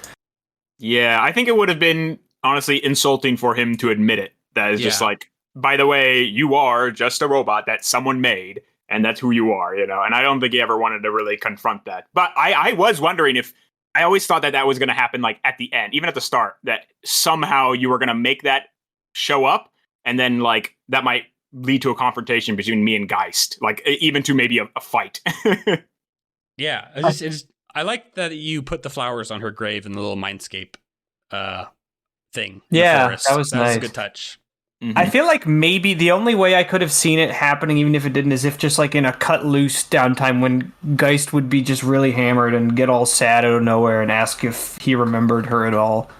Yeah, I think it would have been honestly insulting for him to admit it. That is just like, by the way, you are just a robot that someone made, and that's who you are, And I don't think he ever wanted to really confront that. But I was wondering if I always thought that was going to happen like at the end, even at the start, that somehow you were going to make that show up, and then like that might lead to a confrontation between me and Geist, like even to maybe a fight. Yeah, I like that you put the flowers on her grave in the little mindscape thing. In Yeah, the forest. that was That was a nice. good touch. Mm-hmm. I feel like maybe the only way I could have seen it happening, even if it didn't, is if just like in a cut loose downtime when Geist would be just really hammered and get all sad out of nowhere and ask if he remembered her at all.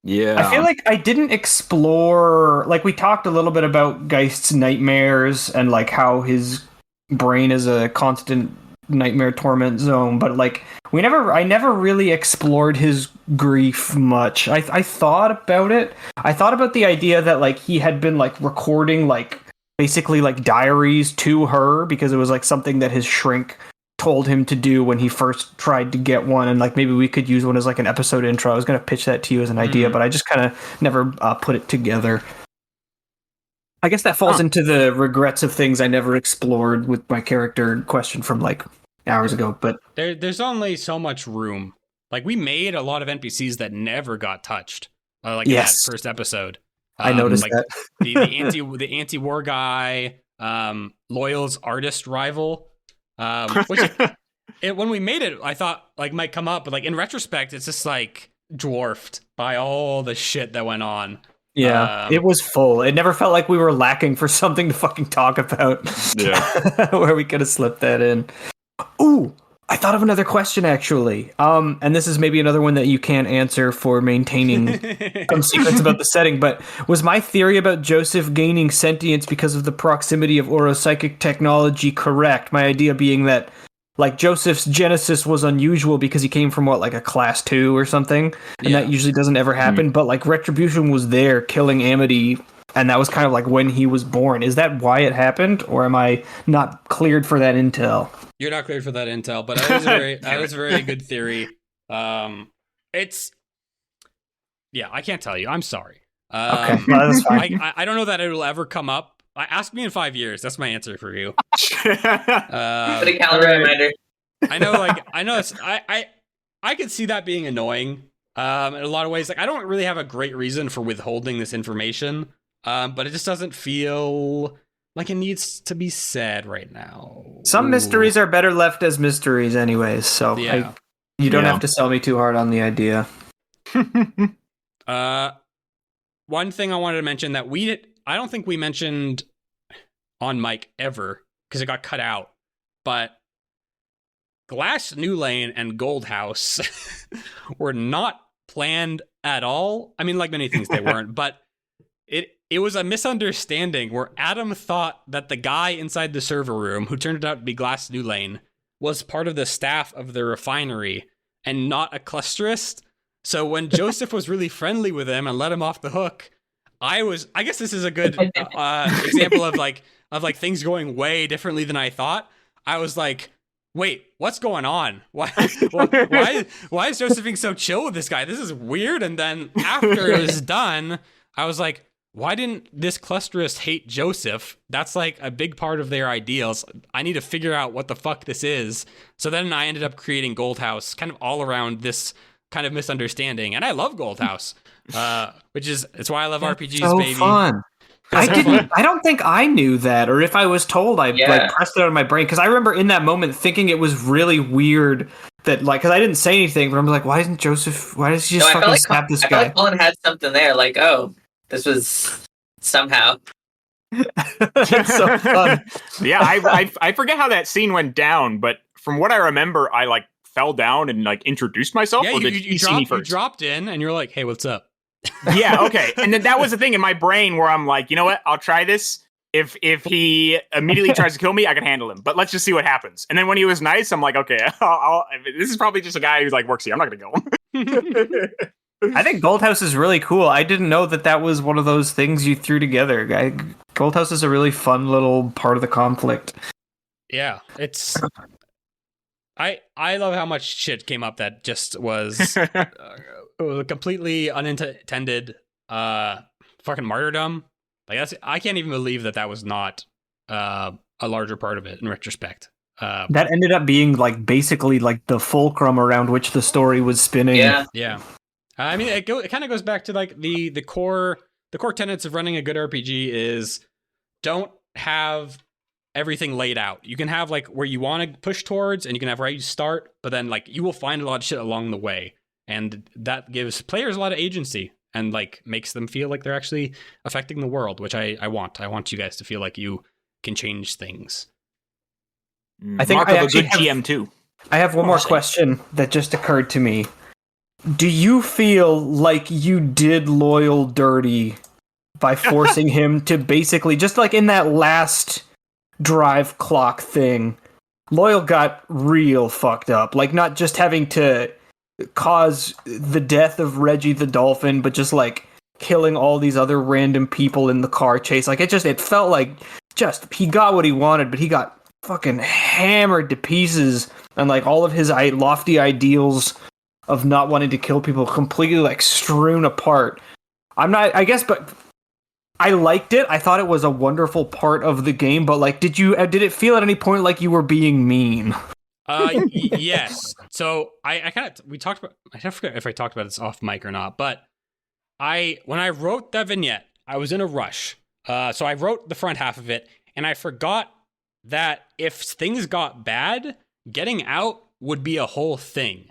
Yeah. I feel like I didn't explore, like we talked a little bit about Geist's nightmares and like how his brain is a constant nightmare torment zone, but like I never really explored his grief much. I thought about it. I thought about the idea that like he had been like recording like basically like diaries to her because it was like something that his shrink told him to do when he first tried to get one, and like maybe we could use one as like an episode intro. I was going to pitch that to you as an idea, but I just kind of never put it together. I guess that falls into the regrets of things I never explored with my character question from like hours ago. But There's only so much room. Like we made a lot of NPCs that never got touched. Like in that first episode. I noticed like that. the anti-war guy, Loyal's artist rival, which when we made it, I thought like might come up, but like in retrospect, it's just like dwarfed by all the shit that went on. Yeah, it was full. It never felt like we were lacking for something to fucking talk about. Yeah. Where we could have slipped that in. Ooh, I thought of another question actually. And this is maybe another one that you can't answer for maintaining some secrets about the setting, but was my theory about Joseph gaining sentience because of the proximity of neuropsychic technology correct? My idea being that like Joseph's genesis was unusual because he came from what, like a class 2 or something, and that usually doesn't ever happen. But like Retribution was there killing Amity, and that was kind of like when he was born. Is that why it happened, or am I not cleared for that intel? You're not cleared for that intel, but that was a very good theory. It's I can't tell you. I'm sorry. Okay, well, that's fine. I don't know that it'll ever come up. Ask me in 5 years. That's my answer for you. Put a calendar reminder. I know. I could see that being annoying. In a lot of ways, like I don't really have a great reason for withholding this information. But it just doesn't feel like it needs to be said right now. Some mysteries are better left as mysteries, anyways. So you don't have to sell me too hard on the idea. One thing I wanted to mention that I don't think we mentioned on mic ever because it got cut out, but Glass New Lane and Gold House were not planned at all. I mean, like many things they weren't, but it was a misunderstanding where Adam thought that the guy inside the server room, who turned out to be Glass New Lane, was part of the staff of the refinery and not a clusterist. So when Joseph was really friendly with him and let him off the hook, I guess this is a good example of like things going way differently than I thought. I was like, wait, what's going on? Why is Joseph being so chill with this guy? This is weird. And then after it was done, I was like, why didn't this clusterist hate Joseph? That's like a big part of their ideals. I need to figure out what the fuck this is. So then I ended up creating Gold House kind of all around this kind of misunderstanding. And I love Gold House, it's why I love RPGs, so baby. Fun. I don't think I knew that, or if I was told, I like pressed it out of my brain because I remember in that moment thinking it was really weird that like because I didn't say anything, but I'm like, why does he just fucking snap this guy? I felt like Colin had something there, like, oh, this was somehow. It's so fun. Yeah, I forget how that scene went down, but from what I remember, I like fell down and like introduced myself. Yeah, or did you see me first? You dropped in and you're like, hey, what's up? Yeah, okay. And then that was the thing in my brain where I'm like, you know what? I'll try this. If he immediately tries to kill me, I can handle him. But let's just see what happens. And then when he was nice, I'm like, okay, this is probably just a guy who's like works here. I'm not gonna kill him. I think Gold House is really cool. I didn't know that was one of those things you threw together. Gold House is a really fun little part of the conflict. Yeah, it's. I love how much shit came up that just was completely unintended fucking martyrdom. Like I can't even believe that was not a larger part of it in retrospect. That ended up being like basically like the fulcrum around which the story was spinning. Yeah. I mean, it kind of goes back to like the core tenets of running a good RPG is don't have everything laid out. You can have like where you want to push towards, and you can have where you start, but then like you will find a lot of shit along the way, and that gives players a lot of agency and like makes them feel like they're actually affecting the world, which I want. I want you guys to feel like you can change things. I think Mark I of a actually good have- GM too. I have one more question that just occurred to me. Do you feel like you did Loyal dirty by forcing him to basically, just like in that last drive clock thing, Loyal got real fucked up? Like, not just having to cause the death of Reggie the Dolphin, but just like killing all these other random people in the car chase. Like, it felt like just he got what he wanted, but he got fucking hammered to pieces, and like all of his lofty ideals of not wanting to kill people completely like strewn apart. But I liked it. I thought it was a wonderful part of the game, but like, did it feel at any point like you were being mean? Yes. So we talked about, I forget if I talked about this off mic or not, but when I wrote that vignette, I was in a rush. So I wrote the front half of it, and I forgot that if things got bad, getting out would be a whole thing.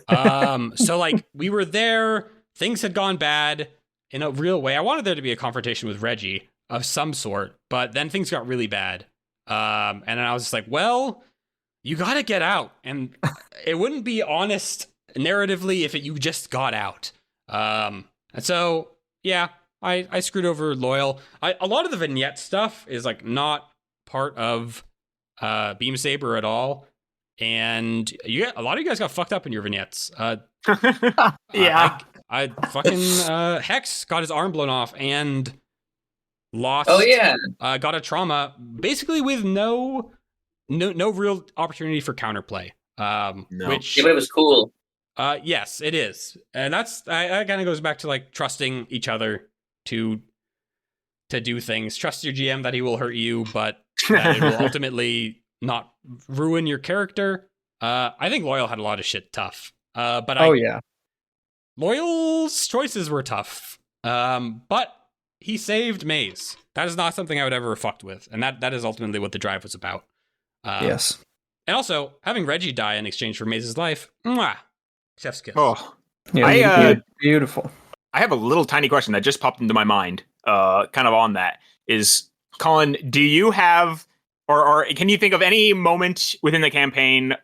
So like we were there, things had gone bad in a real way. I wanted there to be a confrontation with Reggie of some sort, but then things got really bad. And then I was just like, well, you gotta get out. And it wouldn't be honest narratively if you just got out. And so, yeah, I screwed over Loyal. A lot of the vignette stuff is like not part of Beam Saber at all. And a lot of you guys got fucked up in your vignettes. Yeah. I fucking Hex got his arm blown off and lost. Oh yeah. Got a trauma basically with no real opportunity for counterplay. No. Which Yeah, but it was cool. yes, it is, and that kind of goes back to like trusting each other to do things. Trust your GM that he will hurt you, but that it will ultimately not ruin your character. I think Loyal had a lot of shit tough. But Yeah. Loyal's choices were tough. But he saved Maze. That is not something I would ever have fucked with, and that is ultimately what the drive was about. Yes. And also having Reggie die in exchange for Maze's life. Mwah. Chef's kiss. Oh, Yeah, beautiful. I have a little tiny question that just popped into my mind. Kind of on that is, Colin, do you have, or can you think of any moment within the campaign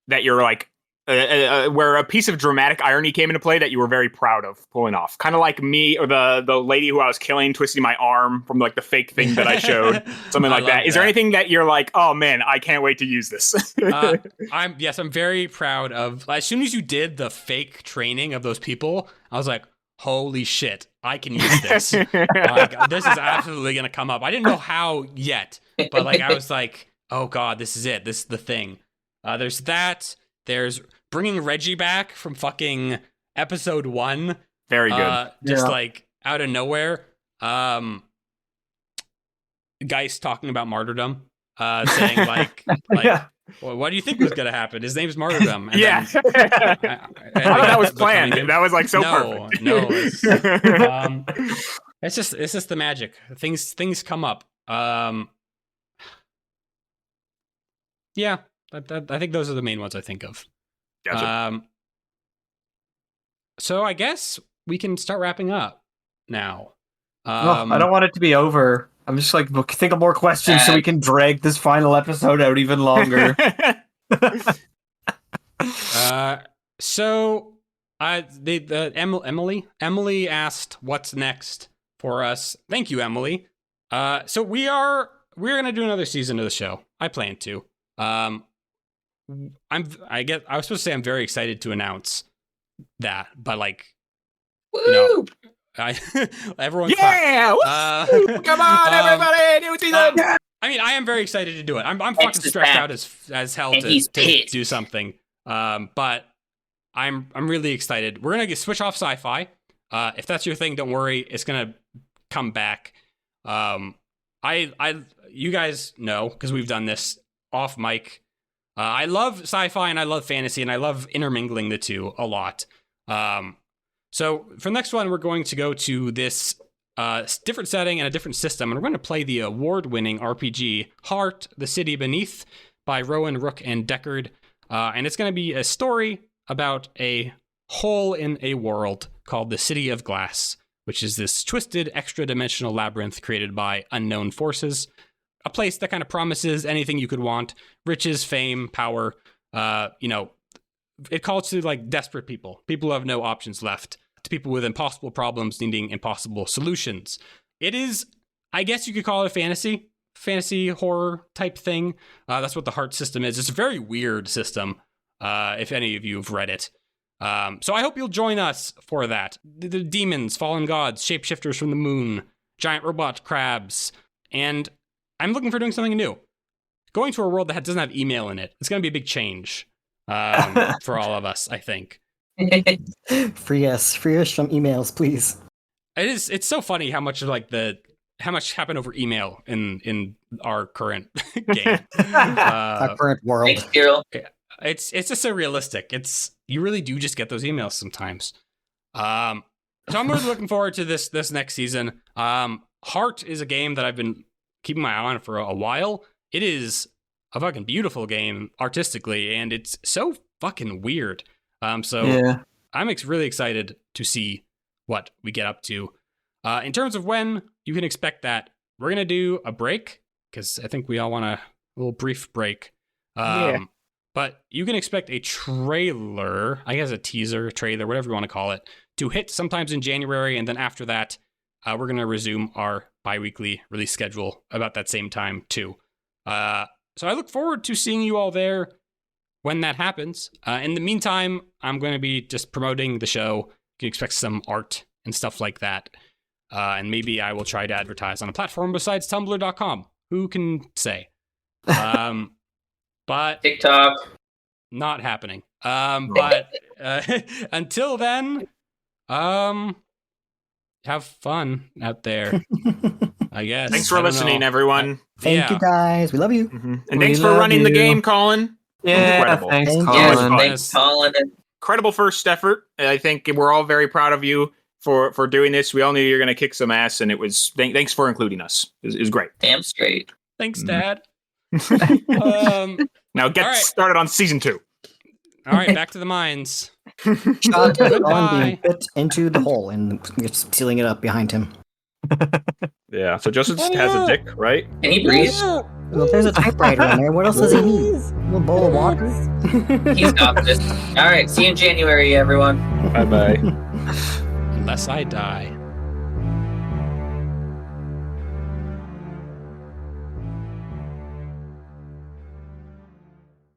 that you're like, where a piece of dramatic irony came into play that you were very proud of pulling off? Kind of like me or the lady who I was killing, twisting my arm from like the fake thing that I showed, something like that. Is there anything that you're like, oh man, I can't wait to use this? I'm very proud of. As soon as you did the fake training of those people, I was like, holy shit, I can use this. This is absolutely gonna come up. I didn't know how yet, but like I was like, oh god, this is it. This is the thing. There's that. There's bringing Reggie back from fucking episode 1. Very good. Just like out of nowhere. Geist talking about martyrdom. Saying like Yeah. well, what do you think was gonna happen? His name's martyrdom. And Yeah. then, That was planned. That was like so perfect. No, it's just the magic. Things come up. Yeah, I think those are the main ones I think of. Gotcha. So I guess we can start wrapping up now. I don't want it to be over. I'm just like, think of more questions so we can drag this final episode out even longer. So Emily asked what's next for us. Thank you, Emily. So we're gonna do another season of the show. I plan to. I was supposed to say I'm very excited to announce that, but like, Woo! Everyone, yeah! Come on, everybody! New season! I mean, I am very excited to do it. I'm fucking stressed out as hell to do something. But I'm really excited. We're gonna switch off sci-fi. If that's your thing, don't worry. It's gonna come back. You guys know because we've done this off mic. I love sci-fi and I love fantasy and I love intermingling the two a lot. So for the next one, we're going to go to this different setting and a different system. And we're going to play the award-winning RPG Heart, The City Beneath by Rowan, Rook, and Deckard. And it's going to be a story about a hole in a world called the City of Glass, which is this twisted extra-dimensional labyrinth created by unknown forces. A place that kind of promises anything you could want: riches, fame, power. It calls to like desperate people who have no options left, to people with impossible problems needing impossible solutions. It is, I guess you could call it a fantasy horror type thing. That's what the Heart system is. It's a very weird system, if any of you have read it. So I hope you'll join us for that. The demons, fallen gods, shapeshifters from the moon, giant robot crabs, and I'm looking for doing something new. Going to a world that doesn't have email in it, it's going to be a big change for all of us, I think. Free us from emails, please. It's so funny how much happened over email in our current game. Our current world. Thanks, Kirill. It's just so realistic. You really do just get those emails sometimes. So I'm really looking forward to this next season. Heart is a game that I've been keeping my eye on for a while. It is a fucking beautiful game artistically, and it's so fucking weird. I'm really excited to see what we get up to. In terms of when you can expect that, we're gonna do a break because I think we all want a little brief break. But you can expect a trailer, I guess a teaser, trailer, whatever you want to call it, to hit sometimes in January, and then after that, we're gonna resume our bi-weekly release schedule about that same time too. So I look forward to seeing you all there when that happens. In the meantime, I'm going to be just promoting the show. You can expect some art and stuff like that. And maybe I will try to advertise on a platform besides tumblr.com. Who can say? But TikTok. Not happening. But until then, have fun out there, I guess. Thanks for listening, everyone. Thank you guys. We love you. Mm-hmm. And thanks for running the game, Colin. Yeah, Incredible. thanks, Thank Colin. Yes, thanks, Colin. Incredible first effort. I think we're all very proud of you for doing this. We all knew you were going to kick some ass, and it was thanks for including us. It was great. Damn straight. Thanks, Dad. Now get started on season 2. All right, back to the mines. Shot Goodbye. being bit into the hole and sealing it up behind him. Yeah, so Joseph has a dick, right? Can he breathe? Well, there's a typewriter in there. What else does he need? A little bowl of water? He's got this. All right, see you in January, everyone. Bye-bye. Unless I die.